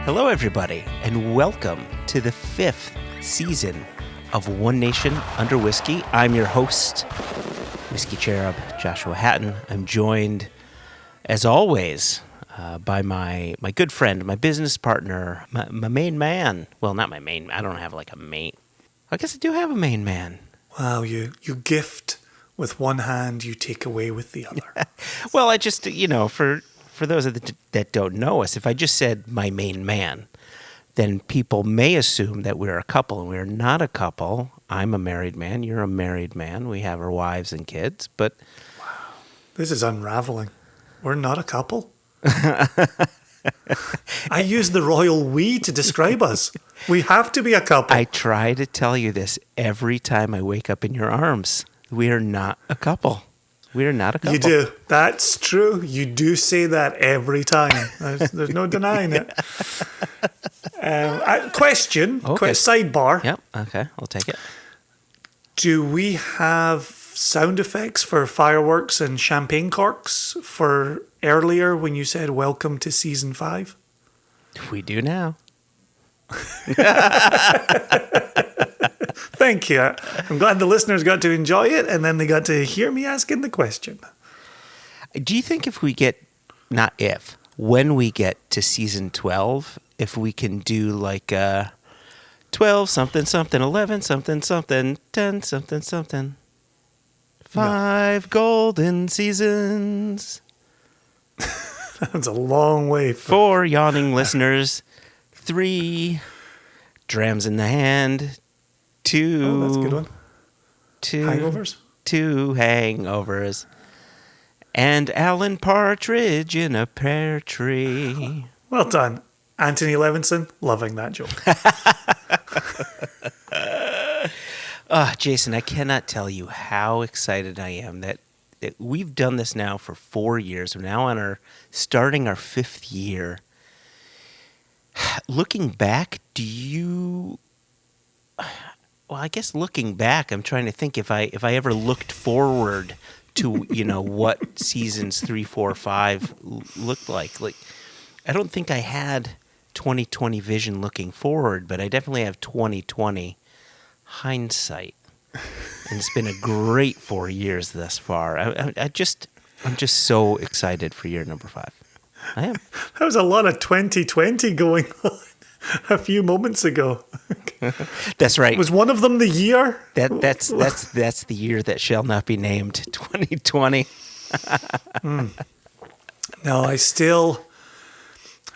Hello, everybody, and welcome to the 5th season of One Nation Under Whiskey. I'm your host, Whiskey Cherub Joshua Hatton. I'm joined, as always, by my good friend, my business partner, my main man. Well, not my main. I don't have like a main. I guess I do have a main man. Wow, you gift with one hand, you take away with the other. Well, I just, for those that don't know us, if I just said my main man, then people may assume that we're a couple, and we're not a couple. I'm a married man. You're a married man. We have our wives and kids, but... Wow. This is unraveling. We're not a couple? I use the royal we to describe us. We have to be a couple. I try to tell you this every time I wake up in your arms. We are not a couple. We are not a couple. You do. That's true. You do say that every time. There's no denying it. Question. Okay. Sidebar. Yep. Okay. I'll take it. Do we have sound effects for fireworks and champagne corks for earlier when you said welcome to season 5? We do now. Thank you. I'm glad the listeners got to enjoy it, and then they got to hear me asking the question. Do you think when we get to season 12, if we can do like 12 something something, 11 something something, 10 something something, 5 golden seasons? That's a long way. 4 yawning listeners, 3 drams in the hand, 2... Oh, that's a good one. 2 hangovers? 2 hangovers. And Alan Partridge in a pear tree. Well done. Anthony Levinson, loving that joke. Jason, I cannot tell you how excited I am that we've done this now for 4 years. We're now starting our 5th year. Looking back, I guess looking back, I'm trying to think if I ever looked forward to, what seasons 3, 4, 5 looked like. Like, I don't think I had 2020 vision looking forward, but I definitely have 2020 hindsight. And it's been a great 4 years thus far. I'm just so excited for year number 5. I am. There was a lot of 2020 going on a few moments ago. That's right. Was one of them the year? That's the year that shall not be named, 2020. No, I still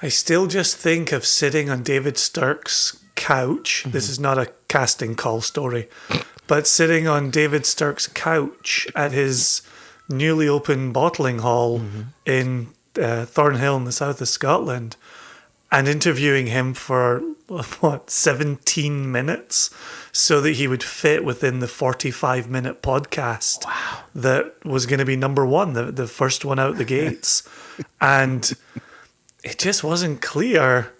just think of sitting on David Stirk's couch. Mm-hmm. This is not a casting call story, but sitting on David Stirk's couch at his newly opened bottling hall in Thornhill in the south of Scotland, and interviewing him for 17 minutes so that he would fit within the 45-minute podcast. Wow. That was going to be number 1, the first one out the gates. And it just wasn't clear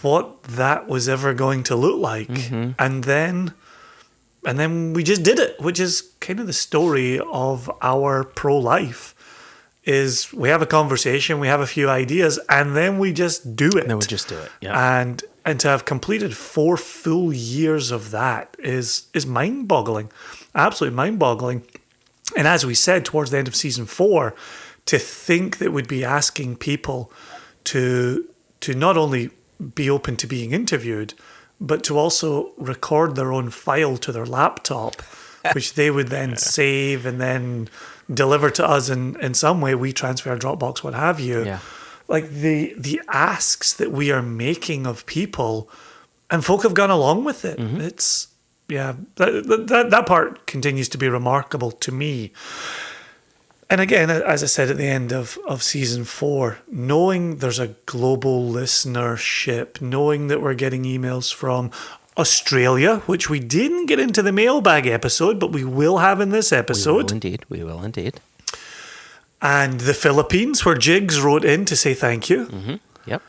what that was ever going to look like. Mm-hmm. And then we just did it, which is kind of the story of our pro-life. Is we have a conversation, we have a few ideas, and then we just do it. Yeah. And to have completed 4 full years of that is mind-boggling, absolutely mind-boggling. And as we said towards the end of season 4, to think that we'd be asking people to not only be open to being interviewed, but to also record their own file to their laptop, which they would then save and then deliver to us in some way. We transfer, Dropbox, what have you. Yeah. Like the asks that we are making of people, and folk have gone along with it. Mm-hmm. It's that part continues to be remarkable to me. And again, as I said at the end of season 4, knowing there's a global listenership, knowing that we're getting emails from Australia, which we didn't get into the mailbag episode, but we will have in this episode. We will indeed. And the Philippines, where Jigs wrote in to say thank you. Mm-hmm. Yep.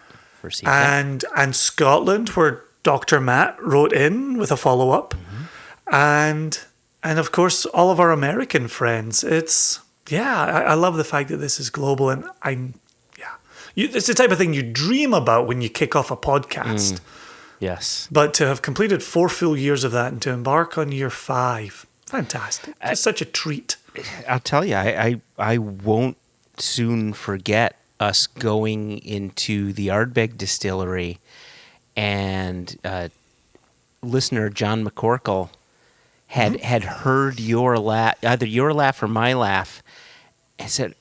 And Scotland, where Dr. Matt wrote in with a follow-up. Mm-hmm. And of course, all of our American friends. I love the fact that this is global, and it's the type of thing you dream about when you kick off a podcast. Yes. But to have completed 4 full years of that and to embark on year 5, fantastic. It's such a treat. I'll tell you, I won't soon forget us going into the Ardbeg distillery, and listener John McCorkle had heard your laugh, either your laugh or my laugh, and said,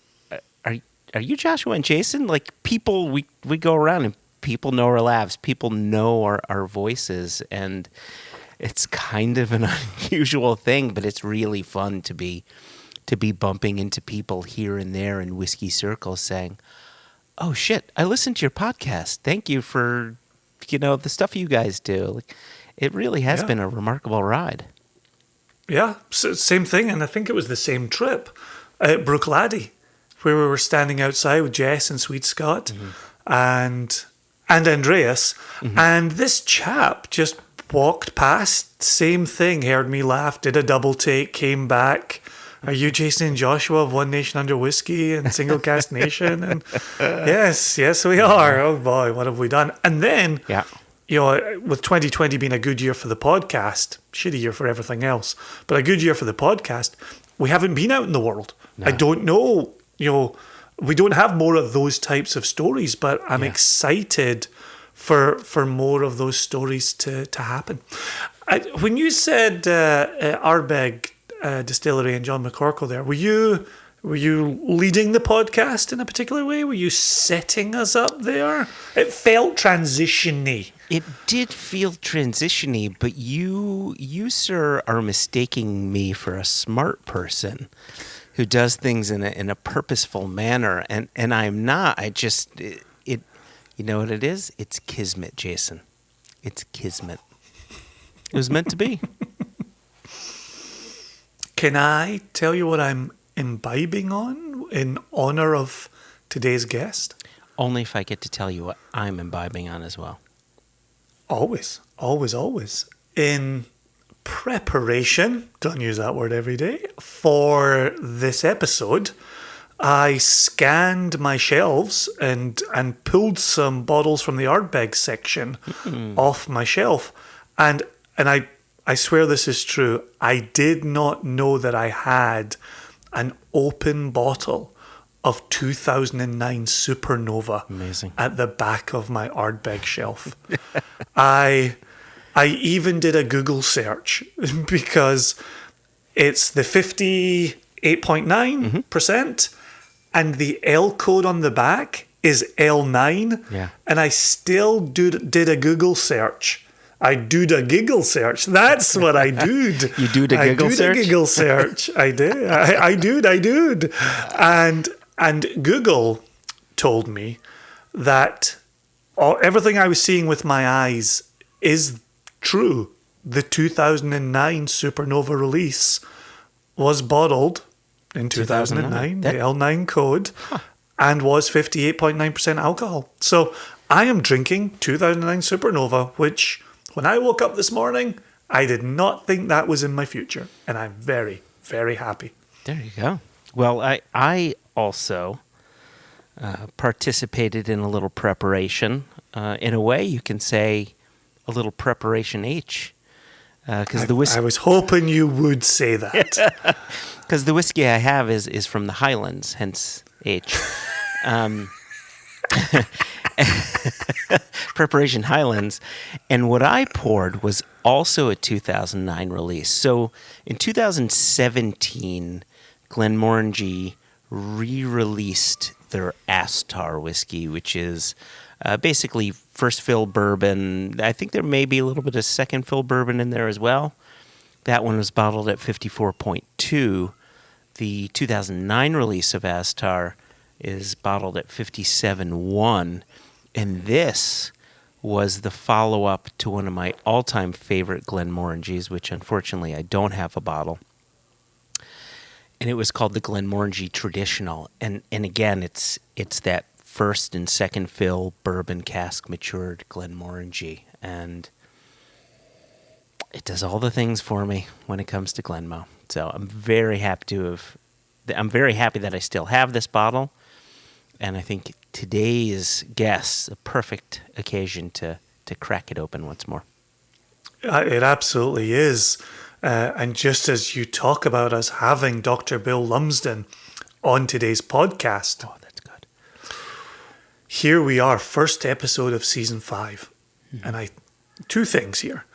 "Are you Joshua and Jason?" Like, people, we go around and people know our laughs, people know our voices, and it's kind of an unusual thing, but it's really fun to be bumping into people here and there in whiskey circles saying, "Oh shit, I listened to your podcast. Thank you for, the stuff you guys do." Like, it really has been a remarkable ride. Yeah, so same thing. And I think it was the same trip at Brookladdy, where we were standing outside with Jess and Sweet Scott and Andreas. And this chap just walked past, same thing, heard me laugh, did a double take, came back. "Are you Jason and Joshua of One Nation Under Whiskey and Single Cask Nation?" And yes, we are. Oh boy, what have we done? And then, with 2020 being a good year for the podcast, shitty year for everything else, but a good year for the podcast, we haven't been out in the world. No. I don't know, we don't have more of those types of stories, but I'm excited for more of those stories to happen. When you said Ardbeg Distillery and John McCorkle there, were you leading the podcast in a particular way? Were you setting us up there? It felt transition-y. It did feel transition-y, but you, sir, are mistaking me for a smart person who does things in a purposeful manner, and I'm not. I just, you know what it is? It's kismet, Jason. It's kismet. It was meant to be. Can I tell you what I'm imbibing on in honor of today's guest? Only if I get to tell you what I'm imbibing on as well. Always. In preparation, don't use that word every day, for this episode, I scanned my shelves and pulled some bottles from the Ardbeg section off my shelf. And I swear this is true. I did not know that I had an open bottle of 2009 Supernova at the back of my Ardbeg shelf. I even did a Google search because it's the 58.9%. And the L code on the back is L9. Yeah. And I still did a Google search. I do a giggle search. That's what I do. You do the giggle search? I do the giggle search. I did. I do. And Google told me that everything I was seeing with my eyes is true. The 2009 Supernova release was bottled in 2009, the L9 code, and was 58.9% alcohol. So I am drinking 2009 Supernova, which, when I woke up this morning, I did not think that was in my future. And I'm very, very happy. There you go. Well, I also participated in a little preparation. In a way, you can say a little preparation H. Because the whiskey, I was hoping you would say that. Because the whiskey I have is from the Highlands, hence H. Preparation Highlands. And what I poured was also a 2009 release. So in 2017, Glenmorangie re-released their Astar whiskey, which is basically first fill bourbon. I think there may be a little bit of second fill bourbon in there as well. That one was bottled at 54.2. The 2009 release of Astar is bottled at 57.1. And this was the follow-up to one of my all-time favorite Glenmorangies, which unfortunately I don't have a bottle. And it was called the Glenmorangie Traditional. And again, it's that first and second fill bourbon cask matured Glenmorangie. And it does all the things for me when it comes to Glenmo. So I'm very happy that I still have this bottle. And I think today's guest a perfect occasion to crack it open once more. It absolutely is. And just as you talk about us having Dr. Bill Lumsden on today's podcast. Oh, that's good. Here we are, first episode of season 5. Mm-hmm. And two things here.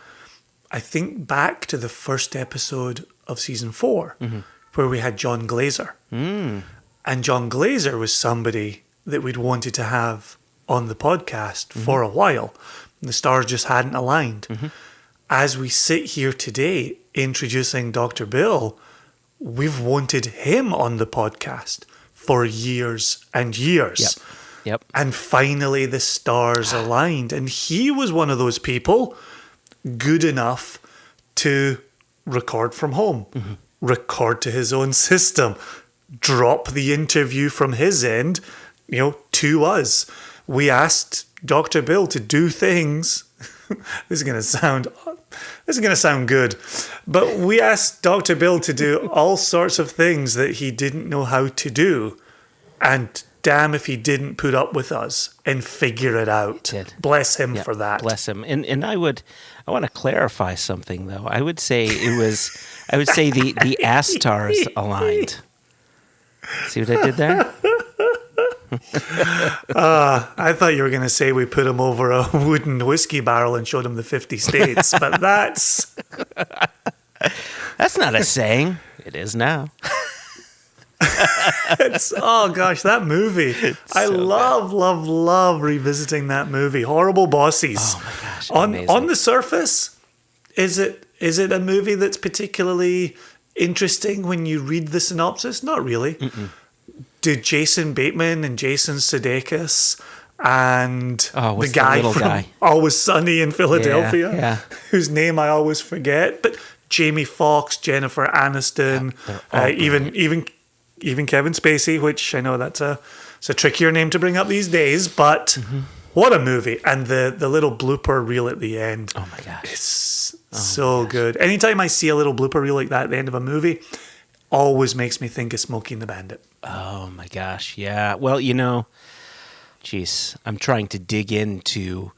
I think back to the first episode of season 4, where we had John Glazer. And John Glazer was somebody that we'd wanted to have on the podcast for a while. The stars just hadn't aligned. As we sit here today introducing Dr. Bill, we've wanted him on the podcast for years and years. Yep. And finally the stars aligned. And he was one of those people good enough to record from home, record to his own system, drop the interview from his end, to us. We asked Dr. Bill to do things. This is going to sound good, but we asked Dr. Bill to do all sorts of things that he didn't know how to do, and damn if he didn't put up with us and figure it out. Bless him for that. Bless him. And I want to clarify something though. I would say the Astars aligned. See what I did there? I thought you were going to say we put him over a wooden whiskey barrel and showed him the 50 states, but that's not a saying. It is now. Oh gosh, that movie! I love revisiting that movie. Horrible Bosses. Oh my gosh! On the surface, is it a movie that's particularly interesting when you read the synopsis? Not really. Did Jason Bateman and Jason Sudeikis and the guy from Always Sunny in Philadelphia, whose name I always forget, but Jamie Foxx, Jennifer Aniston, even Kevin Spacey, which I know it's a trickier name to bring up these days, but what a movie. And the little blooper reel at the end. Oh my gosh. It's so good. Anytime I see a little blooper reel like that at the end of a movie, always makes me think of Smokey and the Bandit. Oh my gosh, yeah. Well, geez, I'm trying to dig into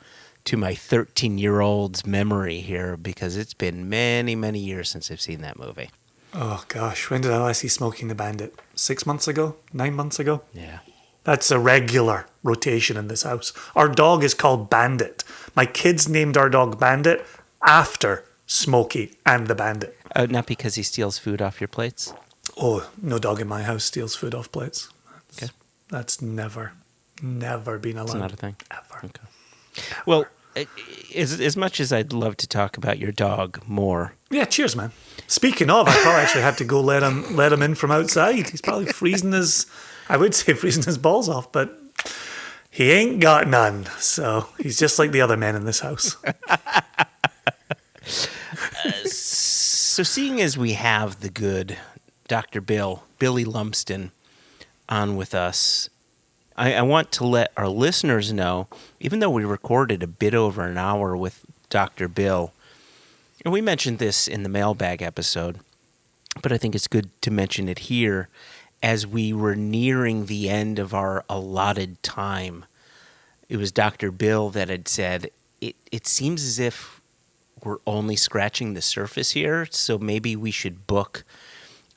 my 13-year-old's memory here because it's been many, many years since I've seen that movie. Oh gosh, when did I last see Smokey and the Bandit? 6 months ago? 9 months ago? Yeah. That's a regular rotation in this house. Our dog is called Bandit. My kids named our dog Bandit after Smokey and the Bandit. Not because he steals food off your plates? Oh, no dog in my house steals food off plates. Okay. That's never been allowed. It's not a thing? Ever. Okay. Well, as much as I'd love to talk about your dog more. Yeah, cheers, man. Speaking of, I probably actually have to go let him in from outside. He's probably freezing his balls off, but he ain't got none. So he's just like the other men in this house. So seeing as we have the good Dr. Billy Lumsden on with us, I want to let our listeners know, even though we recorded a bit over an hour with Dr. Bill, and we mentioned this in the mailbag episode, but I think it's good to mention it here as we were nearing the end of our allotted time. It was Dr. Bill that had said, it seems as if we're only scratching the surface here, so maybe we should book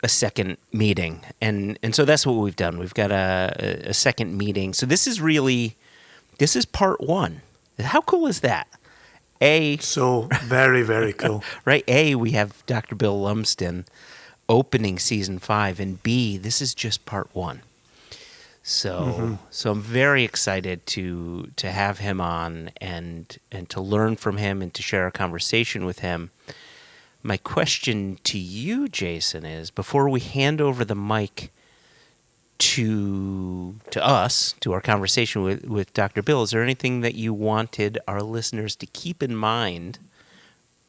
a second meeting. And so that's what we've done. We've got a second meeting. So this is part 1. How cool is that? So very, very cool. Right? We have Dr. Bill Lumsden opening season 5, and B, this is just part 1. So I'm very excited to have him on and to learn from him and to share a conversation with him. My question to you, Jason, is before we hand over the mic to us, to our conversation with Dr. Bill, is there anything that you wanted our listeners to keep in mind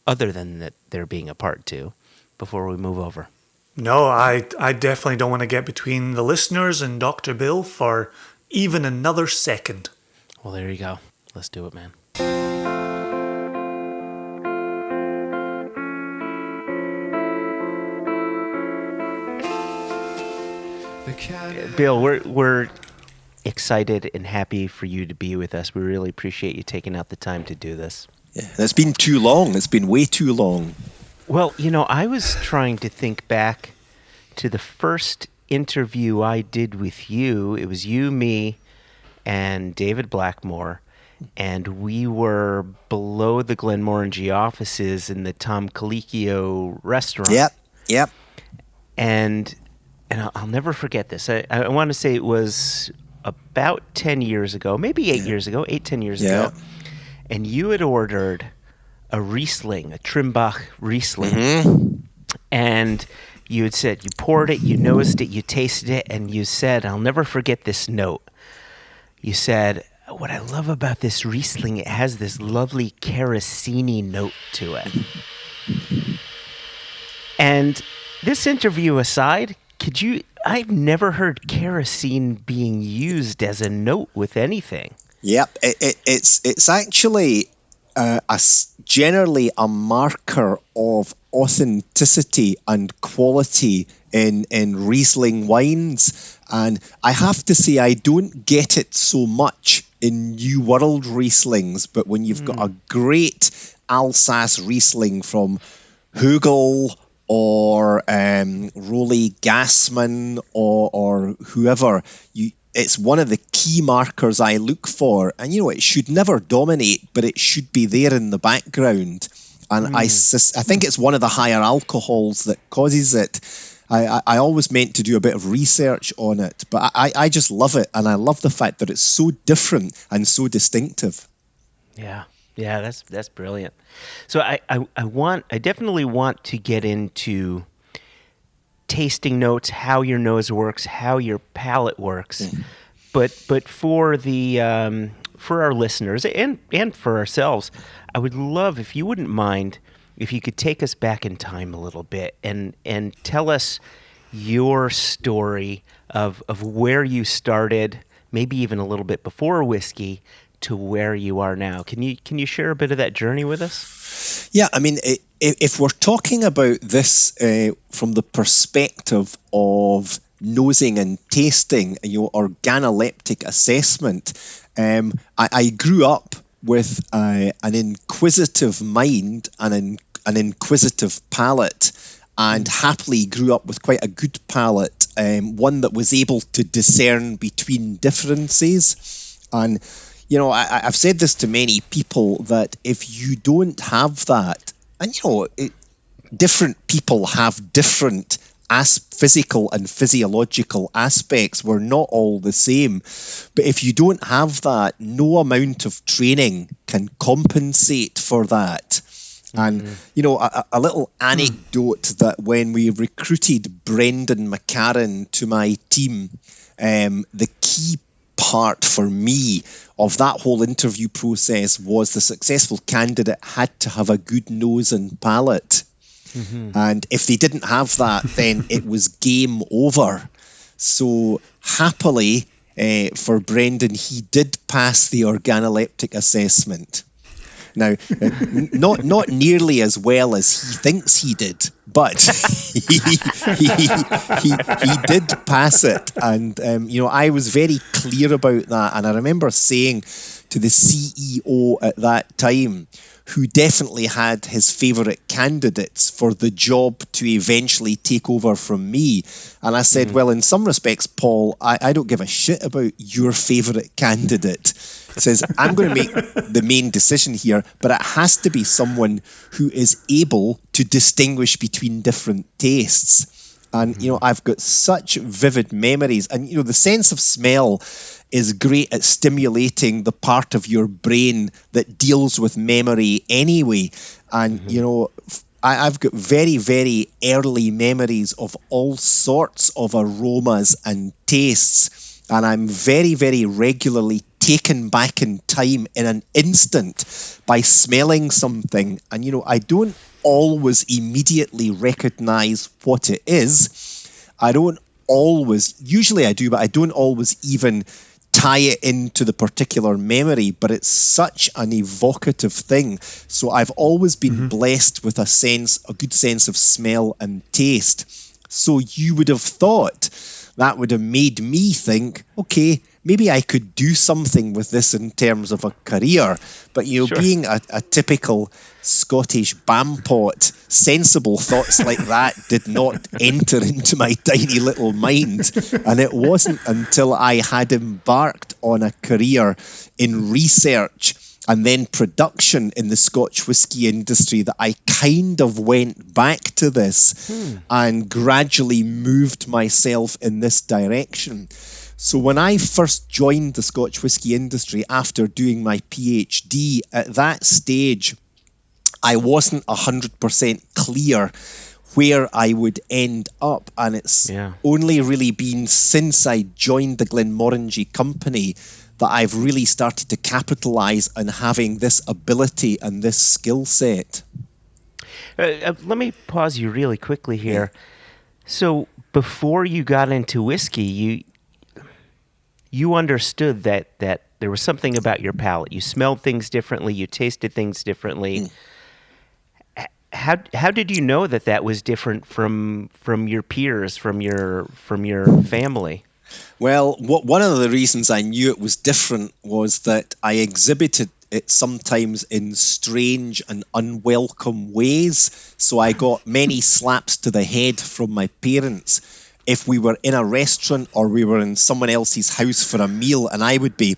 other than that there being a part 2 before we move over? No, I definitely don't want to get between the listeners and Dr. Bill for even another second. Well, there you go. Let's do it, man. Bill, we're excited and happy for you to be with us. We really appreciate you taking out the time to do this. Yeah, it's been too long. It's been way too long. Well, I was trying to think back to the first interview I did with you. It was you, me, and David Blackmore, and we were below the Glenmorangie offices in the Tom Colicchio restaurant. Yep. And I'll never forget this. I want to say it was about 10 years ago, maybe 10 years ago. And you had ordered a Riesling, a Trimbach Riesling. Mm-hmm. And you had said, you poured it, you nosed it, you tasted it, and you said, I'll never forget this note. You said, what I love about this Riesling, it has this lovely kerosene note to it. And this interview aside, I've never heard kerosene being used as a note with anything. Yep, it's actually generally a marker of authenticity and quality in Riesling wines. And I have to say, I don't get it so much in New World Rieslings, but when you've got a great Alsace Riesling from Hugel or Rolly Gassman or whoever, it's one of the key markers I look for. And, it should never dominate, but it should be there in the background. And I think it's one of the higher alcohols that causes it. I always meant to do a bit of research on it, but I just love it. And I love the fact that it's so different and so distinctive. Yeah, that's brilliant. So I definitely want to get into tasting notes, how your nose works, how your palate works. But for the for our listeners and for ourselves, I would love if you wouldn't mind if you could take us back in time a little bit and tell us your story of where you started, maybe even a little bit before whiskey, to where you are now. Can you share a bit of that journey with us? Yeah, I mean, if we're talking about this from the perspective of nosing and tasting, organoleptic assessment, I grew up with an inquisitive mind and an inquisitive palate, and happily grew up with quite a good palate, one that was able to discern between differences. And I've said this to many people, that if you don't have that, and different people have different physical and physiological aspects. We're not all the same. But if you don't have that, no amount of training can compensate for that. And, a little anecdote that when we recruited Brendan McCarran to my team, the key part for me of that whole interview process was the successful candidate had to have a good nose and palate. And if they didn't have that, then it was game over. So happily for Brendan, he did pass the organoleptic assessment. Now, not nearly as well as he thinks he did, but he did pass it. And, I was very clear about that. And I remember saying to the CEO at that time, who definitely had his favourite candidates for the job to eventually take over from me. And I said, well, in some respects, Paul, I don't give a shit about your favourite candidate. Says, I'm going to make the main decision here, but it has to be someone who is able to distinguish between different tastes. And, I've got such vivid memories. And, the sense of smell is great at stimulating the part of your brain that deals with memory anyway. And, I've got very, very early memories of all sorts of aromas and tastes. And I'm very, very regularly taken back in time in an instant by smelling something. And, I don't always immediately recognize what it is. Usually I do, but I don't always even tie it into the particular memory, but it's such an evocative thing. So I've always been blessed with a good sense of smell and taste. So you would have thought that would have made me think, okay, maybe I could do something with this in terms of a career. But, you know, Sure. being a typical Scottish bampot, sensible thoughts like that did not enter into my tiny little mind. And it wasn't until I had embarked on a career in research and then production in the Scotch whisky industry that I kind of went back to this and gradually moved myself in this direction. So when I first joined the Scotch whisky industry after doing my PhD, at that stage, I wasn't 100% clear where I would end up. And it's only really been since I joined the Glenmorangie company that I've really started to capitalise on having this ability and this skill set. Let me pause you really quickly here. So before you got into whiskey, you understood that there was something about your palate. You smelled things differently. You tasted things differently. How did you know that was different from your peers, from your family? Well, one of the reasons I knew it was different was that I exhibited it sometimes in strange and unwelcome ways. So I got many slaps to the head from my parents if we were in a restaurant or we were in someone else's house for a meal, and I would be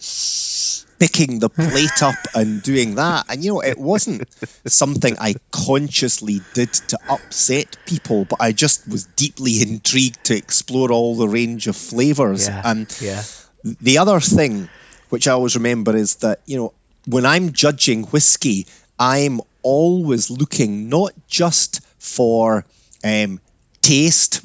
picking the plate up and doing that. And, you know, it wasn't something I consciously did to upset people, but I just was deeply intrigued to explore all the range of flavours. And the other thing, which I always remember, is that, you know, when I'm judging whiskey, I'm always looking not just for taste,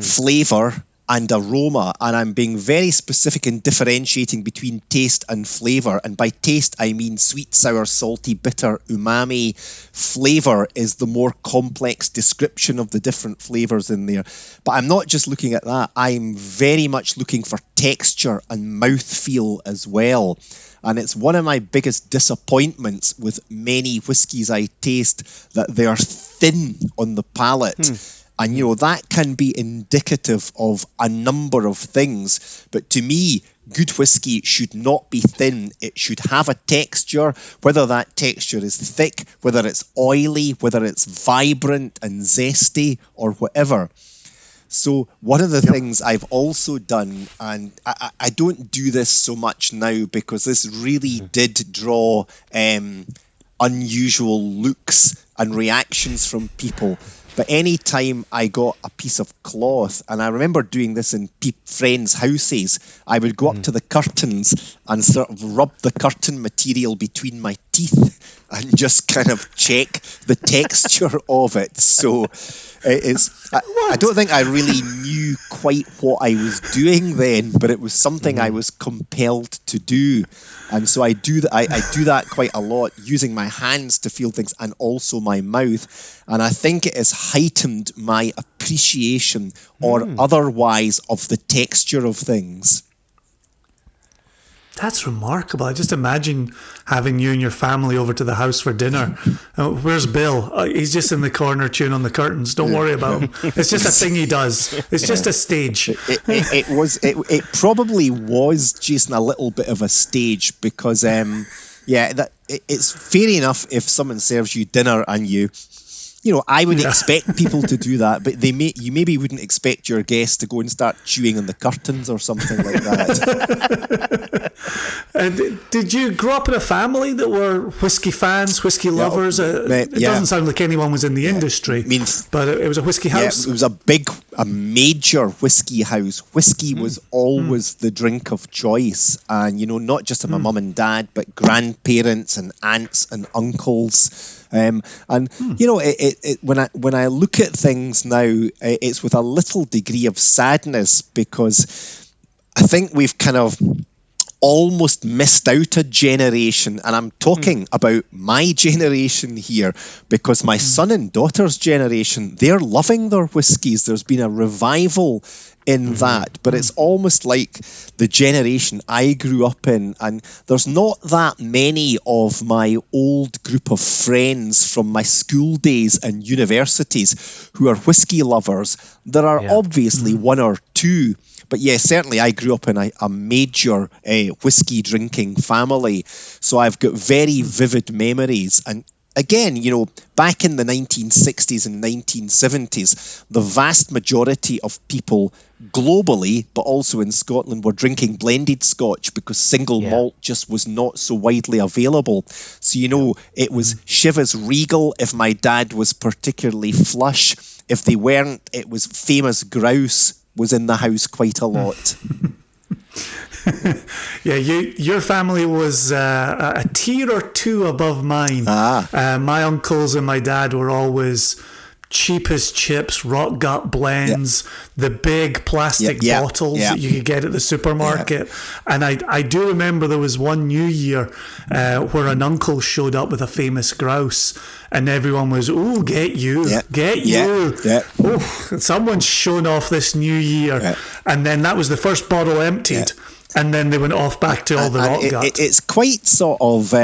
flavour, and aroma, and I'm being very specific in differentiating between taste and flavour. And by taste, I mean sweet, sour, salty, bitter, umami. Flavour is the more complex description of the different flavours in there. But I'm not just looking at that. I'm very much looking for texture and mouthfeel as well. And it's one of my biggest disappointments with many whiskies I taste, that they're thin on the palate. And, you know, that can be indicative of a number of things. But to me, good whiskey should not be thin. It should have a texture, whether that texture is thick, whether it's oily, whether it's vibrant and zesty or whatever. So one of the things I've also done, and I don't do this so much now because this really did draw unusual looks and reactions from people. But any time I got a piece of cloth, and I remember doing this in friends' houses, I would go up to the curtains and sort of rub the curtain material between my teeth and just kind of check the texture of it. So I don't think I really knew quite what I was doing then, but it was something I was compelled to do. And so I do that quite a lot, using my hands to feel things and also my mouth. And I think it has heightened my appreciation or otherwise of the texture of things. That's remarkable. I just imagine having you and your family over to the house for dinner. Where's Bill? He's just in the corner chewing on the curtains. Don't worry about him. It's just a thing he does. It's just a stage. It probably was, Jason, a little bit of a stage because, it's fair enough if someone serves you dinner and I would expect people to do that, but you maybe wouldn't expect your guests to go and start chewing on the curtains or something like that. And did you grow up in a family that were whiskey fans, whiskey lovers? It doesn't sound like anyone was in the industry, but it was a whiskey house. Yeah, it was a major whiskey house. Whiskey was always the drink of choice, and not just my mum and dad, but grandparents and aunts and uncles. When I look at things now, it's with a little degree of sadness because I think we've kind of almost missed out a generation, and I'm talking about my generation here because my son and daughter's generation, they're loving their whiskies. There's been a revival in that, but it's almost like the generation I grew up in, and there's not that many of my old group of friends from my school days and universities who are whiskey lovers. There are obviously one or two, but But yeah, certainly I grew up in a major whiskey drinking family, so I've got very vivid memories. And again, back in the 1960s and 1970s, the vast majority of people globally, but also in Scotland, were drinking blended Scotch because single malt just was not so widely available. So, it was Chivas Regal if my dad was particularly flush. If they weren't, it was famous Grouse was in the house quite a lot. Yeah, your family was a tier or two above mine. My uncles and my dad were always cheap as chips, rock gut blends, the big plastic bottles that you could get at the supermarket. And I do remember there was one New Year where an uncle showed up with a famous grouse, and everyone was, "Oh, get you. Oh, someone's shown off this New Year." And then that was the first bottle emptied. And then they went off back to all the rock gut. It's quite sort of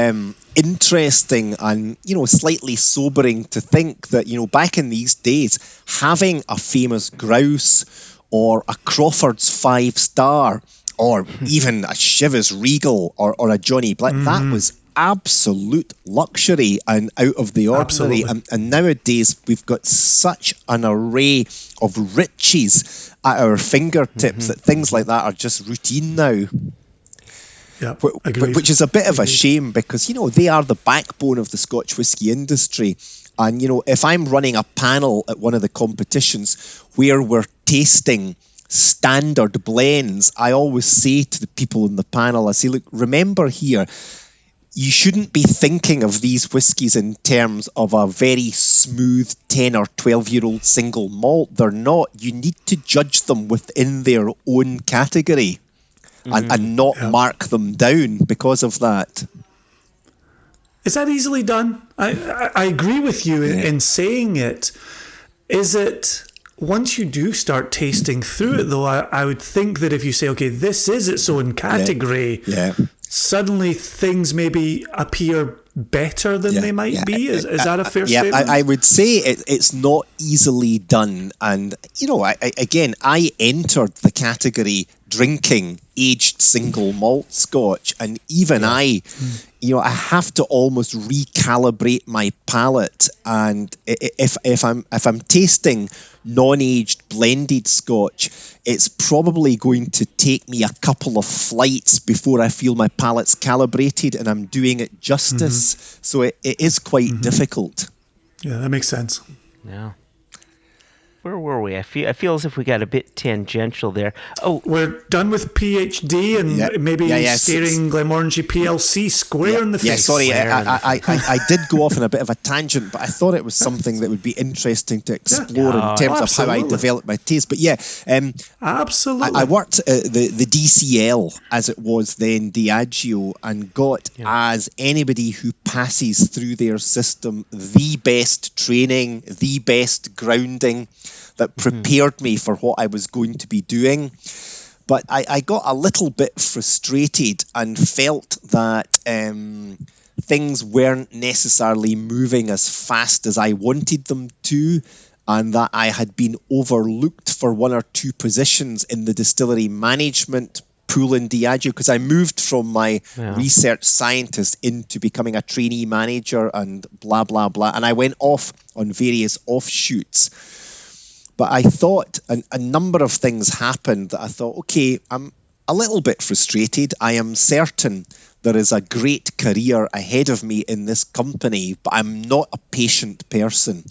interesting and, slightly sobering to think that, back in these days, having a famous grouse or a Crawford's 5-star or even a Chivas Regal or a Johnny Black, that was absolute luxury and out of the ordinary. And nowadays we've got such an array of riches at our fingertips that things like that are just routine now. Yeah, which is a bit of a shame because, they are the backbone of the Scotch whisky industry. And, if I'm running a panel at one of the competitions where we're tasting standard blends, I always say to the people in the panel, I say, look, remember here, you shouldn't be thinking of these whiskies in terms of a very smooth 10 or 12-year-old single malt. They're not. You need to judge them within their own category and not mark them down because of that. Is that easily done? I agree with you in saying it. Is it... Once you do start tasting through it, though, I would think that if you say, okay, this is its own category, suddenly things maybe appear better than they might be. Is that a fair statement? I would say it's not easily done. And, I entered the category drinking aged single malt Scotch, and even I have to almost recalibrate my palate. And if I'm tasting non-aged blended Scotch, it's probably going to take me a couple of flights before I feel my palate's calibrated and I'm doing it justice. So it is quite difficult. Yeah, that makes sense. Yeah. Where were we? I feel as if we got a bit tangential there. Oh, we're done with PhD and maybe staring Glenmorangie PLC square in the face. Yeah, sorry, I did go off on a bit of a tangent, but I thought it was something that would be interesting to explore in terms of how I developed my taste. But absolutely. I worked at the DCL, as it was then, Diageo, and got, as anybody who passes through their system, the best training, the best grounding that prepared me for what I was going to be doing. But I got a little bit frustrated and felt that things weren't necessarily moving as fast as I wanted them to, and that I had been overlooked for one or two positions in the distillery management pool in Diageo, because I moved from my research scientist into becoming a trainee manager and blah, blah, blah. And I went off on various offshoots. But I thought a number of things happened that I thought, okay, I'm a little bit frustrated. I am certain there is a great career ahead of me in this company, but I'm not a patient person,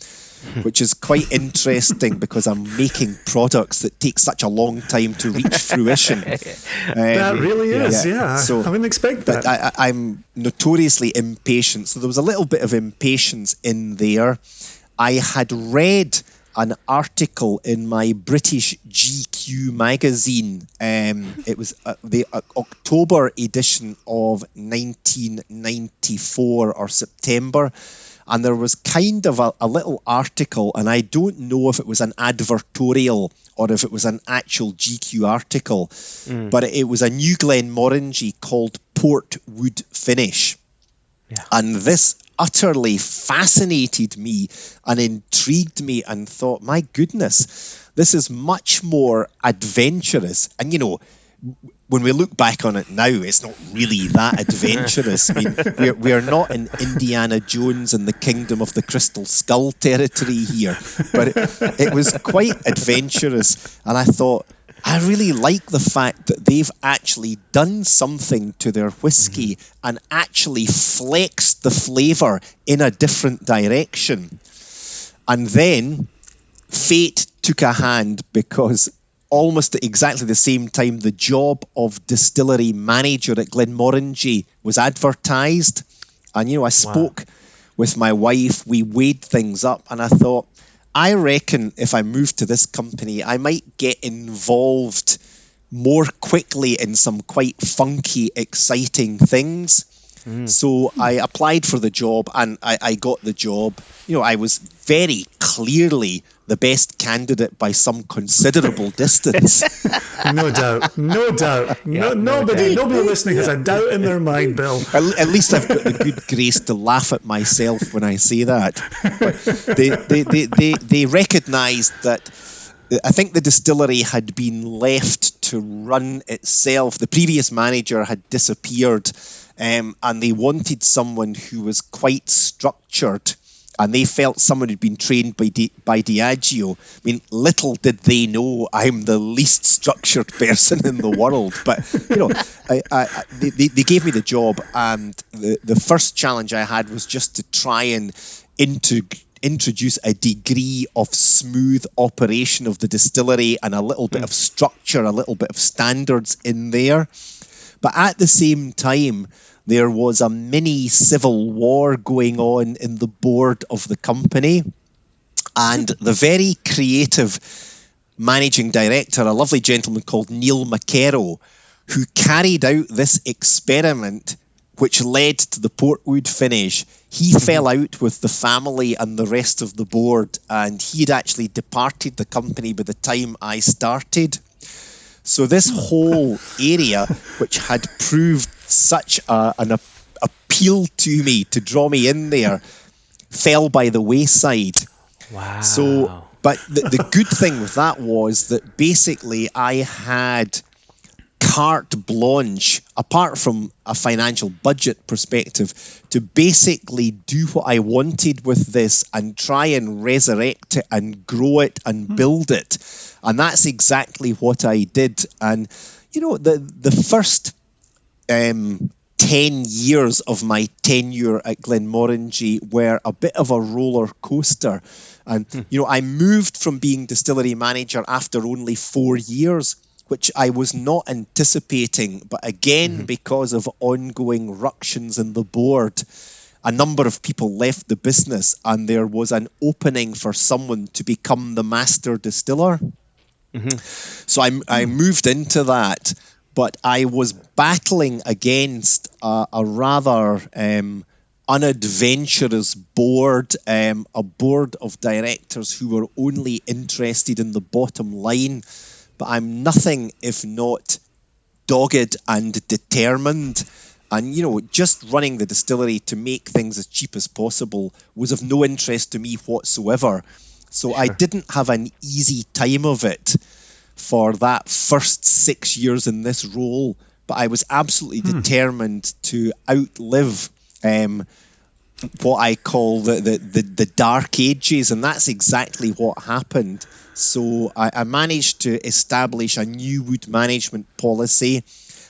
which is quite interesting because I'm making products that take such a long time to reach fruition. That really is, So, I wouldn't expect that. But I'm notoriously impatient. So there was a little bit of impatience in there. I had read an article in my British GQ magazine. It was the October edition of 1994 or September. And there was kind of a little article, and I don't know if it was an advertorial or if it was an actual GQ article, but it was a new Glenmorangie called Port Wood Finish. Yeah. And this utterly fascinated me and intrigued me, and thought, my goodness, this is much more adventurous. And, when we look back on it now, it's not really that adventurous. I mean, we're not in Indiana Jones and the Kingdom of the Crystal Skull territory here, but it was quite adventurous. And I thought, I really like the fact that they've actually done something to their whiskey and actually flexed the flavour in a different direction. And then fate took a hand, because almost at exactly the same time, the job of distillery manager at Glenmorangie was advertised. And, I spoke with my wife, we weighed things up, and I thought, I reckon if I moved to this company, I might get involved more quickly in some quite funky, exciting things. So I applied for the job, and I got the job. I was very clearly the best candidate by some considerable distance. No doubt. Nobody listening has a doubt in their mind, Bill. At least I've got the good grace to laugh at myself when I say that. But they recognised that. I think the distillery had been left to run itself. The previous manager had disappeared, and they wanted someone who was quite structured. And they felt someone who'd been trained by Diageo. I mean, little did they know I'm the least structured person in the world. But, they gave me the job. And the first challenge I had was just to try and introduce a degree of smooth operation of the distillery and a little bit of structure, a little bit of standards in there. But at the same time, there was a mini civil war going on in the board of the company. And the very creative managing director, a lovely gentleman called Neil McKerrow, who carried out this experiment which led to the Portwood finish, he fell out with the family and the rest of the board, and he had actually departed the company by the time I started. So this whole area, which had proved such an appeal to me, to draw me in there, fell by the wayside. Wow. So, but the good thing with that was that basically I had carte blanche, apart from a financial budget perspective, to basically do what I wanted with this and try and resurrect it and grow it and build it. And that's exactly what I did. And, the first 10 years of my tenure at Glenmorangie were a bit of a roller coaster. And, I moved from being distillery manager after only 4 years, which I was not anticipating. But again, because of ongoing ructions in the board, a number of people left the business, and there was an opening for someone to become the master distiller. So I moved into that, but I was battling against a rather unadventurous board, a board of directors who were only interested in the bottom line. But I'm nothing if not dogged and determined. And, just running the distillery to make things as cheap as possible was of no interest to me whatsoever. So I didn't have an easy time of it for that first 6 years in this role. But I was absolutely determined to outlive what I call the dark ages. And that's exactly what happened. So I managed to establish a new wood management policy.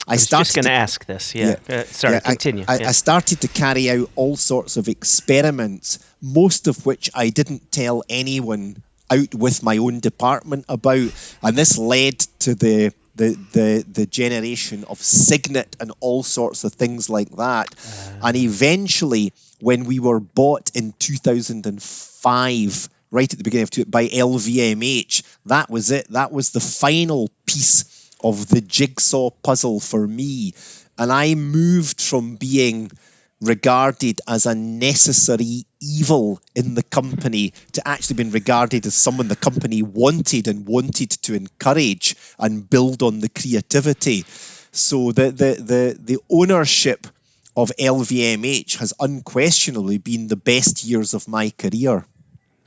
I was just going to ask this. Continue. I started to carry out all sorts of experiments, most of which I didn't tell anyone out with my own department about. And this led to the generation of Signet and all sorts of things like that. And eventually, when we were bought in 2005, right at the beginning of by LVMH, that was it. That was the final piece of the jigsaw puzzle for me. And I moved from being regarded as a necessary evil in the company to actually being regarded as someone the company wanted to encourage and build on the creativity. So the ownership of LVMH has unquestionably been the best years of my career.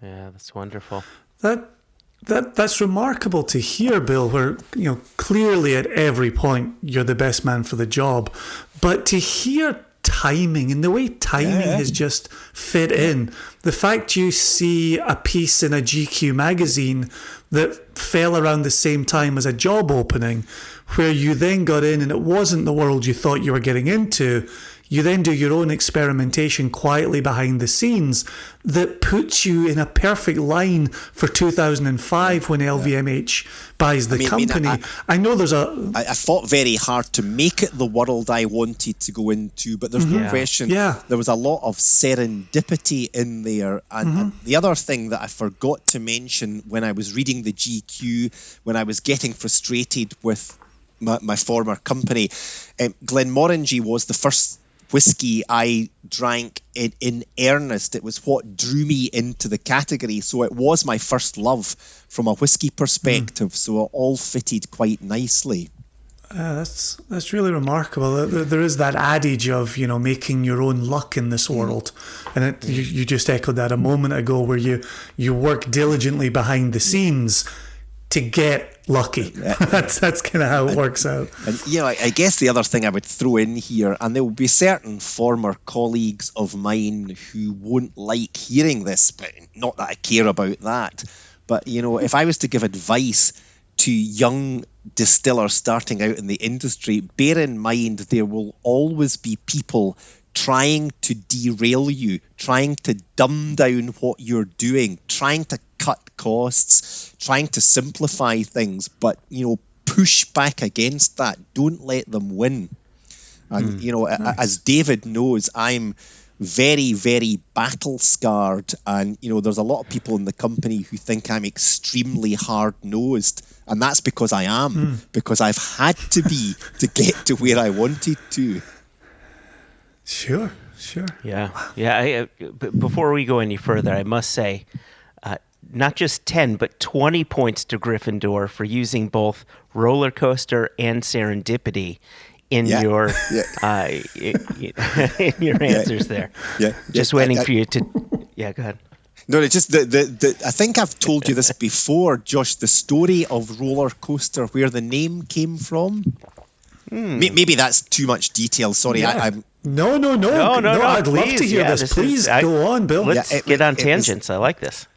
Yeah, that's wonderful. That's remarkable to hear, Bill, where, clearly at every point you're the best man for the job. But to hear timing and the way timing has just fit in, the fact you see a piece in a GQ magazine that fell around the same time as a job opening, where you then got in and it wasn't the world you thought you were getting into. You then do your own experimentation quietly behind the scenes that puts you in a perfect line for 2005 when LVMH buys the company. I know there's I fought very hard to make it the world I wanted to go into, but there's no question. Yeah. There was a lot of serendipity in there. And the other thing that I forgot to mention when I was reading the GQ, when I was getting frustrated with my former company, Glenmorangie was the first whiskey I drank in earnest. It was what drew me into the category. So it was my first love from a whiskey perspective. So it all fitted quite nicely. That's really remarkable. There is that adage of, making your own luck in this world. And you just echoed that a moment ago, where you work diligently behind the scenes to get lucky. That's kind of how it works out. And I guess the other thing I would throw in here, and there will be certain former colleagues of mine who won't like hearing this, but not that I care about that. But if I was to give advice to young distillers starting out in the industry, bear in mind there will always be people trying to derail you, trying to dumb down what you're doing, trying to cut costs, trying to simplify things, but push back against that. Don't let them win. And nice. As David knows, I'm very, very battle scarred, and there's a lot of people in the company who think I'm extremely hard nosed, and that's because I am, because I've had to be to get to where I wanted to. Sure. Yeah. Before we go any further, I must say, not just 10, but 20 points to Gryffindor for using both roller coaster and serendipity in your in your answers there. Just waiting for you to. Yeah, go ahead. No, it's just the I think I've told you this before, Josh. The story of roller coaster, where the name came from. Maybe that's too much detail. Sorry, yeah. No. I'd love to hear this. Please go on, Bill. Let's get on tangents. I like this.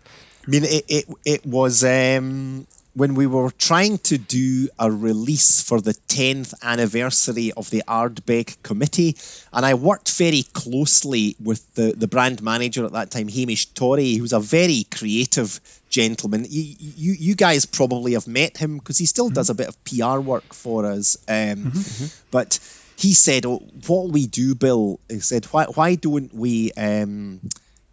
I mean, it was when we were trying to do a release for the 10th anniversary of the Ardbeg committee, and I worked very closely with the brand manager at that time, Hamish Torrey, who's a very creative gentleman. You guys probably have met him because he still does a bit of PR work for us. But he said, what will we do, Bill? He said, why don't we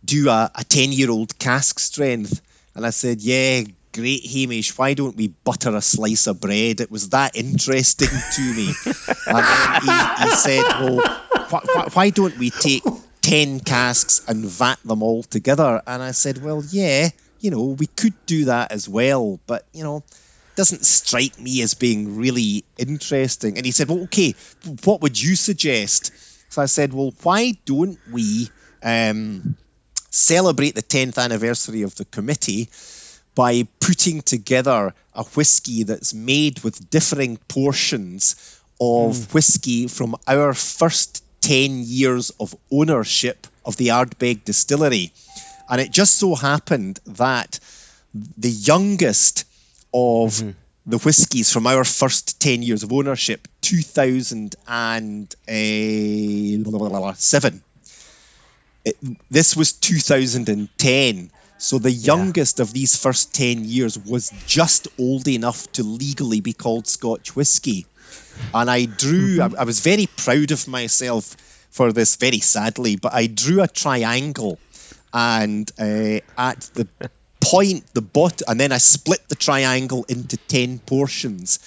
do a 10-year-old cask strength? And I said, yeah, great, Hamish. Why don't we butter a slice of bread? It was that interesting to me. And then he said, well, why don't we take 10 casks and vat them all together? And I said, well, yeah, we could do that as well, but, doesn't strike me as being really interesting. And he said, well, okay, what would you suggest? So I said, well, why don't we celebrate the 10th anniversary of the committee by putting together a whiskey that's made with differing portions of whiskey from our first 10 years of ownership of the Ardbeg distillery. And it just so happened that the youngest of the whiskies from our first 10 years of ownership, 2007, this was 2010. So the youngest of these first 10 years was just old enough to legally be called Scotch whisky. And I drew, I was very proud of myself for this, very sadly, but I drew a triangle, and at the point, the bottom, and then I split the triangle into 10 portions.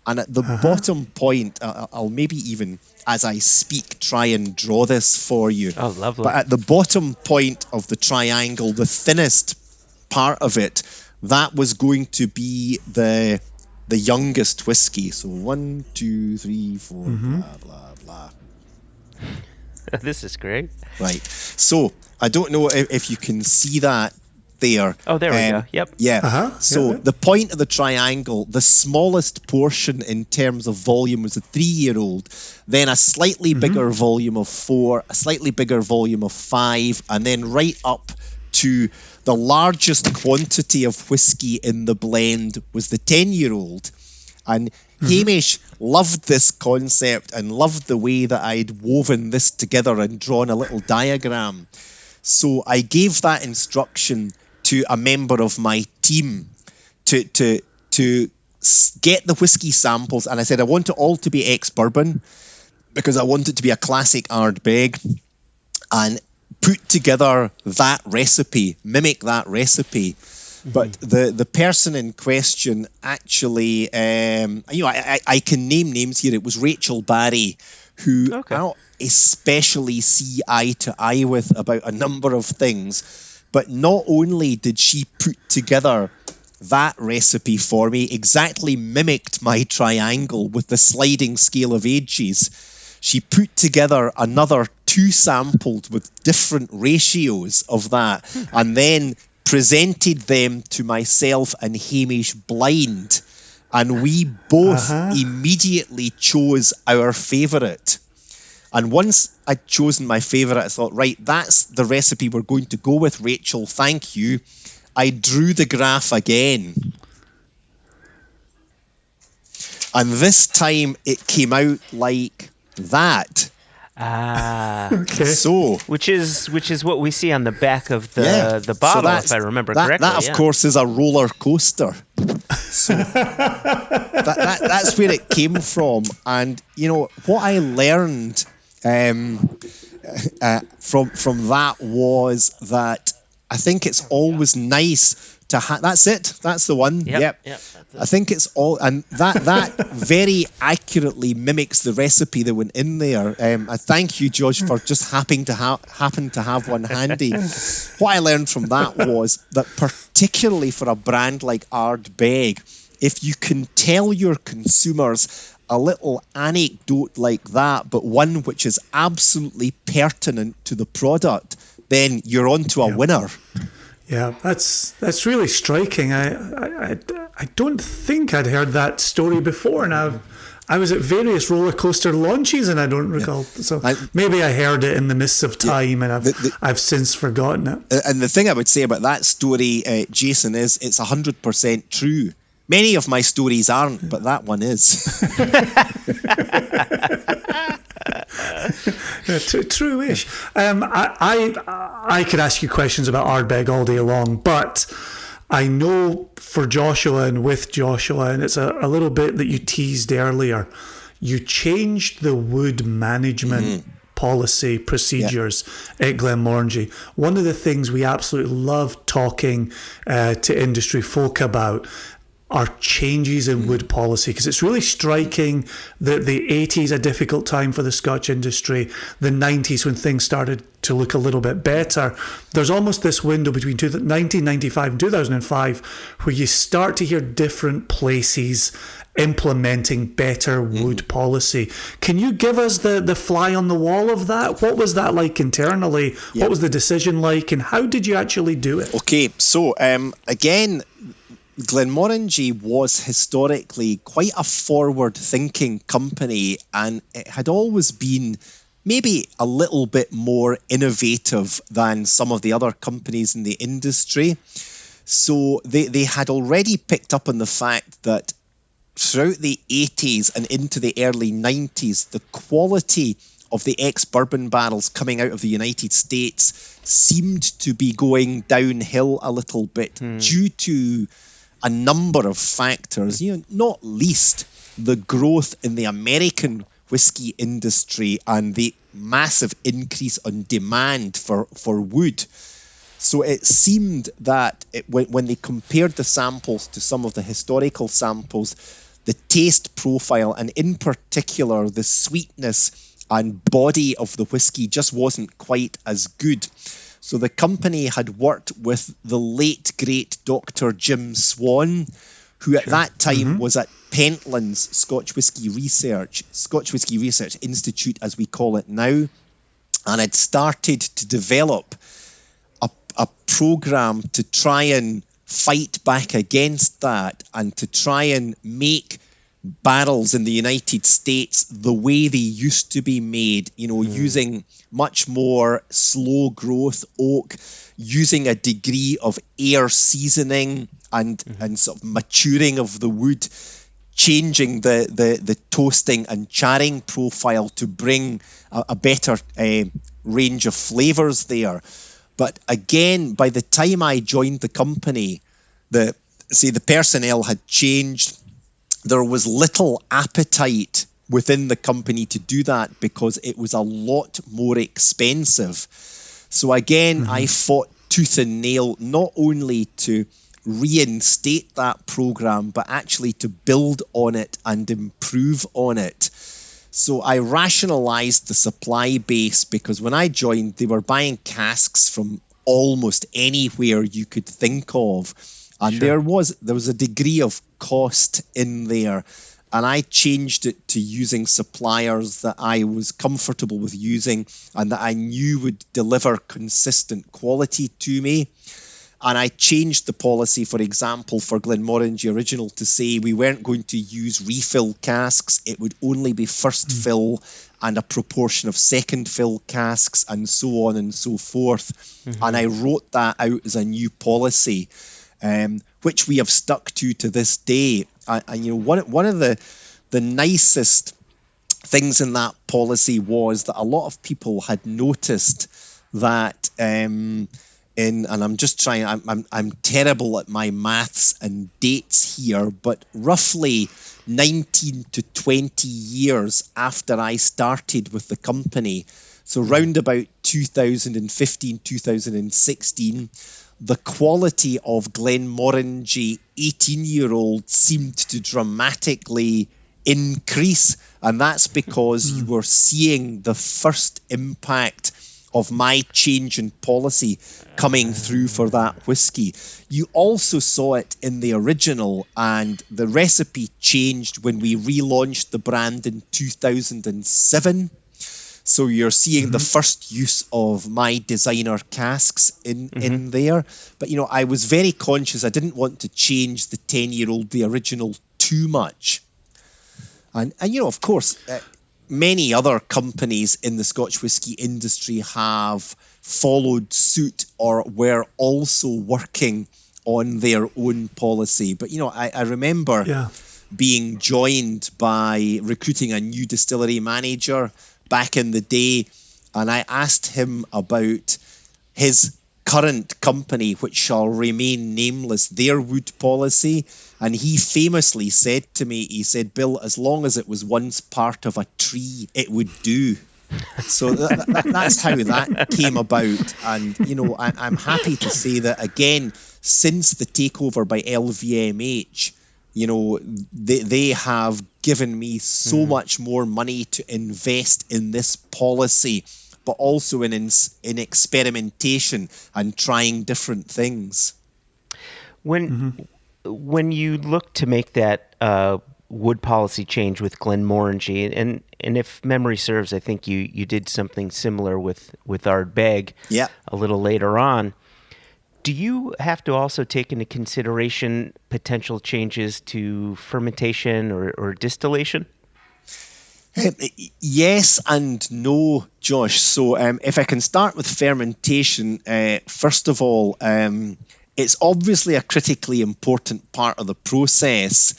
And at the bottom point, I'll maybe even, as I speak, try and draw this for you. Oh, lovely. But at the bottom point of the triangle, the thinnest part of it, that was going to be the youngest whiskey. So 1, 2, 3, 4, blah, blah, blah. This is great. Right. So I don't know if you can see that there. Oh, there we go. Yep. Yeah. Uh-huh. So Yeah. the point of the triangle, the smallest portion in terms of volume was a 3-year-old, then a slightly bigger volume of 4, a slightly bigger volume of 5, and then right up to the largest quantity of whiskey in the blend was the 10-year-old. And Hamish loved this concept and loved the way that I'd woven this together and drawn a little diagram. So I gave that instruction to a member of my team to get the whiskey samples, and I said I want it all to be ex-bourbon because I want it to be a classic Ardbeg, and put together that recipe, mimic that recipe. But the person in question actually, I can name names here. It was Rachel Barry, who I don't especially see eye to eye with about a number of things. But not only did she put together that recipe for me, exactly mimicked my triangle with the sliding scale of ages, she put together another 2 samples with different ratios of that, and then presented them to myself and Hamish blind, and we both immediately chose our favourite. And once I'd chosen my favourite, I thought, right, that's the recipe we're going to go with, Rachel, thank you. I drew the graph again. And this time it came out like that. Okay. So, which is what we see on the back of the bottle, if I remember correctly. That, of course, is a roller coaster. So that's where it came from. And, what I learned from that was that I think it's always nice to have. That's it. That's the one. Yep. I think it's all, and that very accurately mimics the recipe that went in there. I thank you, Josh, for just happen to have one handy. What I learned from that was that, particularly for a brand like Ardbeg, if you can tell your consumers a little anecdote like that, but one which is absolutely pertinent to the product, then you're on to a winner. Yeah, that's really striking. I don't think I'd heard that story before, and I was at various roller coaster launches and I don't recall. So maybe I heard it in the mists of time, and I've since forgotten it. And the thing I would say about that story, Jason, is it's 100% true. Many of my stories aren't, but that one is. True-ish. I could ask you questions about Ardbeg all day long, but I know for Joshua and with Joshua, and it's a little bit that you teased earlier, you changed the wood management policy procedures at Glenmorangie. One of the things we absolutely love talking to industry folk about are changes in wood policy, because it's really striking that the 80s, a difficult time for the Scotch industry, the 90s when things started to look a little bit better. There's almost this window between 1995 and 2005 where you start to hear different places implementing better wood policy. Can you give us the fly on the wall of that? What was that like internally? What was the decision like, and how did you actually do it? Okay, so again, Glenmorangie was historically quite a forward-thinking company, and it had always been maybe a little bit more innovative than some of the other companies in the industry. So they had already picked up on the fact that throughout the 80s and into the early 90s, the quality of the ex-bourbon barrels coming out of the United States seemed to be going downhill a little bit due to a number of factors, not least the growth in the American whiskey industry and the massive increase on demand for wood. So it seemed that when they compared the samples to some of the historical samples, the taste profile, and in particular the sweetness and body of the whiskey, just wasn't quite as good. So the company had worked with the late, great Dr. Jim Swan, who at that time was at Pentland's Scotch Whisky Research Institute, as we call it now. and I'd started to develop a program to try and fight back against that and to try and make barrels in the United States the way they used to be made, using much more slow growth oak, using a degree of air seasoning and sort of maturing of the wood, changing the toasting and charring profile to bring a better range of flavors there. But again, by the time I joined the company, the personnel had changed. There was little appetite within the company to do that because it was a lot more expensive. So again, I fought tooth and nail, not only to reinstate that program, but actually to build on it and improve on it. So I rationalized the supply base because when I joined, they were buying casks from almost anywhere you could think of. And there was a degree of cost in there. And I changed it to using suppliers that I was comfortable with using and that I knew would deliver consistent quality to me. And I changed the policy, for example, for Glenmorangie Original to say we weren't going to use refill casks. It would only be first fill and a proportion of second fill casks and so on and so forth. And I wrote that out as a new policy, which we have stuck to this day. And one of the nicest things in that policy was that a lot of people had noticed that and I'm just trying, I'm terrible at my maths and dates here, but roughly 19 to 20 years after I started with the company, so round about 2015, 2016, the quality of Glenmorangie 18-year-old seemed to dramatically increase, and that's because you were seeing the first impact of my change in policy coming through for that whiskey. You also saw it in the original, and the recipe changed when we relaunched the brand in 2007. So you're seeing the first use of my designer casks in there. But, I was very conscious. I didn't want to change the 10-year-old, the original, too much. And of course, many other companies in the Scotch whisky industry have followed suit or were also working on their own policy. But, I remember being joined by recruiting a new distillery manager back in the day, and I asked him about his current company, which shall remain nameless, their wood policy. And he famously said to me, he said, "Bill, as long as it was once part of a tree, it would do." So that's how that came about. And, I'm happy to say that, again, since the takeover by LVMH, they have given me so much more money to invest in this policy, but also in experimentation and trying different things. When you look to make that wood policy change with Glenmorangie, and if memory serves, I think you did something similar with Ardbeg a little later on. Do you have to also take into consideration potential changes to fermentation or distillation? Yes and no, Josh. So if I can start with fermentation, first of all, it's obviously a critically important part of the process,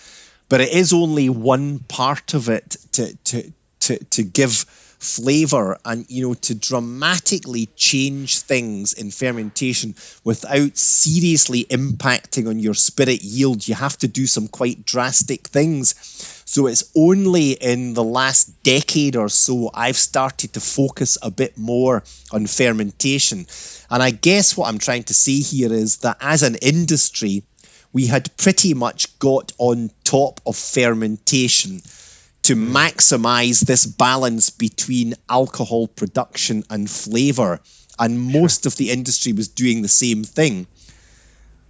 but it is only one part of it to give flavor and, to dramatically change things in fermentation without seriously impacting on your spirit yield. You have to do some quite drastic things. So it's only in the last decade or so I've started to focus a bit more on fermentation. And I guess what I'm trying to say here is that as an industry, we had pretty much got on top of fermentation to maximize this balance between alcohol production and flavor. And most of the industry was doing the same thing.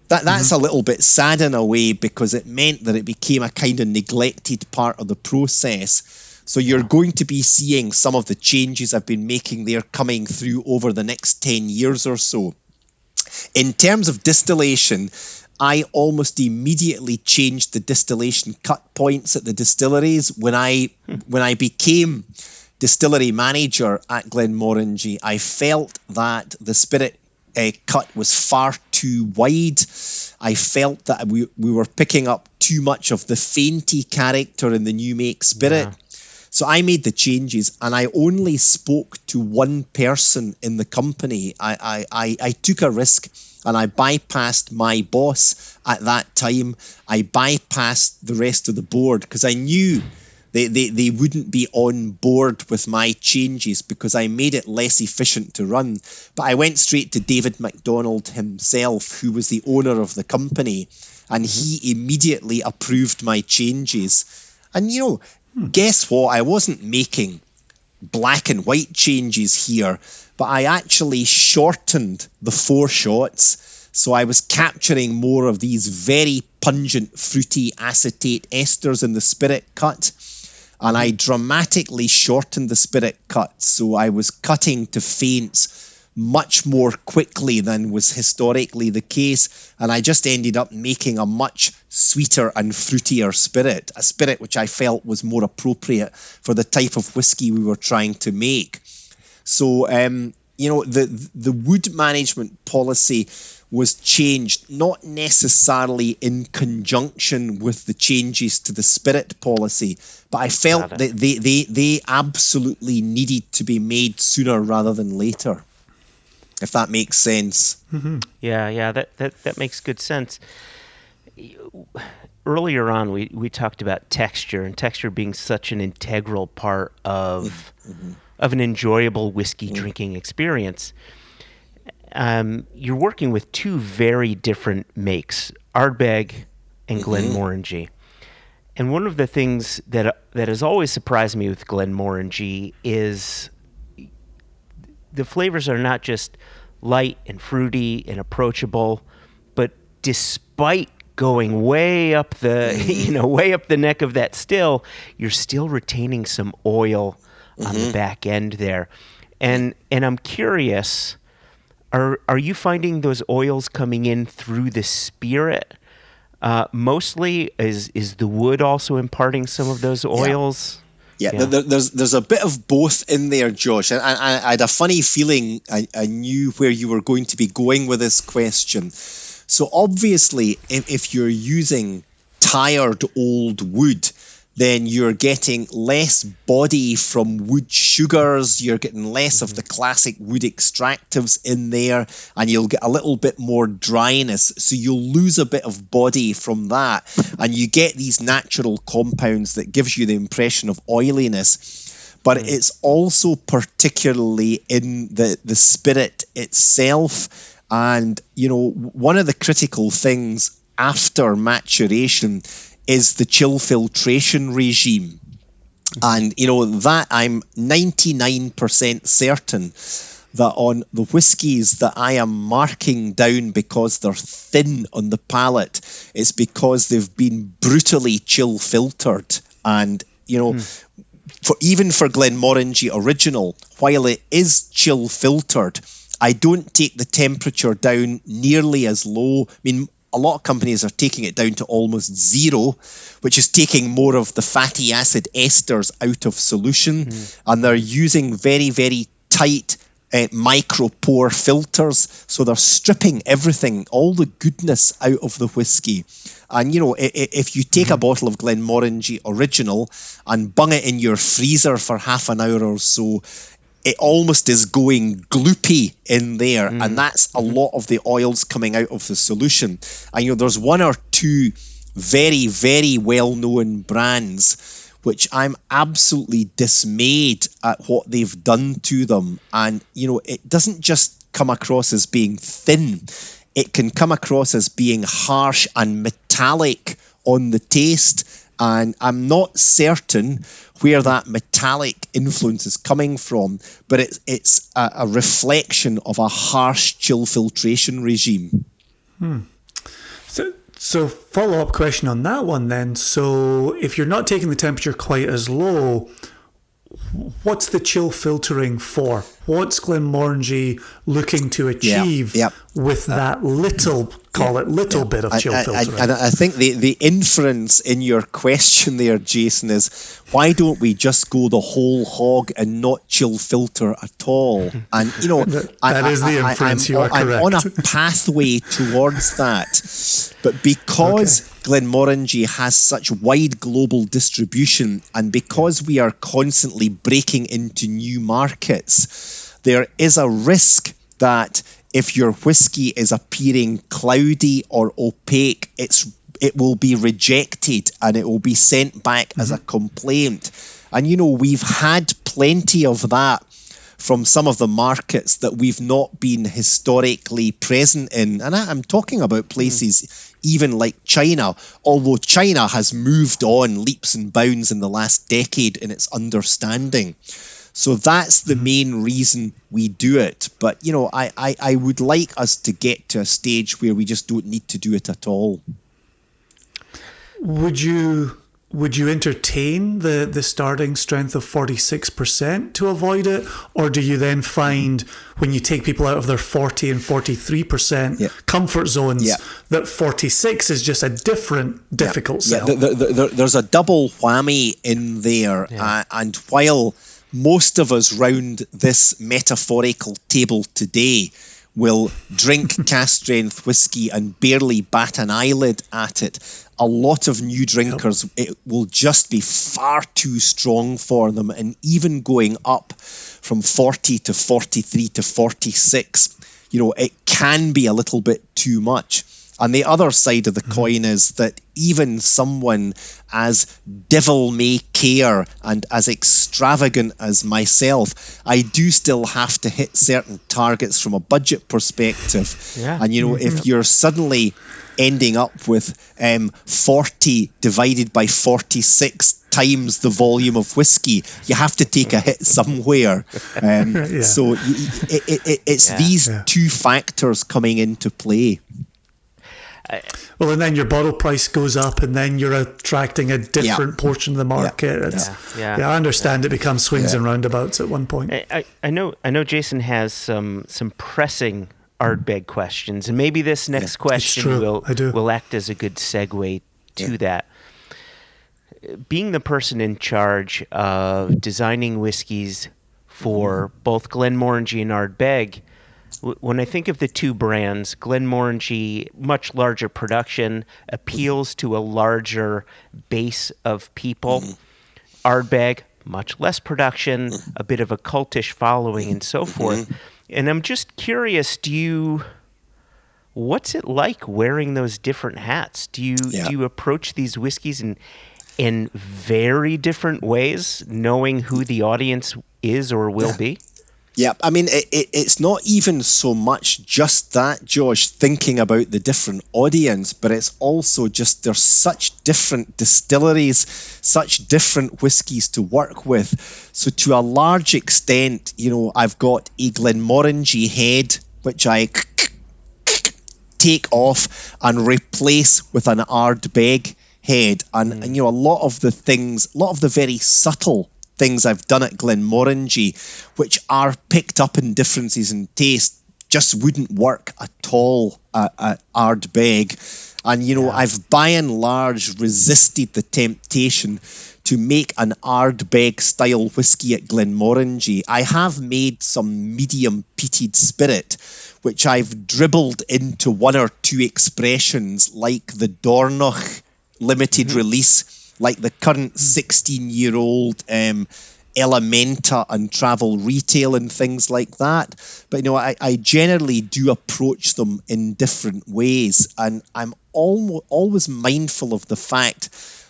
That's a little bit sad in a way, because it meant that it became a kind of neglected part of the process. So you're going to be seeing some of the changes I've been making there coming through over the next 10 years or so. In terms of distillation, I almost immediately changed the distillation cut points at the distilleries. When I became distillery manager at Glenmorangie, I felt that the spirit cut was far too wide. I felt that we were picking up too much of the fainty character in the new make spirit. Yeah. So I made the changes, and I only spoke to one person in the company. I took a risk, and I bypassed my boss at that time. I bypassed the rest of the board because I knew they wouldn't be on board with my changes because I made it less efficient to run. But I went straight to David MacDonald himself, who was the owner of the company, and he immediately approved my changes. And, you know, guess what? I wasn't making black and white changes here, but I actually shortened the 4 shots. So I was capturing more of these very pungent, fruity acetate esters in the spirit cut. And I dramatically shortened the spirit cut. So I was cutting to faints much more quickly than was historically the case. And I just ended up making a much sweeter and fruitier spirit, a spirit which I felt was more appropriate for the type of whiskey we were trying to make. So, you know, the wood management policy was changed, not necessarily in conjunction with the changes to the spirit policy, but I felt that they absolutely needed to be made sooner rather than later, if that makes sense. Mm-hmm. Yeah, that makes good sense. Earlier on, we talked about texture, and texture being such an integral part of an enjoyable whiskey drinking experience. You're working with 2 very different makes, Ardbeg and Glenmorangie. And one of the things that has always surprised me with Glenmorangie is the flavors are not just light and fruity and approachable, but despite going way up the way up the neck of that still, you're still retaining some oil on the back end there. And I'm curious, Are you finding those oils coming in through the spirit? Mostly, is the wood also imparting some of those oils? Yeah. There's a bit of both in there, Josh. And I had a funny feeling I knew where you were going to be going with this question. So obviously, if you're using tired old wood, then you're getting less body from wood sugars, you're getting less of the classic wood extractives in there, and you'll get a little bit more dryness. So you'll lose a bit of body from that, and you get these natural compounds that gives you the impression of oiliness. But it's also particularly in the spirit itself. And, you know, one of the critical things after maturation is the chill filtration regime. And, you know, that I'm 99% certain that on the whiskies that I am marking down because they're thin on the palate, it's because they've been brutally chill filtered. And, you know, even for Glenmorangie Original, while it is chill filtered, I don't take the temperature down nearly as low. I mean, a lot of companies are taking it down to almost 0, which is taking more of the fatty acid esters out of solution. And they're using very, very tight micro pore filters. So they're stripping everything, all the goodness out of the whiskey. And, you know, if you take a bottle of Glenmorangie Original and bung it in your freezer for half an hour or so, it almost is going gloopy in there, and that's a lot of the oils coming out of the solution. And, you know, there's 1 or 2 very, very well-known brands which I'm absolutely dismayed at what they've done to them. And, you know, it doesn't just come across as being thin. It can come across as being harsh and metallic on the taste. And I'm not certain where that metallic influence is coming from, but it's a reflection of a harsh chill filtration regime. So follow-up question on that one then. So if you're not taking the temperature quite as low, what's the chill filtering for? What's Glenmorangie looking to achieve with that little bit of chill filtering? And I think the inference in your question there, Jason, is why don't we just go the whole hog and not chill filter at all? And that is the inference. You are correct. I'm on a pathway towards that, but because Glenmorangie has such wide global distribution, and because we are constantly breaking into new markets, there is a risk that if your whiskey is appearing cloudy or opaque, it will be rejected and it will be sent back as a complaint. And we've had plenty of that from some of the markets that we've not been historically present in. And I'm talking about places even like China, although China has moved on leaps and bounds in the last decade in its understanding. So that's the main reason we do it. But, I would like us to get to a stage where we just don't need to do it at all. Would you entertain the starting strength of 46% to avoid it? Or do you then find when you take people out of their 40 and 43% comfort zones that 46 is just a different difficult sell? There's a double whammy in there. And while most of us round this metaphorical table today will drink cask strength whiskey and barely bat an eyelid at it, a lot of new drinkers, it will just be far too strong for them. And even going up from 40 to 43 to 46, it can be a little bit too much. And the other side of the coin is that even someone as devil may care and as extravagant as myself, I do still have to hit certain targets from a budget perspective. And, if you're suddenly ending up with 40 divided by 46 times the volume of whiskey, you have to take a hit somewhere. So it's these two factors coming into play. Well, and then your bottle price goes up, and then you're attracting a different portion of the market. I understand it becomes swings and roundabouts at one point. I know Jason has some pressing Ardbeg questions, and maybe this next question will act as a good segue to that. Being the person in charge of designing whiskeys for both Glenmorangie and Ardbeg, when I think of the two brands, Glenmorangie, much larger production, appeals to a larger base of people. Ardbeg, much less production, a bit of a cultish following and so forth. And I'm just curious, what's it like wearing those different hats? Do you approach these whiskeys in very different ways, knowing who the audience is or will be? Yeah, I mean, it's not even so much just that, Josh, thinking about the different audience, but it's also just there's such different distilleries, such different whiskies to work with. So to a large extent, I've got a Glenmorangie head, which I take off and replace with an Ardbeg head. And a lot of the very subtle things I've done at Glenmorangie, which are picked up in differences in taste, just wouldn't work at all at Ardbeg. And, I've by and large resisted the temptation to make an Ardbeg style whiskey at Glenmorangie. I have made some medium peated spirit, which I've dribbled into one or two expressions like the Dornoch limited release, like the current 16-year-old Elementa and Travel Retail and things like that. But, I generally do approach them in different ways. And I'm always mindful of the fact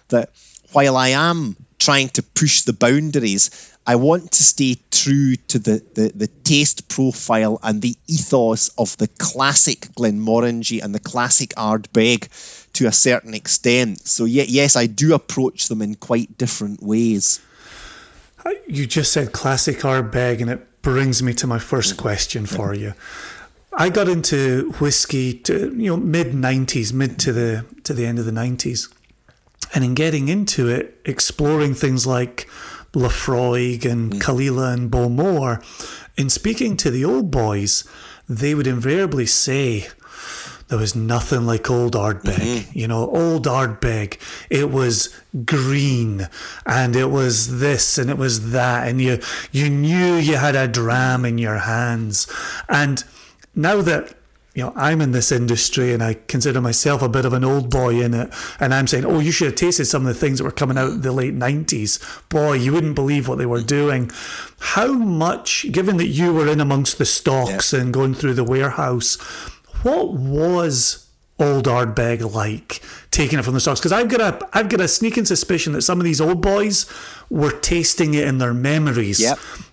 that while I am trying to push the boundaries, I want to stay true to the taste profile and the ethos of the classic Glenmorangie and the classic Ardbeg to a certain extent. So yes, I do approach them in quite different ways. You just said classic Ardbeg, and it brings me to my first question for you. I got into whiskey to mid-90s, mid to the end of the 90s. And in getting into it, exploring things like Lafroig and Kalila and Bowmore, in speaking to the old boys, they would invariably say, there was nothing like old Ardbeg. You know, old Ardbeg, it was green and it was this and it was that, and you knew you had a dram in your hands. And now that, you know, I'm in this industry and I consider myself a bit of an old boy in it, and I'm saying, oh, you should have tasted some of the things that were coming out in the late 90s. Boy, you wouldn't believe what they were doing. How much, given that you were in amongst the stocks and going through the warehouse, what was old Ardbeg like, taking it from the stocks? Because I've got a sneaking suspicion that some of these old boys were tasting it in their memories,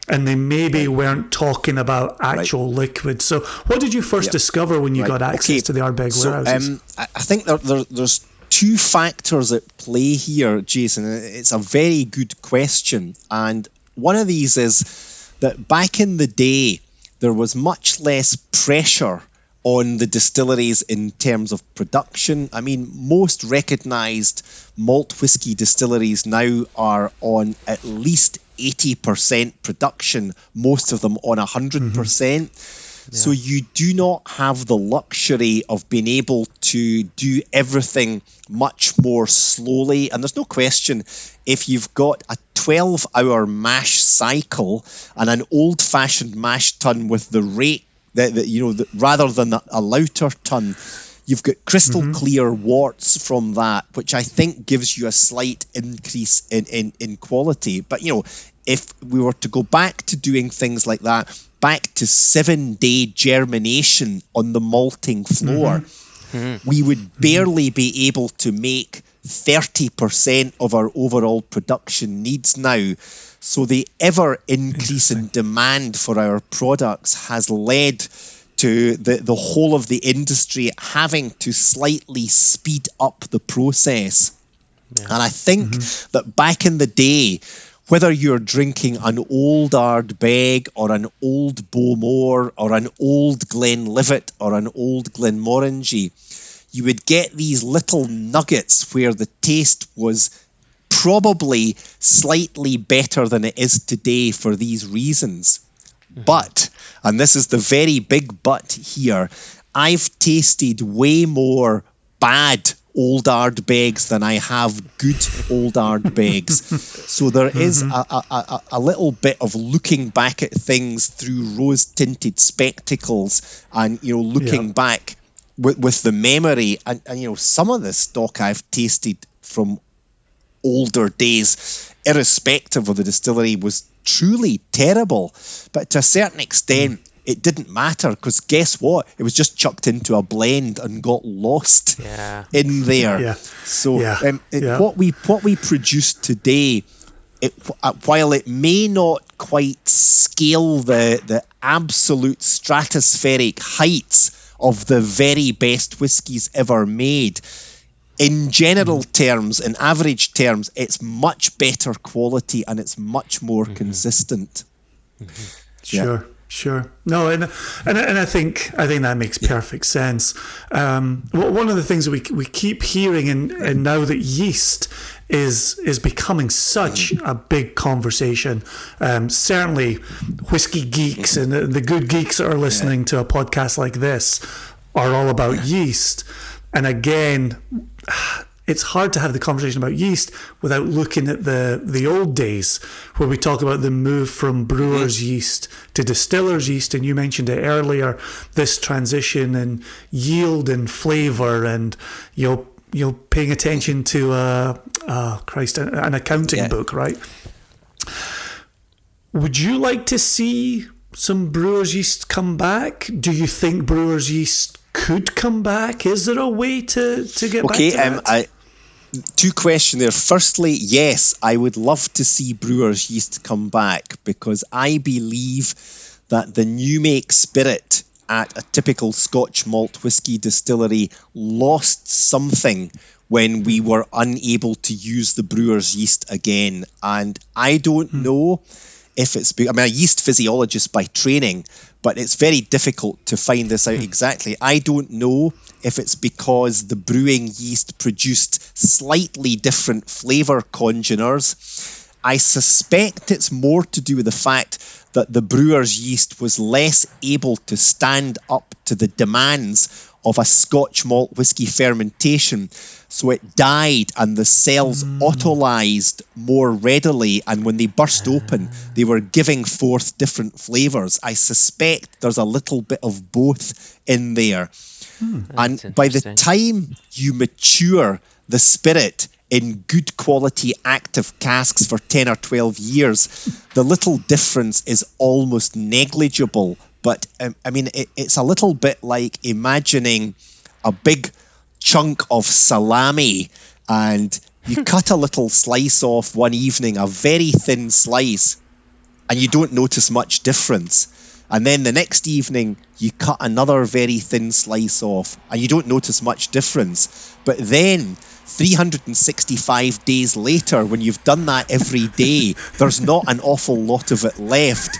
and they maybe weren't talking about actual liquid. So what did you first discover when you got access to the Ardbeg warehouses? I think there's two factors at play here, Jason. It's a very good question, and one of these is that back in the day there was much less pressure on the distilleries in terms of production. I mean, most recognised malt whisky distilleries now are on at least 80% production, most of them on 100%. So you do not have the luxury of being able to do everything much more slowly. And there's no question, if you've got a 12-hour mash cycle and an old-fashioned mash tun with the rate, rather than a louter tun, you've got crystal clear worts from that, which I think gives you a slight increase in quality. But, you know, if we were to go back to doing things like that, back to 7-day germination on the malting floor, we would barely be able to make 30% of our overall production needs now. So the ever increasing demand for our products has led to the whole of the industry having to slightly speed up the process. And I think that back in the day, whether you're drinking an old Ardbeg or an old Bowmore or an old Glenlivet or an old Glenmorangie, you would get these little nuggets where the taste was probably slightly better than it is today for these reasons. But, and this is the very big but here, I've tasted way more bad old Ardbegs than I have good old Ardbegs. So there is a little bit of looking back at things through rose-tinted spectacles and, you know, looking back with the memory. And, you know, some of the stock I've tasted from older days, irrespective of the distillery, was truly terrible. But to a certain extent, it didn't matter, because guess what? It was just chucked into a blend and got lost in there. So what we produce today, while it may not quite scale the absolute stratospheric heights of the very best whiskies ever made, in general terms, in average terms, it's much better quality and it's much more consistent. Sure. No, and I think that makes perfect sense. One of the things that we keep hearing, and now that yeast is becoming such a big conversation. Certainly, whiskey geeks and the good geeks that are listening to a podcast like this are all about yeast. And again, it's hard to have the conversation about yeast without looking at the old days, where we talk about the move from brewer's yeast to distiller's yeast. And you mentioned it earlier, this transition in yield and flavour, and you're paying attention to an accounting book, right? Would you like to see some brewer's yeast come back? Do you think brewer's yeast could come back? Is there a way to get back to that? Two questions there. Firstly, yes, I would love to see brewer's yeast come back, because I believe that the new make spirit at a typical Scotch malt whisky distillery lost something when we were unable to use the brewer's yeast again. And I don't know if it's... I'm a yeast physiologist by training, but it's very difficult to find this out exactly. I don't know if it's because the brewing yeast produced slightly different flavour congeners. I suspect it's more to do with the fact that the brewer's yeast was less able to stand up to the demands of a Scotch malt whisky fermentation. So it died and the cells autolyzed more readily. And when they burst open, they were giving forth different flavours. I suspect there's a little bit of both in there. And by the time you mature the spirit in good quality active casks for 10 or 12 years, the little difference is almost negligible. But I mean, it's a little bit like imagining a big chunk of salami and you cut a little slice off one evening, a very thin slice, and you don't notice much difference. And then the next evening, you cut another very thin slice off and you don't notice much difference. But then 365 days later, when you've done that every day, there's not an awful lot of it left.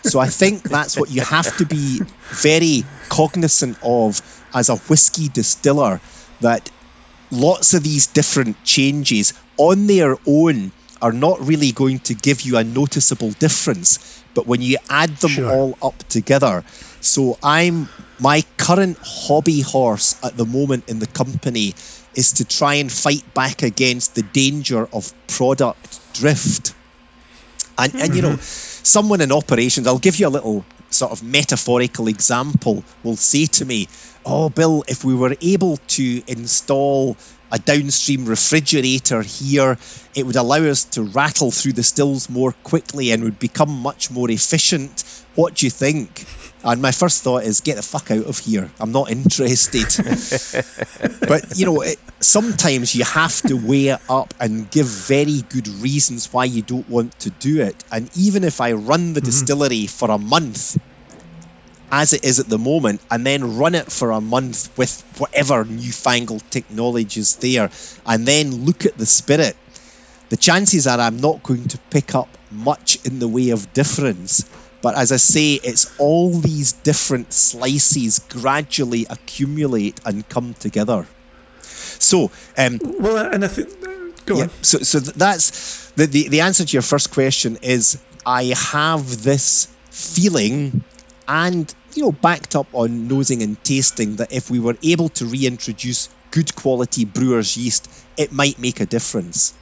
So I think that's what you have to be very cognizant of as a whiskey distiller, that lots of these different changes on their own are not really going to give you a noticeable difference. But when you add them all up together, so my current hobby horse at the moment in the company is to try and fight back against the danger of product drift. And you know, someone in operations, I'll give you a little sort of metaphorical example, will say to me, "Oh, Bill, if we were able to install a downstream refrigerator here, it would allow us to rattle through the stills more quickly and would become much more efficient. What do you think?" And my first thought is, get the fuck out of here. I'm not interested. But, you know, sometimes you have to weigh it up and give very good reasons why you don't want to do it. And even if I run the distillery for a month, as it is at the moment, and then run it for a month with whatever newfangled technology is there, and then look at the spirit, the chances are I'm not going to pick up much in the way of difference. But as I say, it's all these different slices gradually accumulate and come together. So, well, and I think, go on. So that's the answer to your first question is I have this feeling, and you know, backed up on nosing and tasting, that if we were able to reintroduce good quality brewer's yeast, it might make a difference.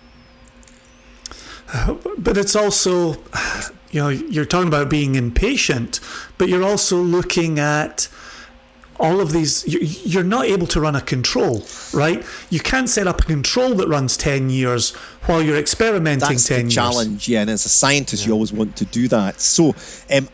But it's also, you know, you're talking about being impatient, but you're also looking at all of these. You're not able to run a control, right? You can't set up a control that runs 10 years while you're experimenting. That's 10 the years. challenge, yeah. And as a scientist, you always want to do that. So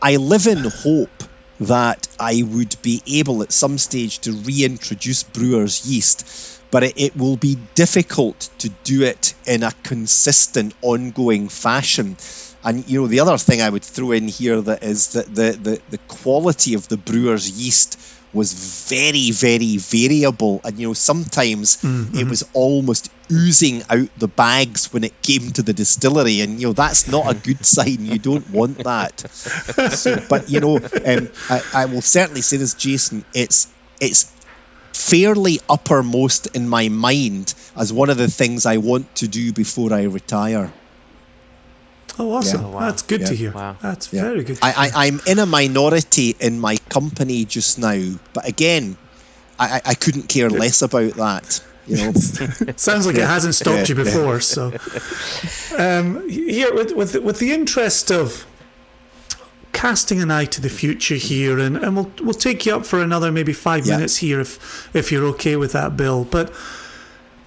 I live in hope that I would be able at some stage to reintroduce brewer's yeast. But it will be difficult to do it in a consistent, ongoing fashion. And, you know, the other thing I would throw in here that is that the quality of the brewer's yeast was very, very variable. And, you know, sometimes it was almost oozing out the bags when it came to the distillery. And, you know, that's not a good sign. You don't want that. So, but, you know, I will certainly say this, Jason, it's fairly uppermost in my mind as one of the things I want to do before I retire. Oh, awesome. Yeah. Oh, wow. That's good to hear. Wow. That's very good. I'm in a minority in my company just now, but again, I couldn't care less about that. You know, Sounds like it hasn't stopped you before. So, here with the interest of casting an eye to the future here, and we'll take you up for another maybe 5 minutes here if you're okay with that, Bill. But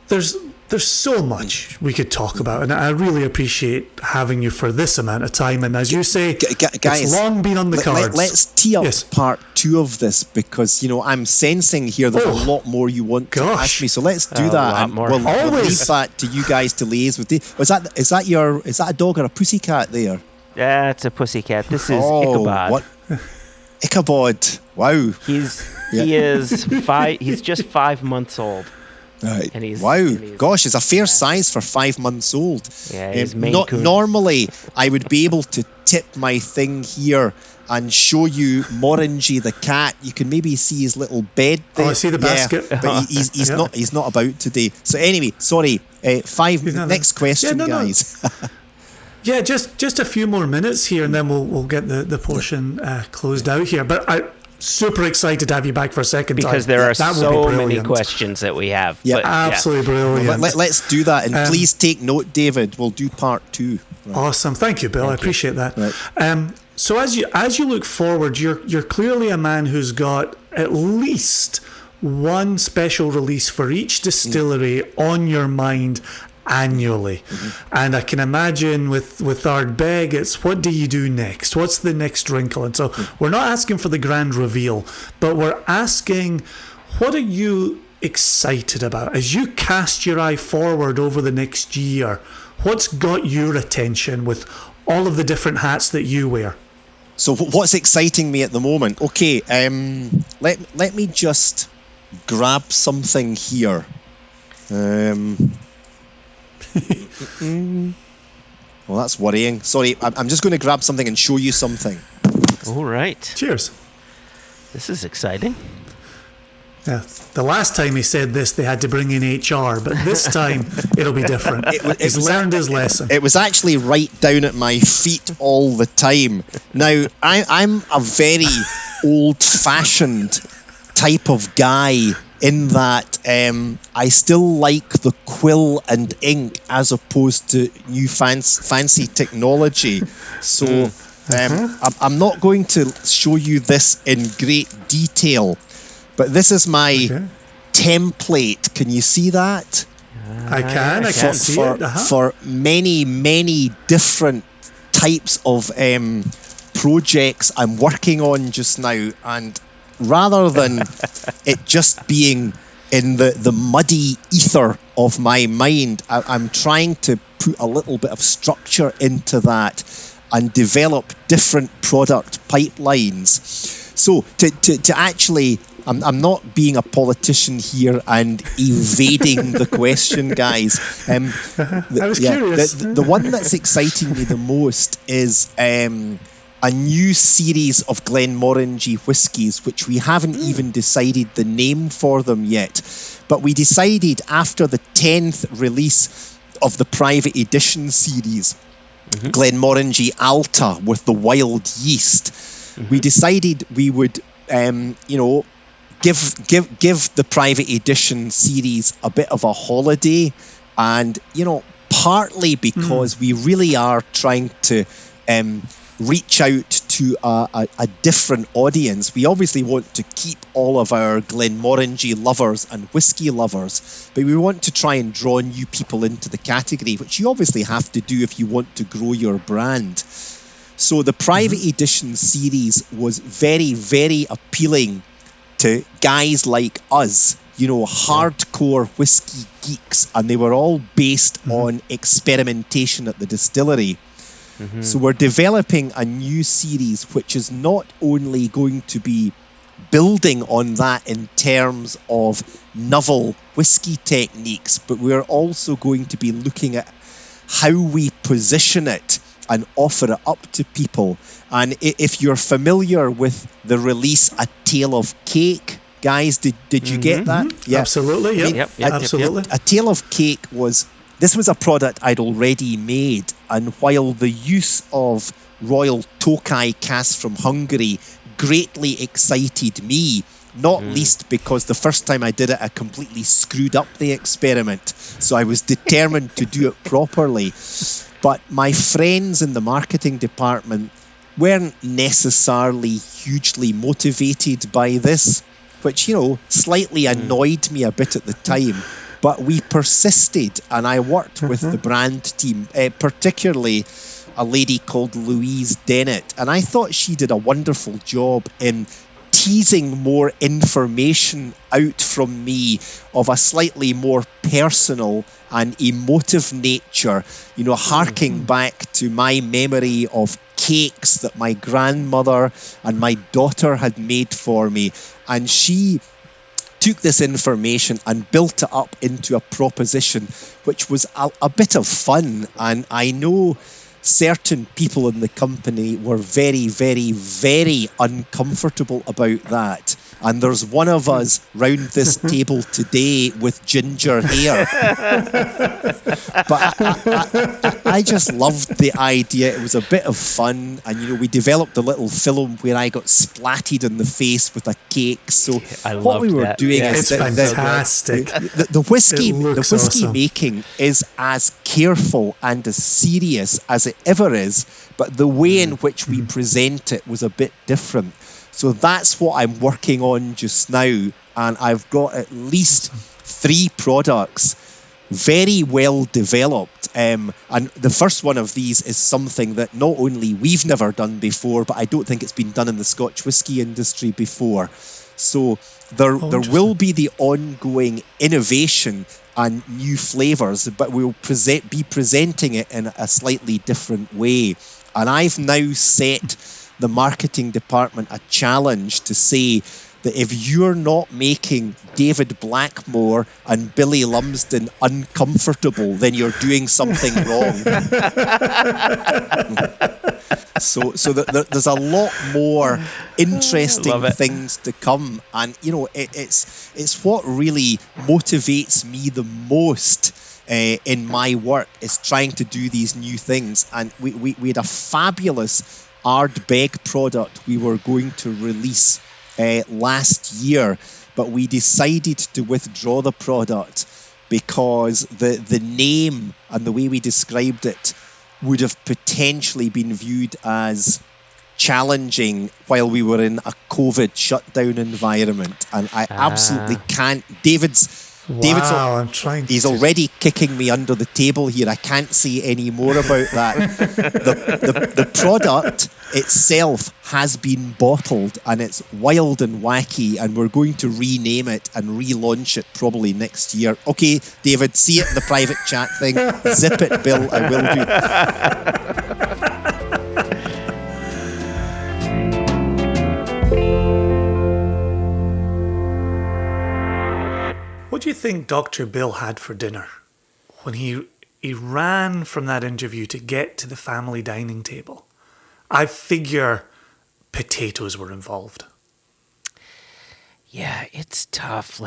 there's so much we could talk about, and I really appreciate having you for this amount of time. And as you say, guys, it's long been on the cards. Let's tee up part 2 of this, because you know I'm sensing here there's a lot more you want to ask me. So let's do that. And we'll leave that to you guys to liaise with. Is that a dog or a pussycat there? Yeah, it's a pussycat. This is Ichabod. What? Ichabod. Wow. He is 5. He's just 5 months old. Right. And he's, Gosh, it's a fair size for 5 months old. Yeah, he's Maine Coon. Normally, I would be able to tip my thing here and show you Morangie the cat. You can maybe see his little bed there. Oh, I see the basket. But he's not about today. So anyway, sorry. Next question, guys. Yeah, just a few more minutes here, and then we'll get the portion closed out here. But I'm super excited to have you back for a second time. Because there are That will so be many brilliant. questions that we have. Yeah. But, Absolutely brilliant. Let's do that, and please take note, David. We'll do part 2. Right. Awesome, thank you, Bill. I appreciate that. Right. So as you look forward, you're clearly a man who's got at least one special release for each distillery on your mind annually. And I can imagine with Ardbeg, it's what do you do next? What's the next wrinkle? And so we're not asking for the grand reveal, but we're asking, what are you excited about as you cast your eye forward over the next year? What's got your attention with all of the different hats that you wear? So what's exciting me at the moment? Okay, let me just grab something here. Well, that's worrying. Sorry, I'm just going to grab something and show you something. All right. Cheers. This is exciting. Yeah. The last time he said this, they had to bring in HR, but this time it'll be different. He's learned his lesson. It was actually right down at my feet all the time. Now, I'm a very old-fashioned type of guy in that I still like the quill and ink as opposed to new fancy technology. So I'm not going to show you this in great detail, but this is my template. Can you see that? I can see it. For many different types of projects I'm working on just now, and rather than it just being in the muddy ether of my mind, I'm trying to put a little bit of structure into that and develop different product pipelines. So to actually, I'm not being a politician here and evading the question, guys. I was curious. The one that's exciting me the most is a new series of Glenmorangie whiskies, which we haven't even decided the name for them yet. But we decided after the 10th release of the private edition series, Glenmorangie Alta with the wild yeast, we decided we would, give the private edition series a bit of a holiday, and partly because we really are trying to reach out to a different audience. We obviously want to keep all of our Glenmorangie lovers and whiskey lovers, but we want to try and draw new people into the category, which you obviously have to do if you want to grow your brand. So the private edition series was very, very appealing to guys like us, hardcore whiskey geeks, and they were all based on experimentation at the distillery. So we're developing a new series which is not only going to be building on that in terms of novel whiskey techniques, but we're also going to be looking at how we position it and offer it up to people. And if you're familiar with the release A Tale of Cake, guys, did you get that? Yeah. Absolutely. Yep. Absolutely. A Tale of Cake was a product I'd already made, and while the use of Royal Tokai cask from Hungary greatly excited me, not least because the first time I did it, I completely screwed up the experiment. So I was determined to do it properly. But my friends in the marketing department weren't necessarily hugely motivated by this, which, slightly annoyed me a bit at the time. But we persisted, and I worked with the brand team, particularly a lady called Louise Dennett, and I thought she did a wonderful job in teasing more information out from me of a slightly more personal and emotive nature, harking back to my memory of cakes that my grandmother and my daughter had made for me. And she took this information and built it up into a proposition which was a bit of fun. And I know certain people in the company were very, very, very uncomfortable about that. and there's one of us round this table today with ginger hair. But I just loved the idea. It was a bit of fun, and we developed a little film where I got splatted in the face with a cake. So what we were doing is it's fantastic. The whiskey awesome. making is as careful and as serious as it ever is, but the way in which we present it was a bit different. So that's what I'm working on just now, and I've got at least 3 products very well developed, and the first one of these is something that not only we've never done before, but I don't think it's been done in the Scotch whisky industry before. So there will be the ongoing innovation and new flavours, but we'll be presenting it in a slightly different way. And I've now set the marketing department a challenge to say that if you're not making David Blackmore and Billy Lumsden uncomfortable, then you're doing something wrong. So there's a lot more interesting things to come, and it's what really motivates me the most in my work, is trying to do these new things. And we had a fabulous Ardbeg product we were going to release last year, but we decided to withdraw the product because the name and the way we described it would have potentially been viewed as challenging while we were in a COVID shutdown environment, and I absolutely can't. He's already kicking me under the table here. I can't say any more about that. The product itself has been bottled, and it's wild and wacky, and we're going to rename it and relaunch it probably next year. Okay, David, see it in the private chat thing. Zip it, Bill. I will do. What do you think Dr. Bill had for dinner when he ran from that interview to get to the family dining table? I figure potatoes were involved. Yeah, it's tough.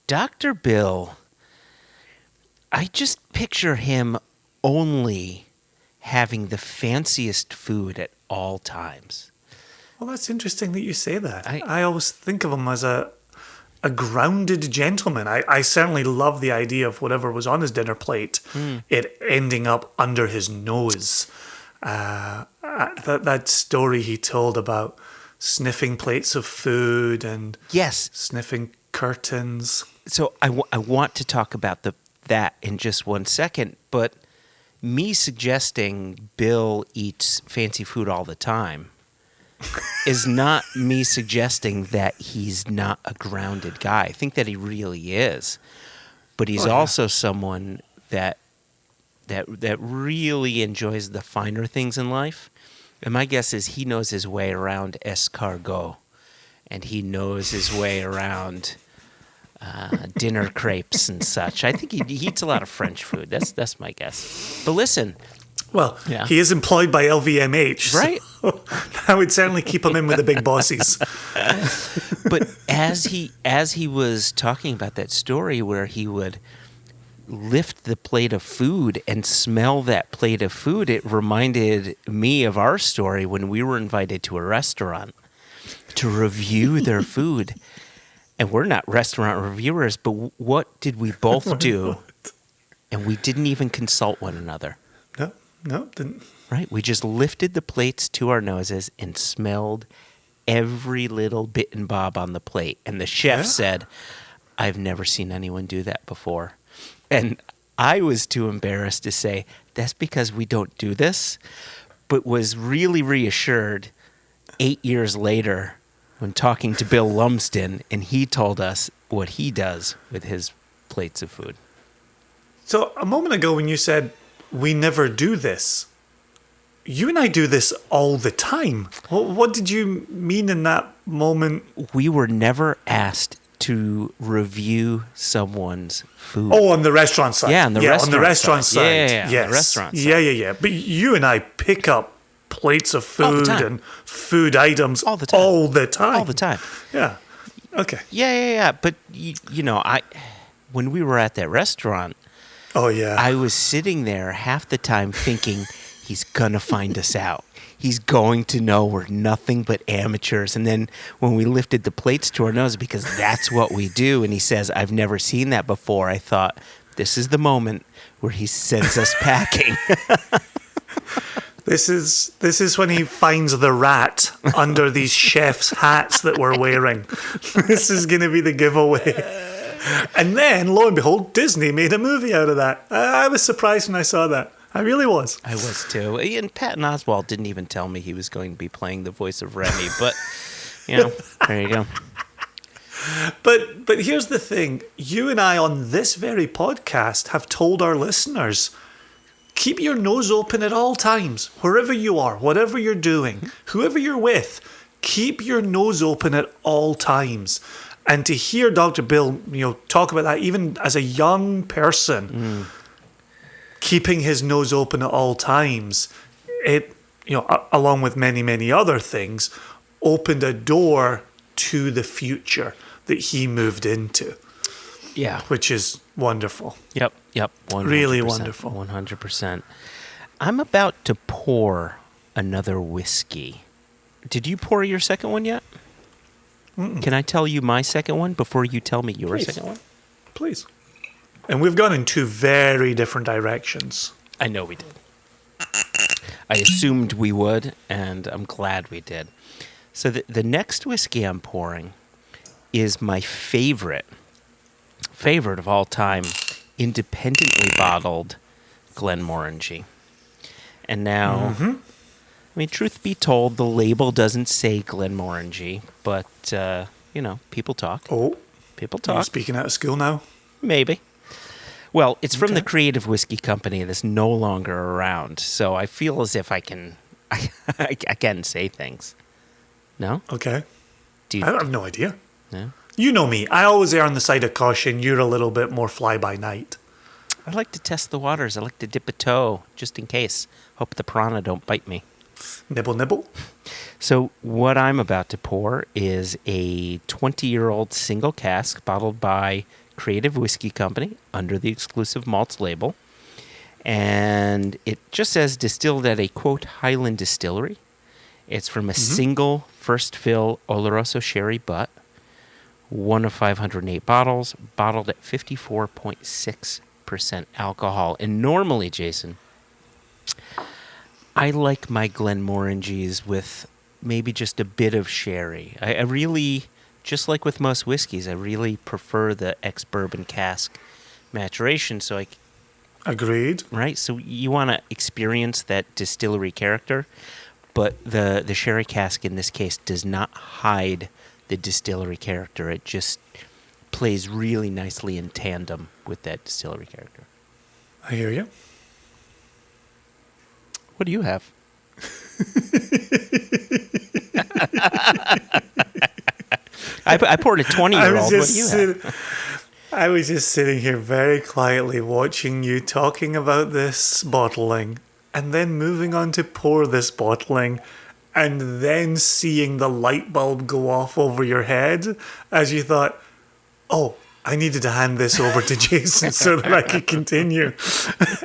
Dr. Bill, I just picture him only having the fanciest food at all times. Well, that's interesting that you say that. I always think of him as a grounded gentleman. I certainly love the idea of whatever was on his dinner plate, it ending up under his nose. That story he told about sniffing plates of food and sniffing curtains. So I want to talk about that in just one second, but me suggesting Bill eats fancy food all the time is not me suggesting that he's not a grounded guy. I think that he really is, but he's also someone that really enjoys the finer things in life. And my guess is he knows his way around escargot, and he knows his way around dinner crepes and such. I think he eats a lot of French food. That's my guess. But listen. Well, he is employed by LVMH. Right. So that would certainly keep him in with the big bossies. But as he was talking about that story where he would lift the plate of food and smell that plate of food, it reminded me of our story when we were invited to a restaurant to review their food. And we're not restaurant reviewers, but what did we both do? And we didn't even consult one another. No, didn't. Right? We just lifted the plates to our noses and smelled every little bit and bob on the plate. And the chef said, I've never seen anyone do that before. And I was too embarrassed to say, that's because we don't do this, but was really reassured 8 years later when talking to Bill Lumsden, and he told us what he does with his plates of food. So a moment ago when you said, we never do this, you and I do this all the time. What did you mean in that moment? We were never asked to review someone's food. Oh, on the restaurant side. Yeah, on the restaurant side. Yeah, Yes. the restaurant side. Yeah. But you and I pick up plates of All the food time. and food items All the time. All the time. All the time. Yeah. Okay. Yeah. But, when we were at that restaurant, Oh, yeah. I was sitting there half the time thinking, he's going to find us out. He's going to know we're nothing but amateurs. And then when we lifted the plates to our nose, because that's what we do, and he says, I've never seen that before, I thought, this is the moment where he sends us packing. This is when he finds the rat under these chef's hats that we're wearing. This is going to be the giveaway. And then, lo and behold, Disney made a movie out of that. I was surprised when I saw that. I really was. I was too. And Patton Oswalt didn't even tell me he was going to be playing the voice of Remy, but, there you go. But here's the thing. You and I on this very podcast have told our listeners, keep your nose open at all times, wherever you are, whatever you're doing, whoever you're with, keep your nose open at all times. And to hear Dr. Bill, talk about that, even as a young person, keeping his nose open at all times, it, along with many, many other things, opened a door to the future that he moved into. Yeah. Which is wonderful. Yep. 100%, Really wonderful. 100%. I'm about to pour another whiskey. Did you pour your second one yet? Mm-mm. Can I tell you my second one before you tell me your second one? Please. And we've gone in two very different directions. I know we did. I assumed we would, and I'm glad we did. So the next whiskey I'm pouring is my favorite of all time, independently bottled Glenmorangie. And now, truth be told, the label doesn't say Glenmorangie, but, people talk. Oh. People Are you talk. speaking out of school now? Maybe. Well, it's from the Creative Whiskey Company that's no longer around, so I feel as if I can say things. No? Okay. I have no idea. No? You know me. I always err on the side of caution. You're a little bit more fly-by-night. I like to test the waters. I like to dip a toe, just in case. Hope the piranha don't bite me. Nibble, nibble. So what I'm about to pour is a 20-year-old single cask bottled by Creative Whiskey Company under the exclusive malts label. And it just says distilled at a, quote, Highland distillery. It's from a single first fill Oloroso sherry butt. One of 508 bottles, bottled at 54.6% alcohol. And normally, Jason, I like my Glenmorangies with maybe just a bit of sherry. I really, just like with most whiskeys, I really prefer the ex-bourbon cask maturation. So Agreed. Right? So you want to experience that distillery character, but the sherry cask in this case does not hide the distillery character. It just plays really nicely in tandem with that distillery character. I hear you. What do you have? I poured a 20-year-old. What do you have? I was just sitting here very quietly watching you talking about this bottling and then moving on to pour this bottling and then seeing the light bulb go off over your head as you thought, oh, I needed to hand this over to Jason so that I could continue.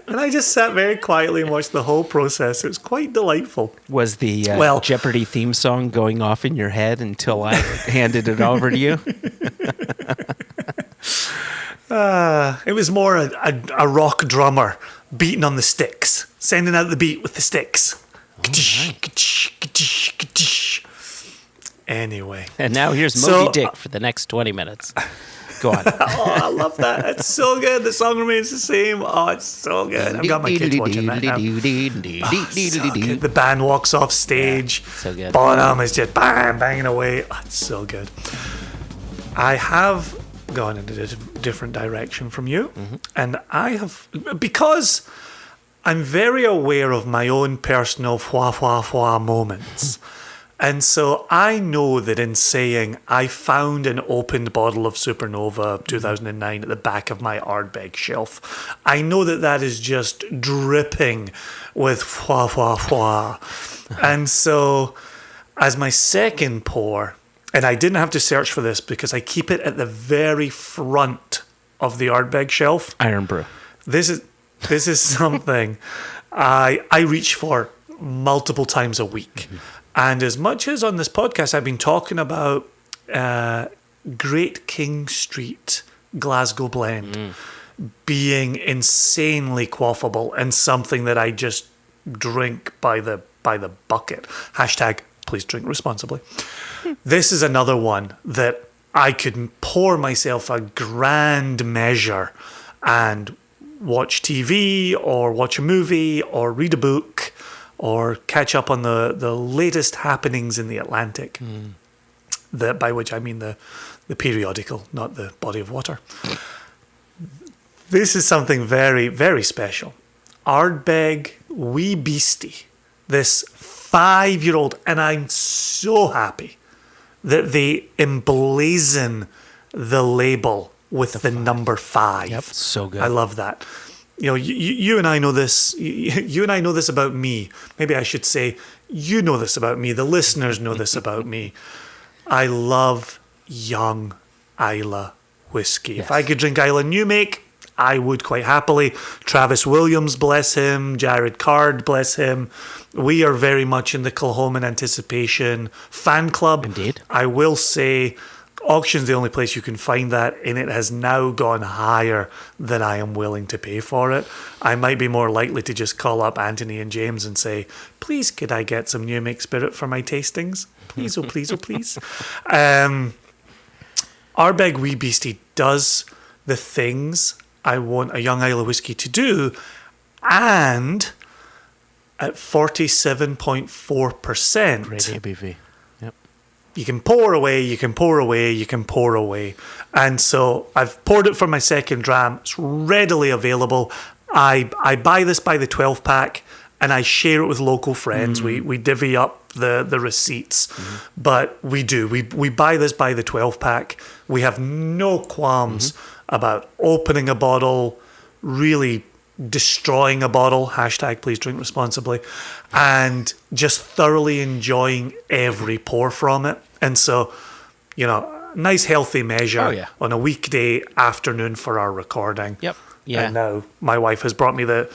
And I just sat very quietly and watched the whole process. It was quite delightful. Was the Jeopardy theme song going off in your head until I handed it over to you? It was more a rock drummer beating on the sticks, sending out the beat with the sticks. Anyway. And now here's Moby Dick for the next 20 minutes. Go on. Oh, I love that. It's so good. The song remains the same. Oh, it's so good. I've got my kids watching that now. Oh, so good. The band walks off stage. Yeah, so good. Bonham is just banging away. Oh, it's so good. I have gone in a different direction from you. And I have, because I'm very aware of my own personal moments. And so I know that in saying I found an opened bottle of Supernova 2009 at the back of my Ardbeg shelf, I know that that is just dripping with fwa fwa fwa. And so as my second pour, and I didn't have to search for this because I keep it at the very front of the Ardbeg shelf. Iron Brew. This is something I reach for multiple times a week. And as much as on this podcast I've been talking about Great King Street Glasgow Blend being insanely quaffable and something that I just drink by the bucket. Hashtag please drink responsibly. This is another one that I could pour myself a grand measure and watch TV or watch a movie or read a book or catch up on the latest happenings in the Atlantic. By which I mean the periodical, not the body of water. This is something very, very special. Ardbeg Wee Beastie, this 5-year-old, and I'm so happy that they emblazon the label with the number 5. Yep, so good. I love that. You know, you and I know this. You and I know this about me. Maybe I should say, you know this about me. The listeners know this about me. I love young Islay whiskey. Yes. If I could drink Islay New Make, I would quite happily. Travis Williams, bless him. Jared Card, bless him. We are very much in the Kilhoman Anticipation fan club. Indeed. I will say, auction's the only place you can find that, and it has now gone higher than I am willing to pay for it. I might be more likely to just call up Anthony and James and say, please, could I get some New Make Spirit for my tastings? Please, oh please, oh please. Ardbeg Wee Beastie does the things I want a young Islay whiskey to do, and at 47.4%. Great ABV. Yep. You can pour away, you can pour away, you can pour away. And so I've poured it for my second dram. It's readily available. I buy this by the 12 pack and I share it with local friends. We divvy up the receipts. But we do. We buy this by the 12 pack. We have no qualms about opening a bottle, really destroying a bottle, hashtag please drink responsibly, and just thoroughly enjoying every pour from it. And so, you know, nice healthy measure on a weekday afternoon for our recording. Yep. Yeah. And now my wife has brought me the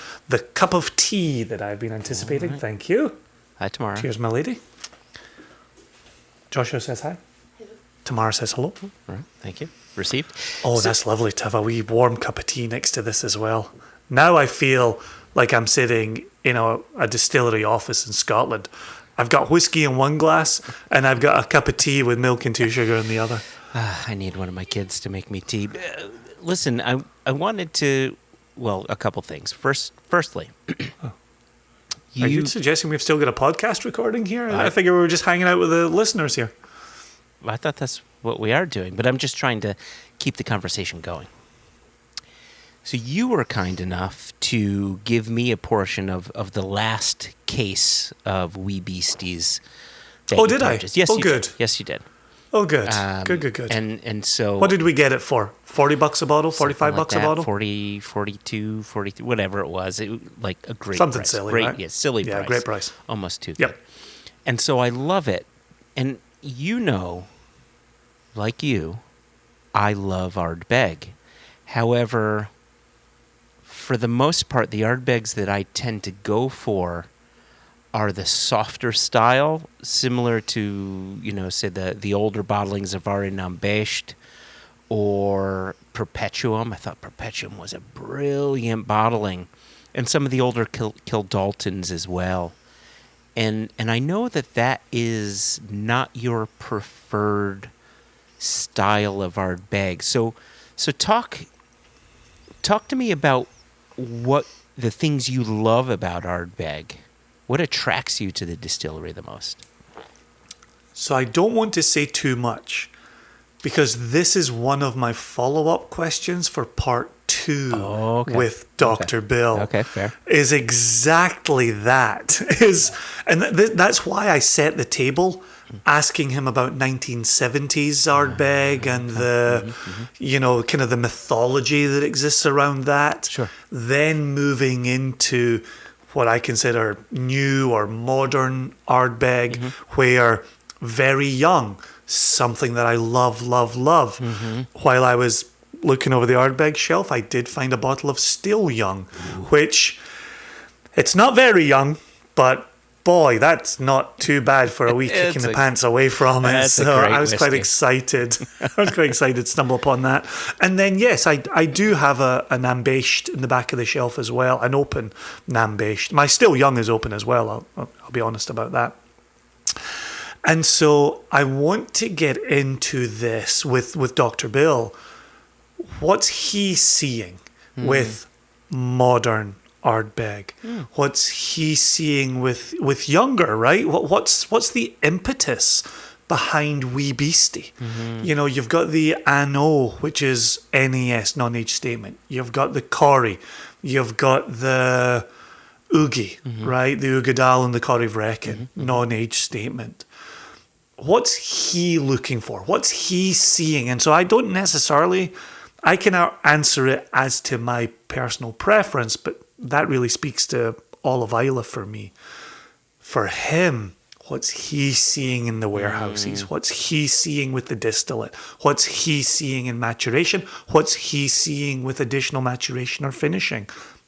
cup of tea that I've been anticipating. Right. Thank you. Hi, Tamara. Cheers, my lady. Joshua says hi. Hello. Tamara says hello. All right. Thank you. Received. Oh, so, that's lovely to have a wee warm cup of tea next to this as well. Now I feel like I'm sitting in a distillery office in Scotland. I've got whiskey in one glass and I've got a cup of tea with milk and 2 sugar in the other. I need one of my kids to make me tea. Listen, I wanted to, well, a couple things. Firstly, Are you suggesting we've still got a podcast recording here? I figure we were just hanging out with the listeners here. I thought that's what we are doing, but I'm just trying to keep the conversation going. So you were kind enough to give me a portion of the last case of Wee Beasties. Oh, did I? Yes, oh, you good. Did. Yes, you did. Oh, good. Good. And so... What did we get it for? $40 a bottle? $45 like a bottle? 40, 42, 43, whatever it was. Like a great Something price. silly, great, right? Yeah, silly price. Yeah, great price. Almost too Yep. good. And so I love it. And you know, like you, I love Ardbeg. However, for the most part, the Ardbegs that I tend to go for are the softer style, similar to, you know, say the older bottlings of Arin Becht or Perpetuum. I thought Perpetuum was a brilliant bottling, and some of the older Kildaltons as well. And I know that is not your preferred style of Ardbeg. So talk to me about what the things you love about Ardbeg. What attracts you to the distillery the most? So I don't want to say too much because this is one of my follow-up questions for part 2 with Dr. Bill. Okay, fair. Is exactly that. And that's why I set the table asking him about 1970s Ardbeg and the, kind of the mythology that exists around that. Sure. Then moving into what I consider new or modern Ardbeg, where very young, something that I love. While I was looking over the Ardbeg shelf, I did find a bottle of Still Young, which it's not very young, but boy, that's not too bad for a wee kick in the pants away from it. So I was quite excited. To stumble upon that. And then, yes, I do have an Ambashed in the back of the shelf as well, an open Ambashed. My Still Young is open as well, I'll be honest about that. And so I want to get into this with Dr. Bill. What's he seeing with modern Ardbeg? What's he seeing with younger, right? What's the impetus behind Wee Beastie? You've got the Anno, which is NAS, non-age statement. You've got the Corrie. You've got the Oogie, right? The Oogadal and the Corrie Vrecken, non-age statement. What's he looking for? What's he seeing? And so I don't necessarily... I can answer it as to my personal preference, but that really speaks to all of Islay for me. For him, what's he seeing in the warehouses? What's he seeing with the distillate? What's he seeing in maturation? What's he seeing with additional maturation or finishing?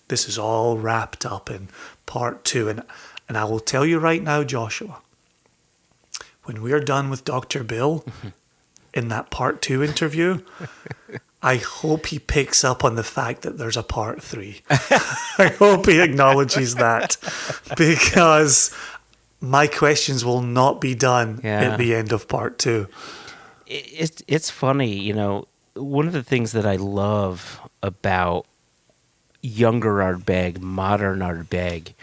This is all wrapped up in part 2. And I will tell you right now, Joshua, when we are done with Dr. Bill in that part 2 interview, I hope he picks up on the fact that there's a part 3. I hope he acknowledges that, because my questions will not be done at the end of part 2. It's funny, one of the things that I love about younger Ardbeg, modern Ardbeg,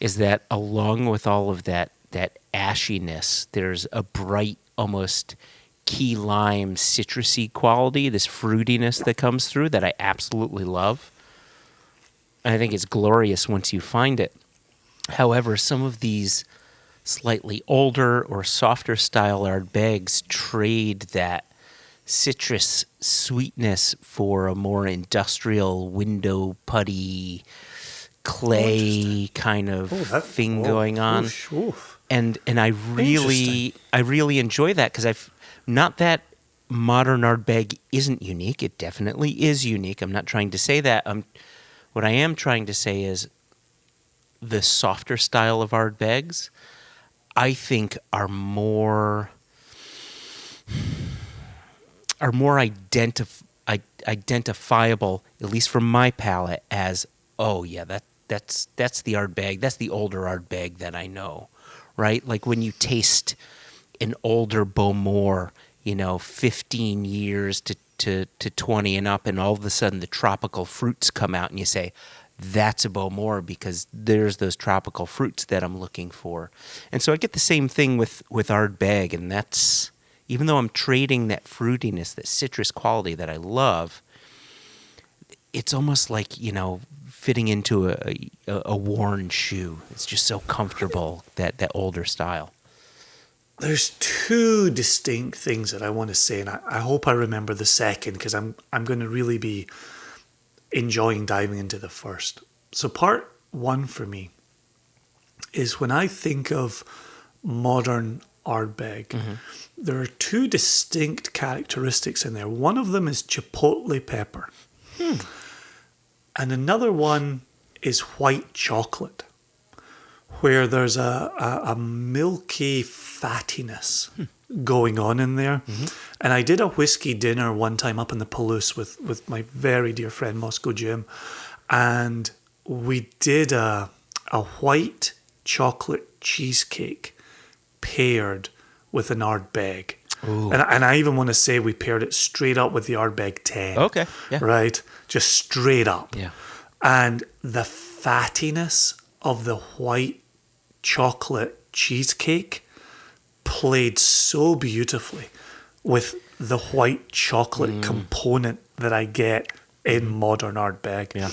is that along with all of that ashiness, there's a bright, almost key lime citrusy quality, this fruitiness that comes through that I absolutely love. And I think it's glorious once you find it. However, some of these slightly older or softer style Ardbegs trade that citrus sweetness for a more industrial window putty clay kind of thing going on. And I really enjoy that, because not that modern Ardbeg isn't unique. It definitely is unique. I'm not trying to say that. What I am trying to say is the softer style of Ardbegs, I think, are more identifiable, at least from my palate, as, oh yeah, that's the Ardbeg. That's the older Ardbeg that I know, right? Like when you taste an older Bowmore, 15 years to 20 and up, and all of a sudden the tropical fruits come out and you say, that's a Bowmore, because there's those tropical fruits that I'm looking for. And so I get the same thing with Ardbeg, and that's, even though I'm trading that fruitiness, that citrus quality that I love, it's almost like, fitting into a worn shoe. It's just so comfortable, that older style. There's 2 distinct things that I want to say, and I hope I remember the second, because I'm going to really be enjoying diving into the first. So part 1 for me is when I think of modern Ardbeg, there are 2 distinct characteristics in there. One of them is chipotle pepper. And another one is white chocolate, where there's a milky fattiness going on in there. And I did a whiskey dinner one time up in the Palouse with my very dear friend Moscow Jim, and we did a white chocolate cheesecake paired with an Ardbeg. And I even want to say we paired it straight up with the Ardbeg 10. Okay. Yeah. Right? Just straight up. Yeah. And the fattiness of the white chocolate cheesecake played so beautifully with the white chocolate component that I get in modern Ardbeg. Yeah.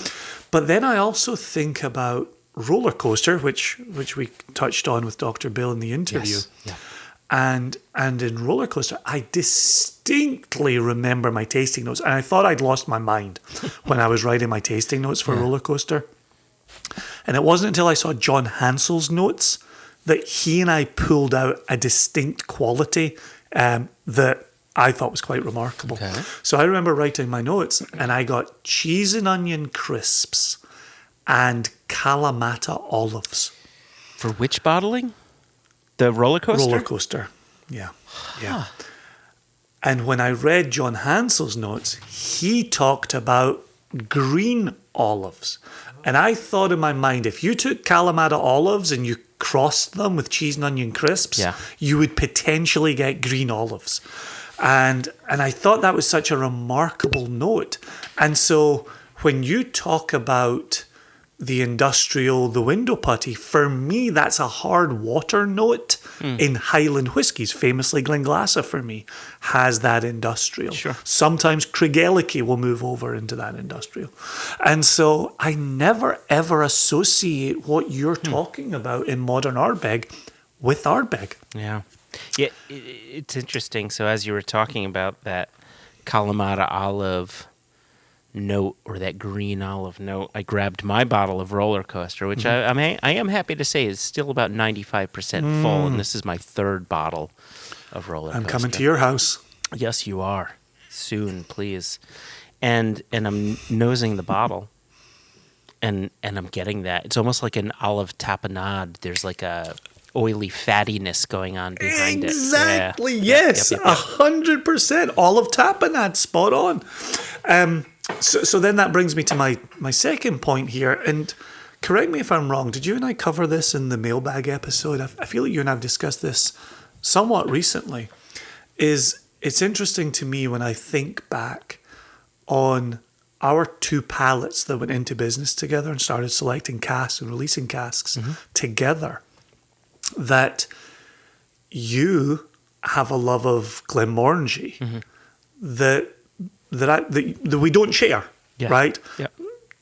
But then I also think about Roller Coaster, which we touched on with Dr. Bill in the interview. Yes. Yeah. and in roller coaster, I distinctly remember my tasting notes, and I thought I'd lost my mind when I was writing my tasting notes for roller coaster. And it wasn't until I saw John Hansel's notes that he and I pulled out a distinct quality that I thought was quite remarkable. Okay. So I remember writing my notes, and I got cheese and onion crisps and Kalamata olives. For which bottling? The roller coaster? Roller coaster, yeah. And when I read John Hansel's notes, he talked about green olives. And I thought in my mind, if you took Kalamata olives and you crossed them with cheese and onion crisps, you would potentially get green olives. And I thought that was such a remarkable note. And so when you talk about the industrial, the window putty, for me, that's a hard water note in Highland whiskies. Famously, Glenglassaugh for me has that industrial. Sure. Sometimes Craigellachie will move over into that industrial. And so I never, ever associate what you're talking about in modern Ardbeg with Ardbeg. Yeah. Yeah, it's interesting. So as you were talking about that Kalamata olive note or that green olive note, I grabbed my bottle of roller coaster, which I am happy to say is still about 95% full, and this is my third bottle of roller coaster. I'm coming to your house. Yes, you are. Soon, please. And I'm nosing the bottle, and I'm getting that. It's almost like an olive tapenade. There's like a oily fattiness going on behind exactly, it. yes. Yep. 100%. Olive tapenade, spot on. So then that brings me to my second point here, and correct me if I'm wrong, did you and I cover this in the mailbag episode? I feel like you and I have discussed this somewhat recently. It's interesting to me when I think back on our two palates that went into business together and started selecting casks and releasing casks together, that you have a love of Glenmorangie that we don't share, right? Yeah.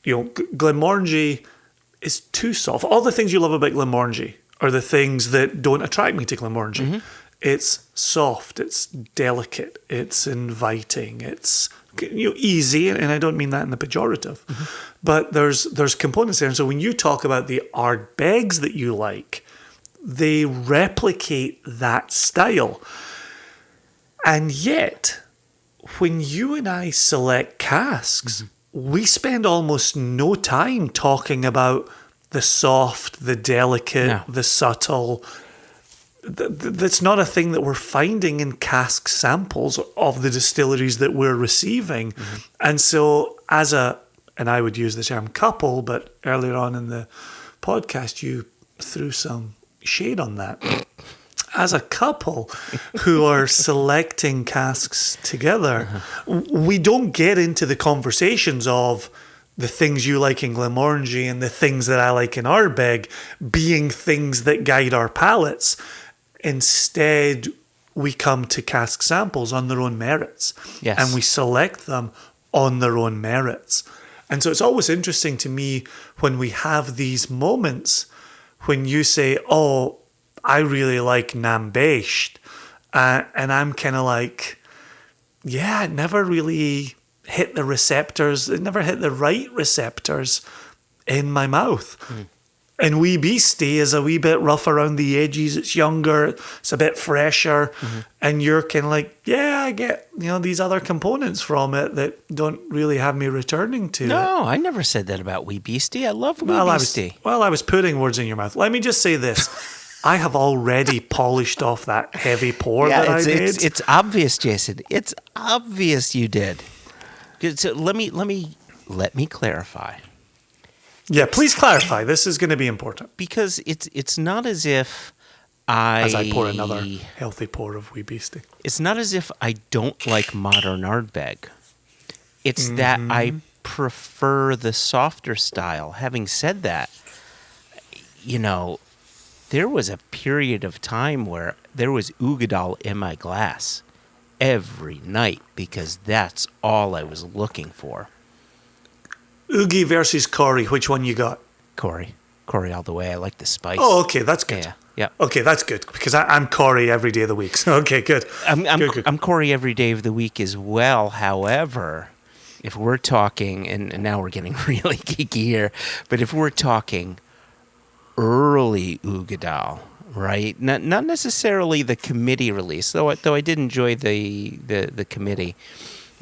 You know, Glenmorangie is too soft. All the things you love about Glenmorangie are the things that don't attract me to Glenmorangie. It's soft, it's delicate, it's inviting, it's easy, and I don't mean that in the pejorative. But there's components there. And so when you talk about the Ardbegs that you like, they replicate that style. And yet, when you and I select casks, we spend almost no time talking about the soft, the delicate, the subtle. That's not a thing that we're finding in cask samples of the distilleries that we're receiving. And so and I would use the term couple, but earlier on in the podcast, you threw some shade on that. As a couple who are selecting casks together, we don't get into the conversations of the things you like in Glenmorangie and the things that I like in Ardbeg being things that guide our palates. Instead, we come to cask samples on their own merits. Yes. And we select them on their own merits. And so it's always interesting to me when we have these moments when you say, oh, I really like Nambecht. And I'm kind of like, yeah, it never really hit the receptors. It never hit the right receptors in my mouth. And Wee Beastie is a wee bit rough around the edges. It's younger. It's a bit fresher. And you're kind of like, yeah, I get these other components from it that don't really have me returning to it. No, I never said that about Wee Beastie. I love Wee Beastie. I was putting words in your mouth. Let me just say this. I have already polished off that heavy pour that I did. It's obvious, Jason. It's obvious you did. So let me clarify. Yeah, please clarify. This is going to be important. Because it's not as if as I pour another healthy pour of Wee Beastie. It's not as if I don't like modern Ardbeg. It's that I prefer the softer style. Having said that, there was a period of time where there was Ugadal in my glass every night because that's all I was looking for. Oogie versus Corey, which one you got? Corey all the way. I like the spice. Oh, okay, that's good. Yeah. Okay, that's good because I'm Corey every day of the week. So, okay, good. Good. I'm Corey every day of the week as well. However, if we're talking, and now we're getting really geeky here, but if we're talking early Ugadal, right? Not necessarily the committee release, though I did enjoy the committee,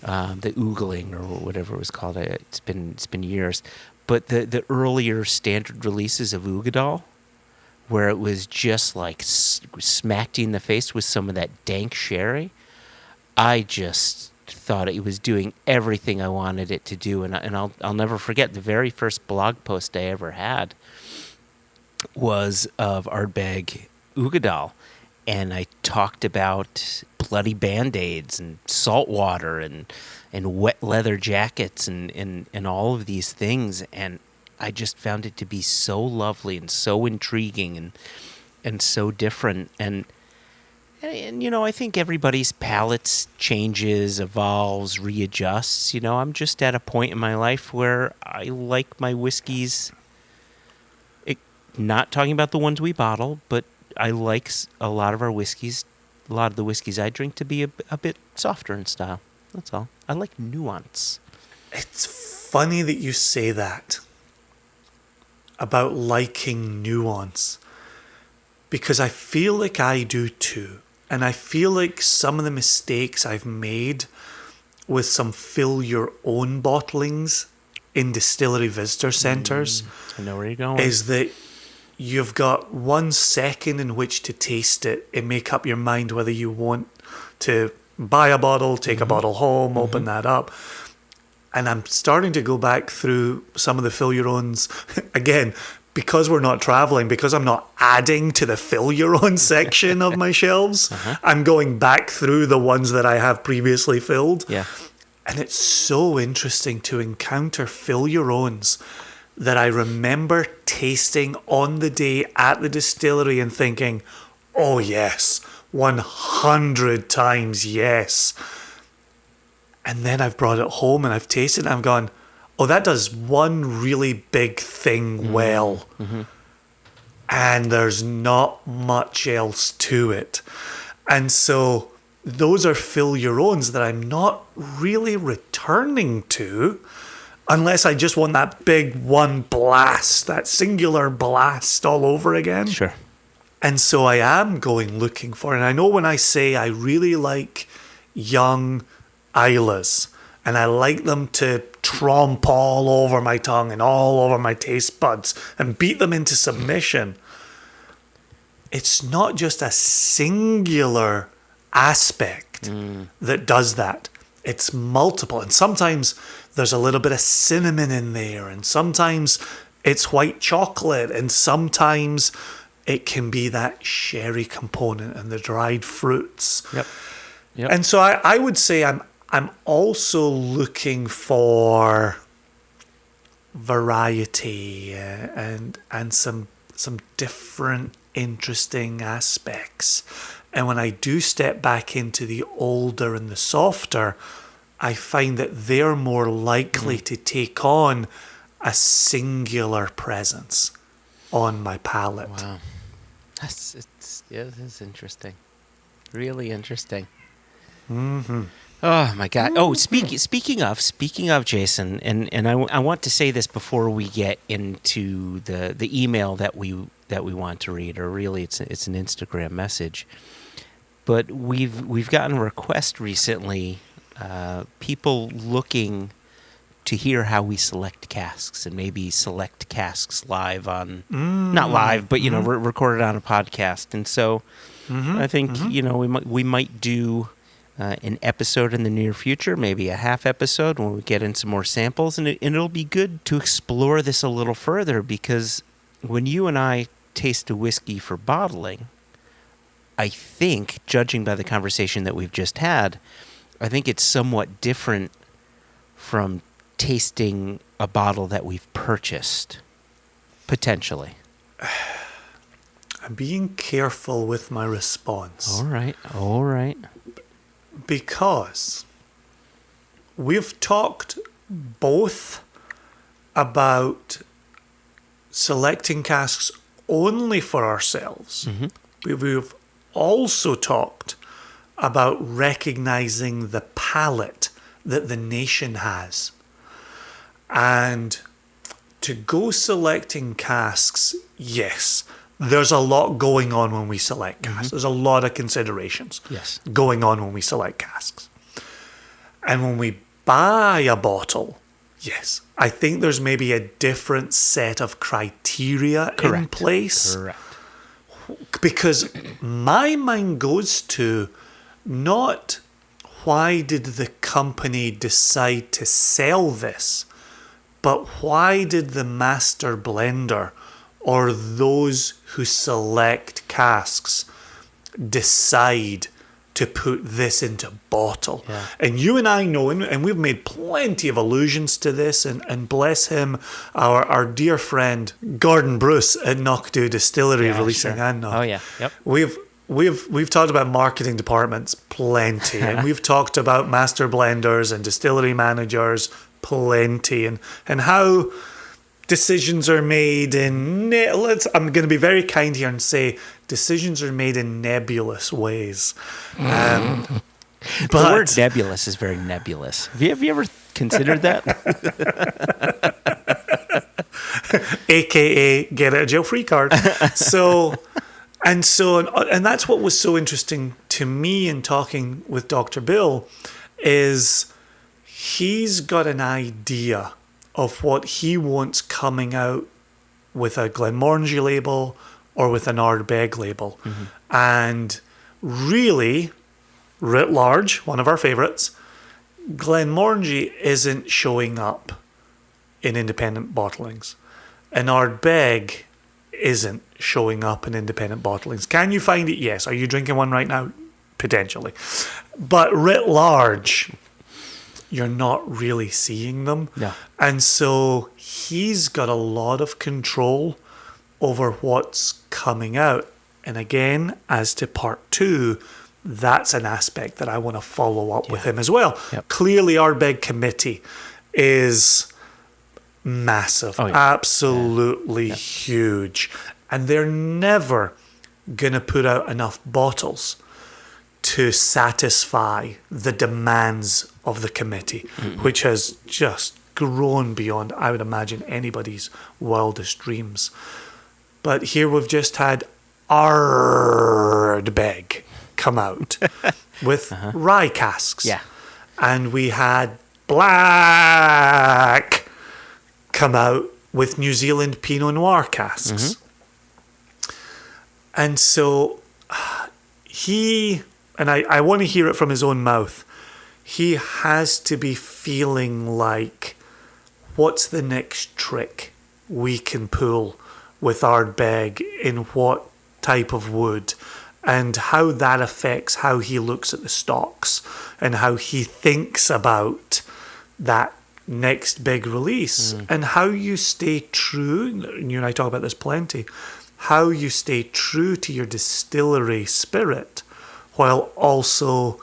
the oogling or whatever it was called. It's been years, but the earlier standard releases of Ugadal, where it was just like smacked you in the face with some of that dank sherry, I just thought it was doing everything I wanted it to do, and I'll never forget the very first blog post I ever had was of Ardbeg Ugadal, and I talked about bloody Band-Aids and salt water and wet leather jackets and all of these things, and I just found it to be so lovely and so intriguing and so different. And I think everybody's palates changes, evolves, readjusts. I'm just at a point in my life where I like my whiskeys, not talking about the ones we bottle, but I like a lot of the whiskeys I drink to be a bit softer in style. That's all. I like nuance. It's funny that you say that about liking nuance, because I feel like I do too. And I feel like some of the mistakes I've made with some fill your own bottlings in distillery visitor centres I know where you're going. is that you've got 1 second in which to taste it and make up your mind whether you want to buy a bottle, take a bottle home, open that up. And I'm starting to go back through some of the fill your owns again, because we're not traveling, because I'm not adding to the fill your own section of my shelves. I'm going back through the ones that I have previously filled. Yeah. And it's so interesting to encounter fill your owns that I remember tasting on the day at the distillery and thinking, oh yes, 100 times yes. And then I've brought it home and I've tasted it and I've gone, oh, that does one really big thing well. And there's not much else to it. And so those are fill your owns that I'm not really returning to unless I just want that big one blast, that singular blast all over again. Sure. And so I am going looking for, and I know when I say I really like young Islas, and I like them to tromp all over my tongue and all over my taste buds and beat them into submission. It's not just a singular aspect that does that. It's multiple. And sometimes there's a little bit of cinnamon in there, and sometimes it's white chocolate, and sometimes it can be that sherry component and the dried fruits. Yep. And so I would say I'm also looking for variety and some different interesting aspects. And when I do step back into the older and the softer, I find that they're more likely to take on a singular presence on my palate. Wow. That's interesting. Really interesting. Oh my God! Oh, speaking of Jason, and I want to say this before we get into the email that we want to read, or really it's an Instagram message. But we've gotten a request recently, people looking to hear how we select casks and maybe select casks live on, not live, but recorded on a podcast. And so I think we might do an episode in the near future, maybe a half episode when we get in some more samples, and it'll be good to explore this a little further, because when you and I taste a whiskey for bottling, I think, judging by the conversation that we've just had, I think it's somewhat different from tasting a bottle that we've purchased, potentially. I'm being careful with my response. All right. Because we've talked both about selecting casks only for ourselves. We've also talked about recognizing the palate that the nation has. And to go selecting casks, yes, there's a lot going on when we select casks. There's a lot of considerations going on when we select casks. And when we buy a bottle, yes, I think there's maybe a different set of criteria in place. Correct. Because my mind goes to not why did the company decide to sell this, but why did the master blender or those who select casks decide to put this into bottle? Yeah. And you and I know, and we've made plenty of allusions to this, and bless him, our dear friend Gordon Bruce at Knockdo Distillery releasing Anno. Oh yeah, yep. We've talked about marketing departments plenty, and we've talked about master blenders and distillery managers plenty, and how decisions are made in I'm going to be very kind here and say decisions are made in nebulous ways. The word nebulous is very nebulous. Have you ever considered that? AKA get a jail free card. And that's what was so interesting to me in talking with Dr. Bill, is he's got an idea of what he wants coming out with a Glenmorangie label or with an Ardbeg label. And really, writ large, one of our favourites, Glenmorangie isn't showing up in independent bottlings. And Ardbeg isn't showing up in independent bottlings. Can you find it? Yes. Are you drinking one right now? Potentially. But writ large, you're not really seeing them. No. And so he's got a lot of control over what's coming out. And again, as to part 2, that's an aspect that I want to follow up with him as well. Yep. Clearly, Ardbeg committee is massive, absolutely huge. And they're never going to put out enough bottles to satisfy the demands of the committee, which has just grown beyond, I would imagine, anybody's wildest dreams. But here we've just had Ardbeg come out with rye casks. Yeah. And we had Black come out with New Zealand Pinot Noir casks. And so he, and I want to hear it from his own mouth, he has to be feeling like, what's the next trick we can pull with Ardbeg in what type of wood, and how that affects how he looks at the stocks and how he thinks about that next big release, and how you stay true, you and I talk about this plenty, how you stay true to your distillery spirit while also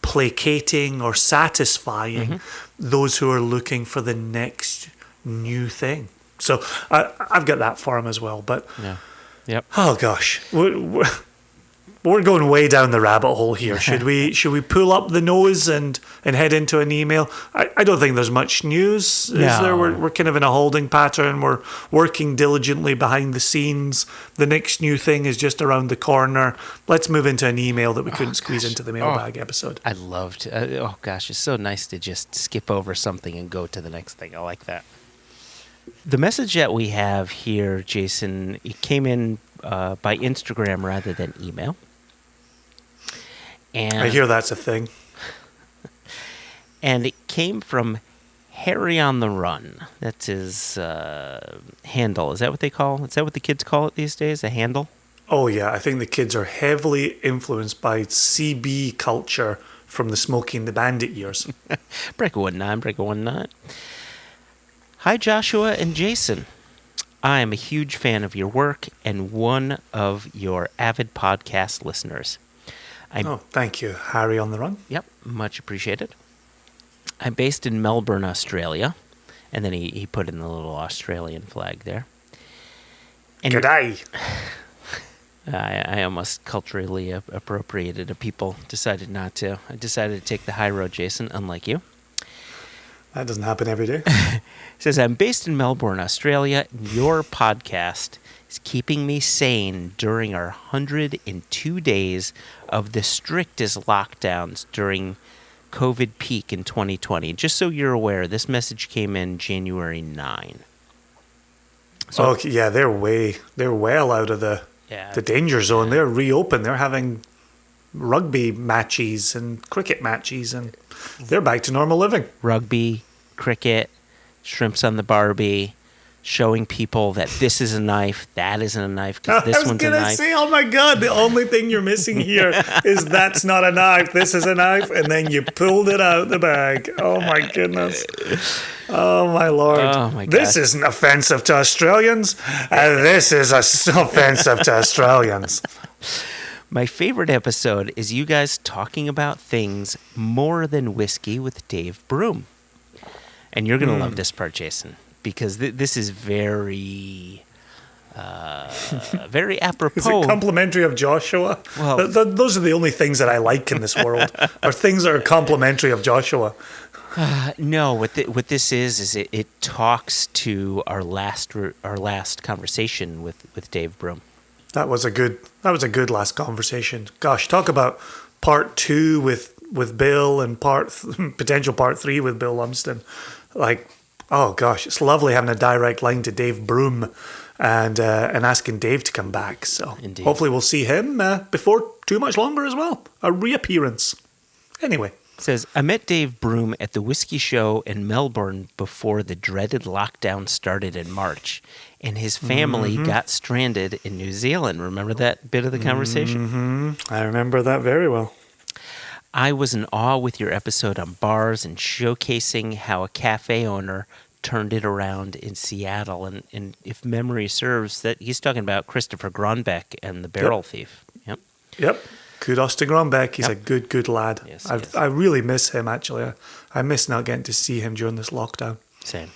placating or satisfying those who are looking for the next new thing. So I've got that for him as well. But oh gosh, we're going way down the rabbit hole here. Should we pull up the nose and head into an email? I don't think there's much news, is there? We're kind of in a holding pattern. We're working diligently behind the scenes. The next new thing is just around the corner. Let's move into an email that we couldn't squeeze into the mailbag episode. I'd love to. Oh gosh, it's so nice to just skip over something and go to the next thing. I like that. The message that we have here, Jason, it came in by Instagram rather than email. And I hear that's a thing. And it came from Harry on the Run. That's his handle. Is that what they call? Is that what the kids call it these days? A handle? Oh yeah, I think the kids are heavily influenced by CB culture from the Smokey and the Bandit years. Breaker 19, Breaker 19. Hi, Joshua and Jason. I am a huge fan of your work and one of your avid podcast listeners. Thank you, Harry on the Run. Yep, much appreciated. I'm based in Melbourne, Australia. And then he put in the little Australian flag there. And G'day. I almost culturally appropriated a people. Decided not to. I decided to take the high road, Jason, unlike you. That doesn't happen every day. It says, I'm based in Melbourne, Australia. And your podcast is keeping me sane during our 102 days of the strictest lockdowns during COVID peak in 2020. Just so you're aware, this message came in January 9. So, Okay, yeah, they're well out of the danger zone. They're reopened. They're having rugby matches and cricket matches, and they're back to normal living. Rugby, cricket, shrimps on the Barbie, showing people that this is a knife, that isn't a knife, because this one's a knife. I was going to say, oh my God, the only thing you're missing here is that's not a knife, this is a knife, and then you pulled it out of the bag. Oh my goodness. Oh my Lord. Oh my God. This isn't offensive to Australians, and this is offensive to Australians. My favorite episode is you guys talking about things more than whiskey with Dave Broom. And you're going to love this part, Jason, because this is very, very apropos. Is it complimentary of Joshua? Well, those are the only things that I like in this world, are things that are complimentary of Joshua. No, what this is it talks to our last conversation with Dave Broom. That was a good last conversation. Gosh, talk about part 2 with Bill and potential part 3 with Bill Lumsden. Like, oh gosh, it's lovely having a direct line to Dave Broom and asking Dave to come back. So Indeed. Hopefully we'll see him before too much longer as well. A reappearance. Anyway. It says, I met Dave Broom at the Whisky Show in Melbourne before the dreaded lockdown started in March, and his family got stranded in New Zealand. Remember that bit of the conversation? I remember that very well. I was in awe with your episode on bars and showcasing how a cafe owner turned it around in Seattle. And if memory serves, that he's talking about Christopher Gronbeck and the Barrel Thief. Yep. Kudos to Gronbeck. He's a good lad. Yes, I really miss him, actually. I miss not getting to see him during this lockdown. Same.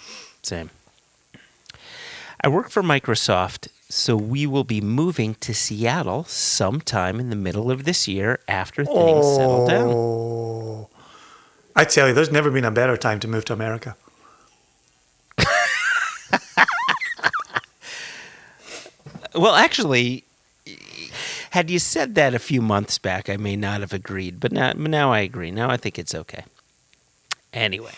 I work for Microsoft, so we will be moving to Seattle sometime in the middle of this year after things settle down. I tell you, there's never been a better time to move to America. Well, actually, had you said that a few months back, I may not have agreed, but now I agree. Now I think it's okay. Anyway,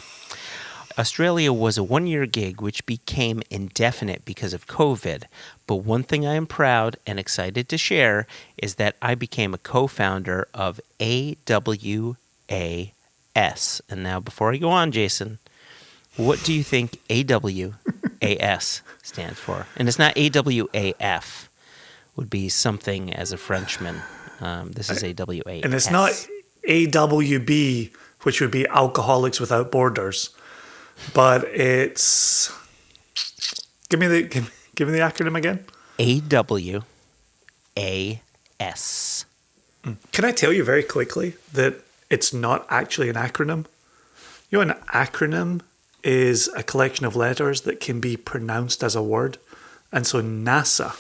Australia was a one-year gig which became indefinite because of COVID, but one thing I am proud and excited to share is that I became a co-founder of AWAS. And now before I go on, Jason, what do you think AWAS stands for? And it's not AWAF. Would be something as a Frenchman. This is AWAS. And it's not AWB, which would be Alcoholics Without Borders, but it's... Give me the acronym again. AWAS. Can I tell you very quickly that it's not actually an acronym? You know, an acronym is a collection of letters that can be pronounced as a word. And so NASA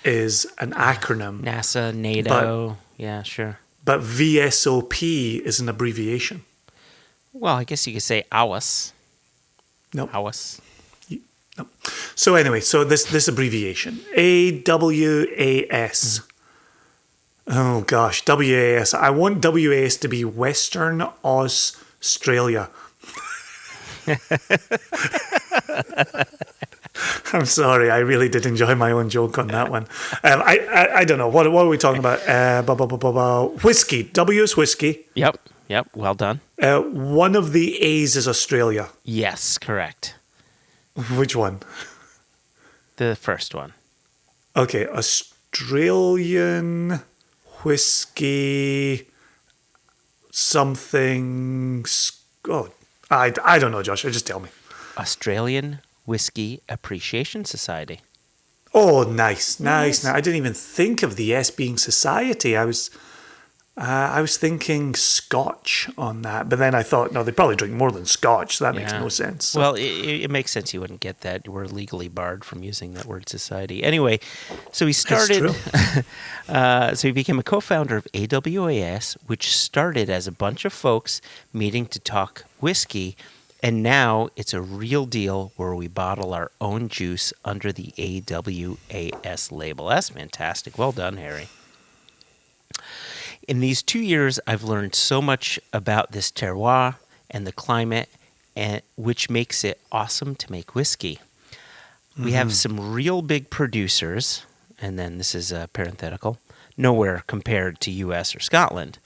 is an acronym. NASA, NATO, yeah, sure. But VSOP is an abbreviation. Well, I guess you could say AWAS. No. AWAS. No. So anyway, so this abbreviation, AWAS. Oh gosh, WAS. I want WAS to be Western Australia. I'm sorry, I really did enjoy my own joke on that one. I don't know. What are we talking about? Whiskey. W is whiskey. Yep, well done. One of the A's is Australia. Yes, correct. Which one? The first one. Okay, Australian whiskey something. Oh, I don't know, Josh. Just tell me. Australian Whisky Appreciation Society. Oh, nice. I didn't even think of the S being society. I was I was thinking Scotch on that, but then I thought, no, they probably drink more than Scotch, so that makes no sense. So. Well, it makes sense you wouldn't get that. We're legally barred from using that word society. Anyway, so he started, so he became a co-founder of AWAS, which started as a bunch of folks meeting to talk whiskey, and now it's a real deal where we bottle our own juice under the AWAS label. That's fantastic. Well done, Harry. In these 2 years, I've learned so much about this terroir and the climate, which makes it awesome to make whiskey. We have some real big producers, and then this is a parenthetical, nowhere compared to US or Scotland,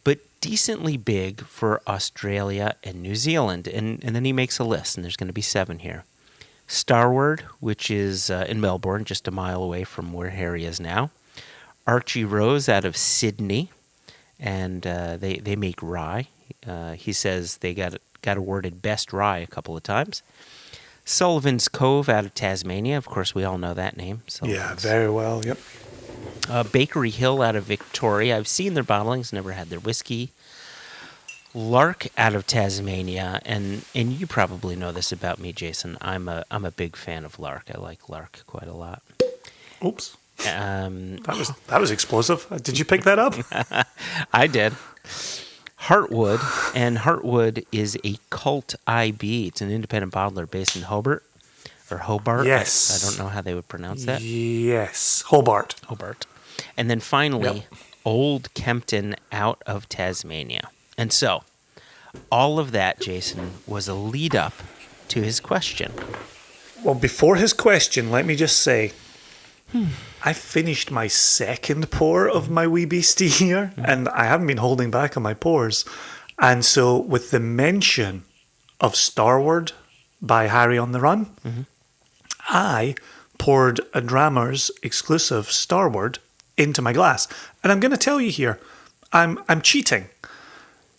but decently big for Australia and New Zealand. And then he makes a list, and there's going to be 7 here. Starward, which is in Melbourne, just a mile away from where Harry is now. Archie Rose out of Sydney, and they make rye. He says they got awarded best rye a couple of times. Sullivan's Cove out of Tasmania. Of course, we all know that name. Yeah, very well, yep. Bakery Hill out of Victoria. I've seen their bottlings, never had their whiskey. Lark out of Tasmania, and you probably know this about me, Jason. I'm a big fan of Lark. I like Lark quite a lot. Oops. That was explosive. Did you pick that up? I did. Heartwood, and Heartwood is a cult IB. It's an independent bottler based in Hobart. Yes. I don't know how they would pronounce that. Yes. Hobart. And then finally, Old Kempton out of Tasmania. And so, all of that, Jason, was a lead up to his question. Well, before his question, let me just say, I finished my second pour of my wee beastie here, and I haven't been holding back on my pours. And so, with the mention of Starward by Harry on the Run, I poured a Drammer's exclusive Starward into my glass. And I'm going to tell you here, I'm cheating.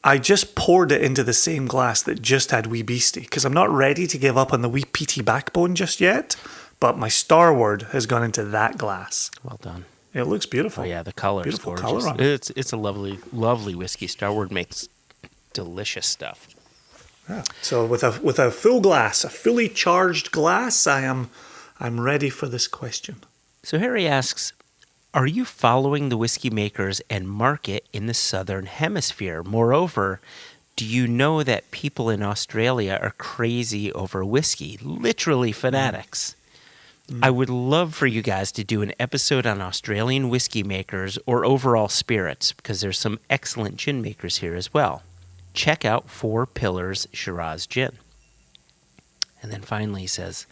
I just poured it into the same glass that just had wee beastie, because I'm not ready to give up on the wee peaty backbone just yet. But my Starward has gone into that glass. Well done. It looks beautiful. Oh yeah, the color is gorgeous. Color on it. It's a lovely, lovely whiskey. Starward makes delicious stuff. Yeah. So with a full glass, a fully charged glass, I'm ready for this question. So Harry asks, are you following the whiskey makers and market in the Southern Hemisphere? Moreover, do you know that people in Australia are crazy over whiskey? Literally fanatics. I would love for you guys to do an episode on Australian whiskey makers or overall spirits, because there's some excellent gin makers here as well. Check out Four Pillars Shiraz Gin. And then finally he says,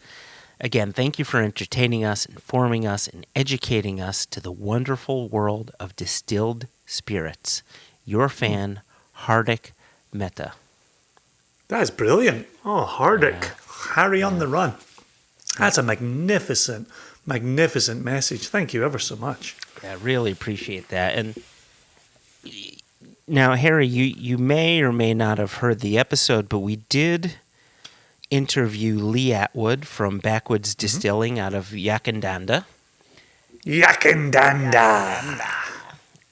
again, thank you for entertaining us, informing us, and educating us to the wonderful world of distilled spirits. Your fan, Hardik Mehta. That is brilliant. Oh, Hardik. Harry on the Run. That's a magnificent, magnificent message. Thank you ever so much. Yeah, I really appreciate that. And now, Harry, you may or may not have heard the episode, but we did interview Lee Atwood from Backwoods Distilling out of Yakandanda. Yakandanda.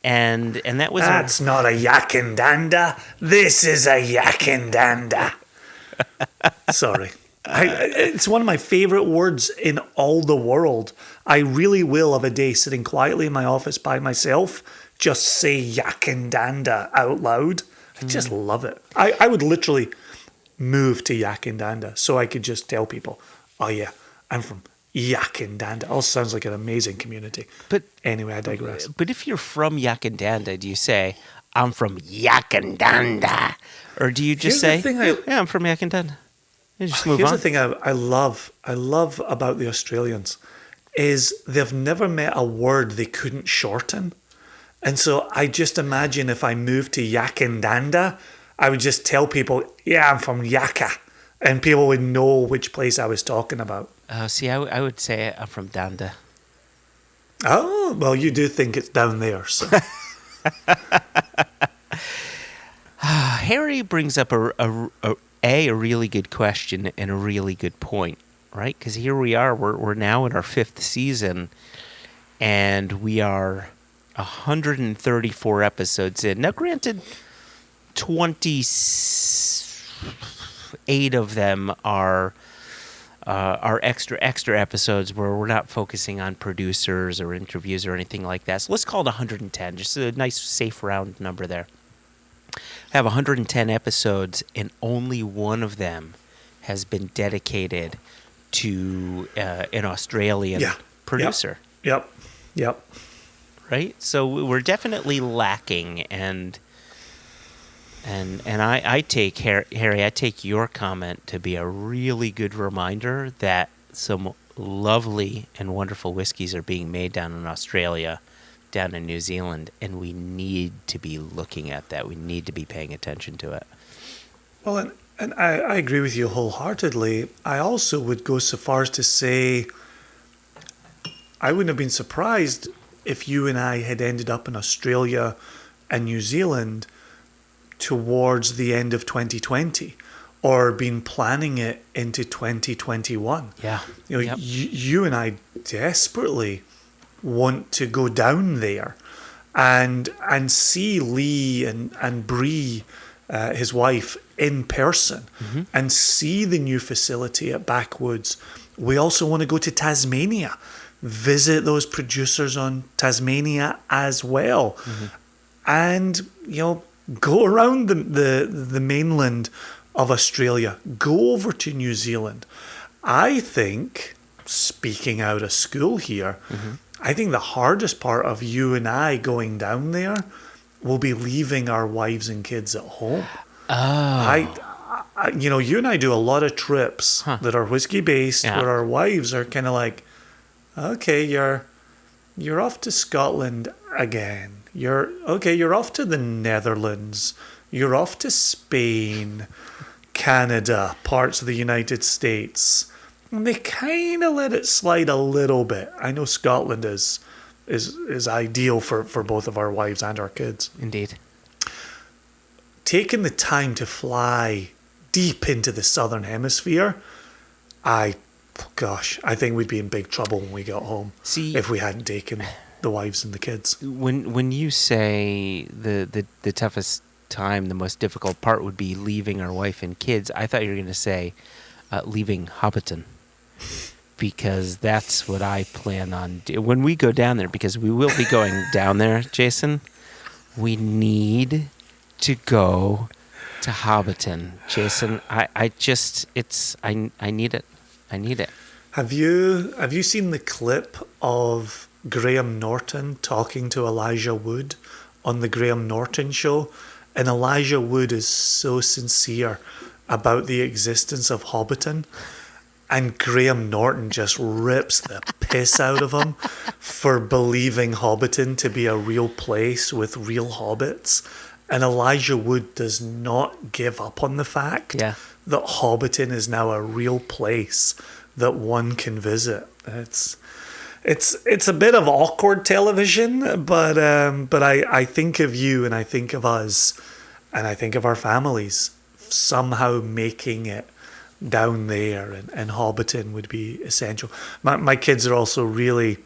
And that was... That's not a Yakandanda. This is a Yakandanda. Sorry. It's one of my favorite words in all the world. I really will, of a day, sitting quietly in my office by myself, just say Yakandanda out loud. I just love it. I would literally move to Yakandanda so I could just tell people, oh yeah, I'm from Yakandanda. It all sounds like an amazing community. But anyway, I digress. But if you're from Yakandanda, do you say, I'm from Yakandanda? Or do you just say, yeah, I'm from Yakandanda? You just move on. Here's the thing I love about the Australians is they've never met a word they couldn't shorten. And so I just imagine if I moved to Yakandanda, I would just tell people, yeah, I'm from Yaka. And people would know which place I was talking about. See, I would say I'm from Danda. Oh, well, you do think it's down there. So. Harry brings up a really good question and a really good point, right? Because here we are, we're now in our 5th season, and we are 134 episodes in. Now, granted, 28 of them are extra episodes where we're not focusing on producers or interviews or anything like that. So let's call it 110, just a nice, safe, round number there. I have 110 episodes, and only one of them has been dedicated to an Australian producer. Yep. Right? So we're definitely lacking, and I take Harry, I take your comment to be a really good reminder that some lovely and wonderful whiskeys are being made down in Australia, down in New Zealand, and we need to be looking at that. We need to be paying attention to it. Well, and I agree with you wholeheartedly. I also would go so far as to say I wouldn't have been surprised if you and I had ended up in Australia and New Zealand towards the end of 2020 or been planning it into 2021. Yeah. You and I desperately want to go down there and see Lee and Bree, his wife, in person, and see the new facility at Backwoods. We also want to go to Tasmania, visit those producers on Tasmania as well, and go around the mainland of Australia, go over to New Zealand. I think, speaking out of school here, I think the hardest part of you and I going down there will be leaving our wives and kids at home. Oh. You and I do a lot of trips that are whiskey based, where our wives are kind of like, okay, you're off to Scotland again. You're off to the Netherlands. You're off to Spain, Canada, parts of the United States. And they kind of let it slide a little bit. I know Scotland is ideal for both of our wives and our kids. Indeed. Taking the time to fly deep into the Southern Hemisphere, I think we'd be in big trouble when we got home. If we hadn't taken the wives and the kids. When you say the toughest time, the most difficult part would be leaving our wife and kids, I thought you were going to say leaving Hobbiton, because that's what I plan on when we go down there, because we will be going down there, Jason. We need to go to Hobbiton, Jason. I need it. I need it. Have you seen the clip of Graham Norton talking to Elijah Wood on the Graham Norton show? And Elijah Wood is so sincere about the existence of Hobbiton, and Graham Norton just rips the piss out of him for believing Hobbiton to be a real place with real hobbits. And Elijah Wood does not give up on the fact that Hobbiton is now a real place that one can visit. It's a bit of awkward television, but I think of you and I think of us and I think of our families somehow making it down there, and Hobbiton would be essential. My kids are also really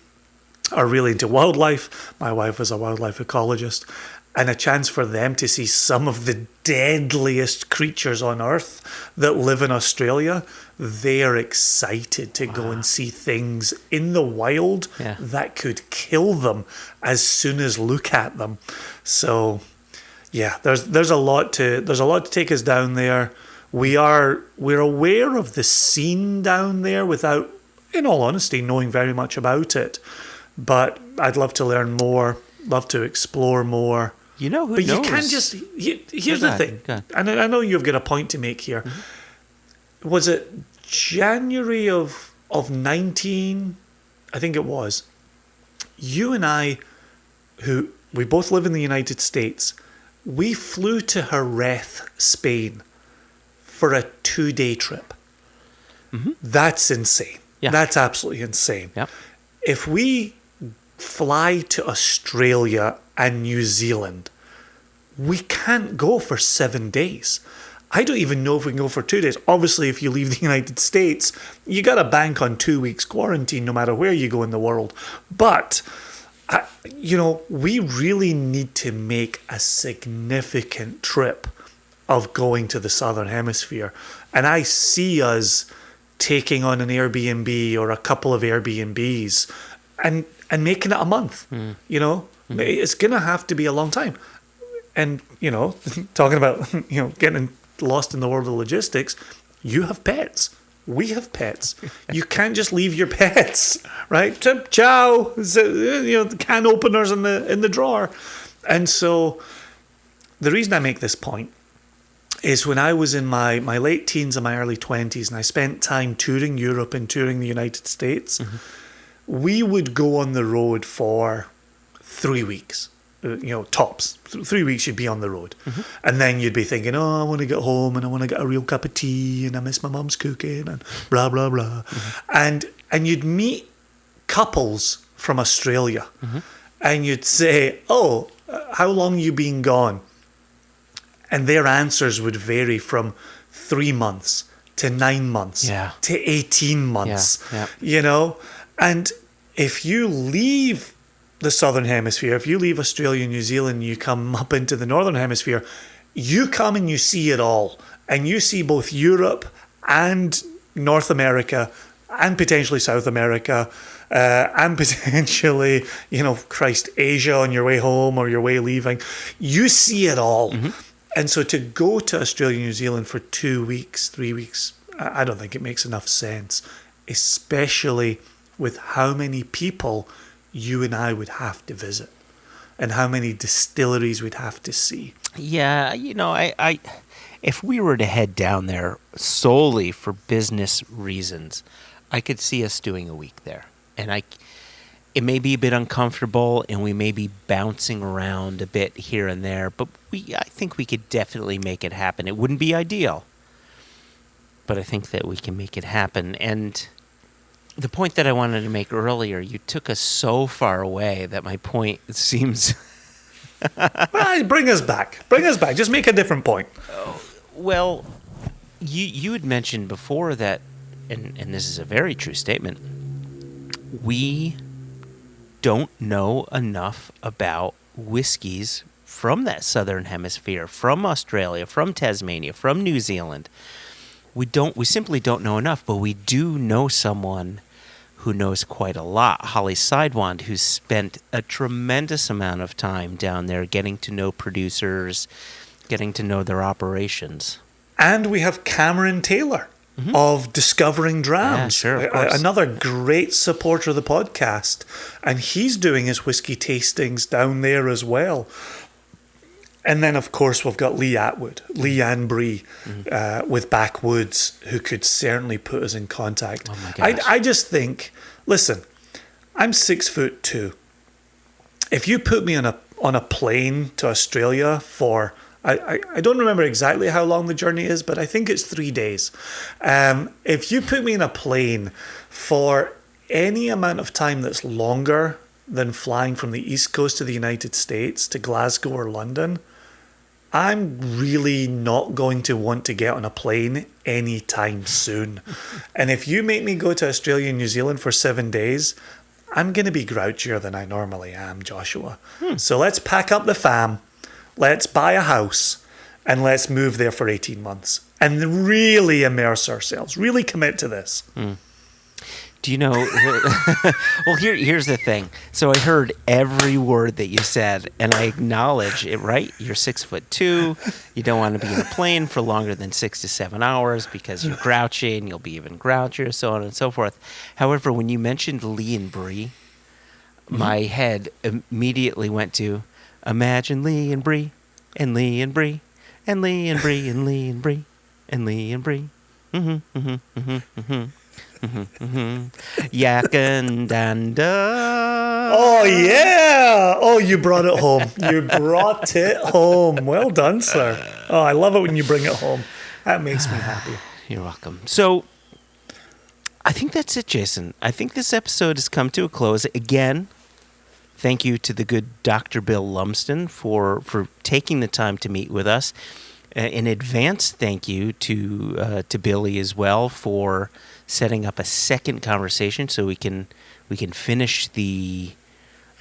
into wildlife. My wife is a wildlife ecologist, and a chance for them to see some of the deadliest creatures on Earth that live in Australia. They're excited to go and see things in the wild that could kill them as soon as look at them. So, yeah, there's a lot to take us down there. We're aware of the scene down there without, in all honesty, knowing very much about it. But I'd love to learn more, love to explore more. You know who but knows? You can't just... Here's the thing. And I know you've got a point to make here. Was it January of 19... I think it was. You and I, we both live in the United States, we flew to Jerez, Spain, for a 2-day trip. That's insane. Yeah. That's absolutely insane. Yep. If we fly to Australia and New Zealand, we can't go for 7 days. I don't even know if we can go for 2 days. Obviously, if you leave the United States, you got to bank on 2 weeks quarantine no matter where you go in the world. But we really need to make a significant trip of going to the Southern Hemisphere. And I see us taking on an Airbnb or a couple of Airbnbs and making it a month. It's going to have to be a long time. And, talking about, getting lost in the world of logistics, you have pets. We have pets. You can't just leave your pets, right? Ciao. The can openers in the drawer. And so the reason I make this point is when I was in my late teens and my early 20s and I spent time touring Europe and touring the United States, we would go on the road for 3 weeks. Tops. 3 weeks you'd be on the road. And then you'd be thinking, I want to get home and I want to get a real cup of tea and I miss my mum's cooking and blah, blah, blah. And you'd meet couples from Australia and you'd say, how long you been gone? And their answers would vary from 3 months to 9 months to 18 months, And if you leave the Southern Hemisphere, if you leave Australia and New Zealand, you come up into the Northern Hemisphere, you come and you see it all. And you see both Europe and North America and potentially South America and potentially, Asia on your way home or your way leaving. You see it all. And so to go to Australia and New Zealand for 2 weeks, 3 weeks, I don't think it makes enough sense, especially with how many people you and I would have to visit and how many distilleries we'd have to see. Yeah, I if we were to head down there solely for business reasons, I could see us doing a week there. And it may be a bit uncomfortable and we may be bouncing around a bit here and there, but I think we could definitely make it happen. It wouldn't be ideal, but I think that we can make it happen. And the point that I wanted to make earlier, you took us so far away that my point seems... Well, bring us back. Just make a different point. Well, you had mentioned before that, and this is a very true statement, we don't know enough about whiskeys from that Southern Hemisphere, from Australia, from Tasmania, from New Zealand. We simply don't know enough, but we do know someone who knows quite a lot, Holly Sidewand, who's spent a tremendous amount of time down there getting to know producers, getting to know their operations. And we have Cameron Taylor of Discovering Drams, yeah, sure, of course. Another great supporter of the podcast. And he's doing his whiskey tastings down there as well. And then, of course, we've got Lee Ann Bree with Backwoods, who could certainly put us in contact. Oh my gosh. I just think, listen, I'm 6'2". If you put me on a plane to Australia for, I don't remember exactly how long the journey is, but I think it's 3 days. If you put me in a plane for any amount of time that's longer than flying from the East Coast to the United States to Glasgow or London, I'm really not going to want to get on a plane anytime soon. And if you make me go to Australia and New Zealand for 7 days, I'm going to be grouchier than I normally am, Joshua. So let's pack up the fam, let's buy a house, and let's move there for 18 months and really immerse ourselves, really commit to this. Do you know? Well, here's the thing. So I heard every word that you said, and I acknowledge it. Right? You're 6'2". You don't want to be in a plane for longer than 6 to 7 hours because you're grouchy, and you'll be even grouchier, so on and so forth. However, when you mentioned Lee and Bree, my head immediately went to imagine Lee and Bree, and Lee and Bree, and Lee and Bree, and Lee and Bree, and Lee and Bree. Yak and Danda. Oh, yeah. Oh, you brought it home. You brought it home. Well done, sir. Oh, I love it when you bring it home. That makes me happy. You're welcome. So, I think that's it, Jason. I think this episode has come to a close. Again, thank you to the good Dr. Bill Lumsden for taking the time to meet with us. In advance, thank you to Billy as well for setting up a second conversation so we can finish the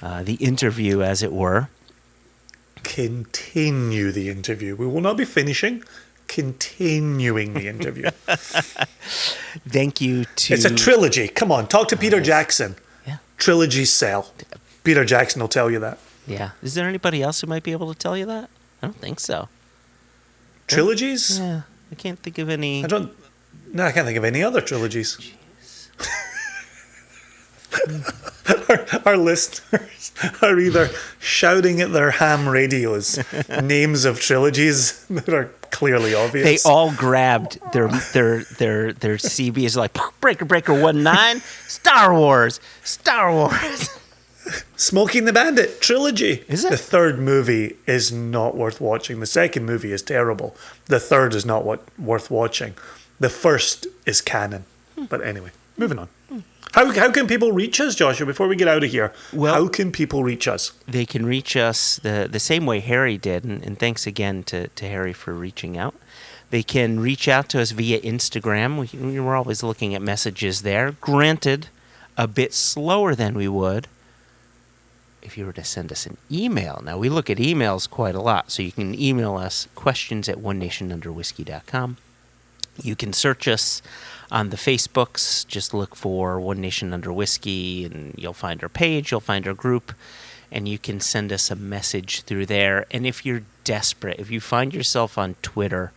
the interview, as it were. Continue the interview. We will not be finishing. Continuing the interview. Thank you to... It's a trilogy. Come on, talk to Peter Jackson. Yeah. Trilogies sell. Peter Jackson will tell you that. Yeah. Is there anybody else who might be able to tell you that? I don't think so. Trilogies? Yeah. I can't think of any... I can't think of any other trilogies. Our listeners are either shouting at their ham radios names of trilogies that are clearly obvious. They all grabbed their CBs like Breaker 19, Star Wars. Smoking the Bandit trilogy. Is it? The third movie is not worth watching. The second movie is terrible. The third is not worth watching. The first is canon. But anyway, moving on. How can people reach us, Joshua, before we get out of here? Well, how can people reach us? They can reach us the same way Harry did, and thanks again to Harry for reaching out. They can reach out to us via Instagram. We're always looking at messages there. Granted, a bit slower than we would if you were to send us an email. Now, we look at emails quite a lot, so you can email us questions@onenationunderwhiskey.com. You can search us on the Facebooks. Just look for One Nation Under Whiskey, and you'll find our page, you'll find our group, and you can send us a message through there. And if you're desperate, if you find yourself on Twitter,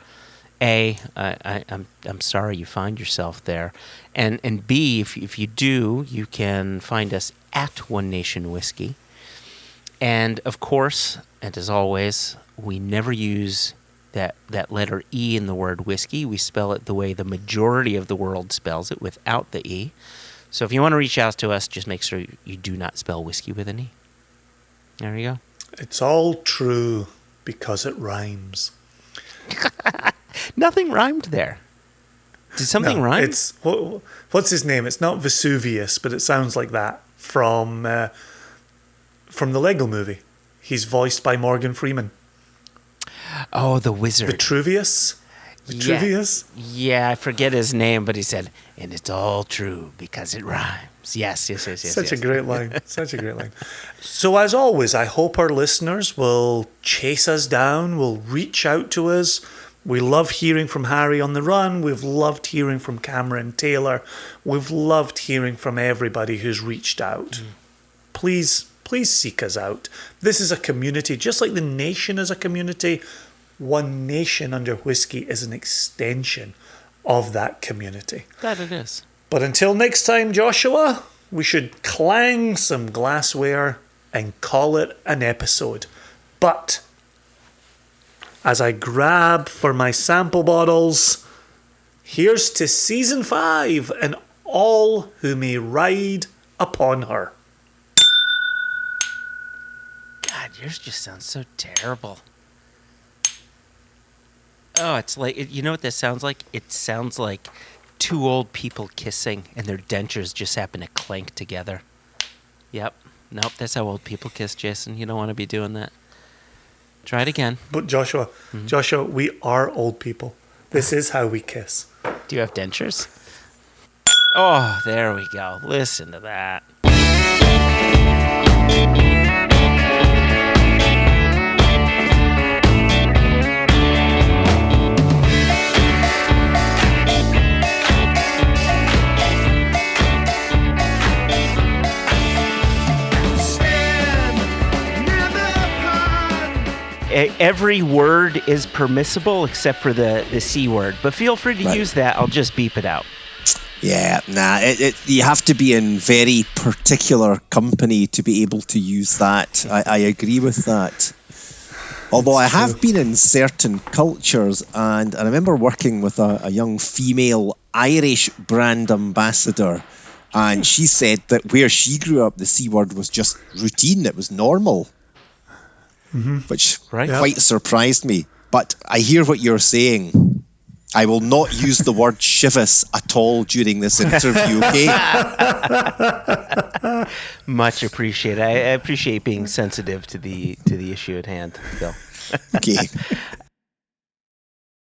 I'm sorry you find yourself there, and B, if you do, you can find us at One Nation Whiskey. And of course, and as always, we never use that letter E in the word whiskey. We spell it the way the majority of the world spells it, without the E. So if you want to reach out to us, just make sure you do not spell whiskey with an E. There you go. It's all true because it rhymes. Nothing rhymed there. Did something rhyme? It's what's his name? It's not Vesuvius, but it sounds like that from the Lego Movie. He's voiced by Morgan Freeman. Oh, the wizard. Vitruvius? Yeah, I forget his name, but he said, and it's all true because it rhymes. Yes. Such a great line. Such a great line. So as always, I hope our listeners will chase us down, will reach out to us. We love hearing from Harry on the run. We've loved hearing from Cameron Taylor. We've loved hearing from everybody who's reached out. Please seek us out. This is a community, just like the nation is a community. One Nation Under Whiskey is an extension of that community. That it is. But until next time, Joshua, we should clang some glassware and call it an episode. But as I grab for my sample bottles, here's to Season 5 and all who may ride upon her. God, yours just sounds so terrible. Oh, it's like, you know what this sounds like? It sounds like two old people kissing and their dentures just happen to clank together. Yep. Nope, that's how old people kiss, Jason. You don't want to be doing that. Try it again. But Joshua, we are old people. This is how we kiss. Do you have dentures? Oh, there we go. Listen to that. Every word is permissible except for the C word, but feel free to use that. I'll just beep it out. Yeah, you have to be in very particular company to be able to use that. I agree with that. Although I have been in certain cultures, and I remember working with a young female Irish brand ambassador, and she said that where she grew up, the C word was just routine. It was normal. Which quite surprised me. But I hear what you're saying. I will not use the word shivas at all during this interview, okay? Much appreciated. I appreciate being sensitive to the issue at hand, Phil. Okay.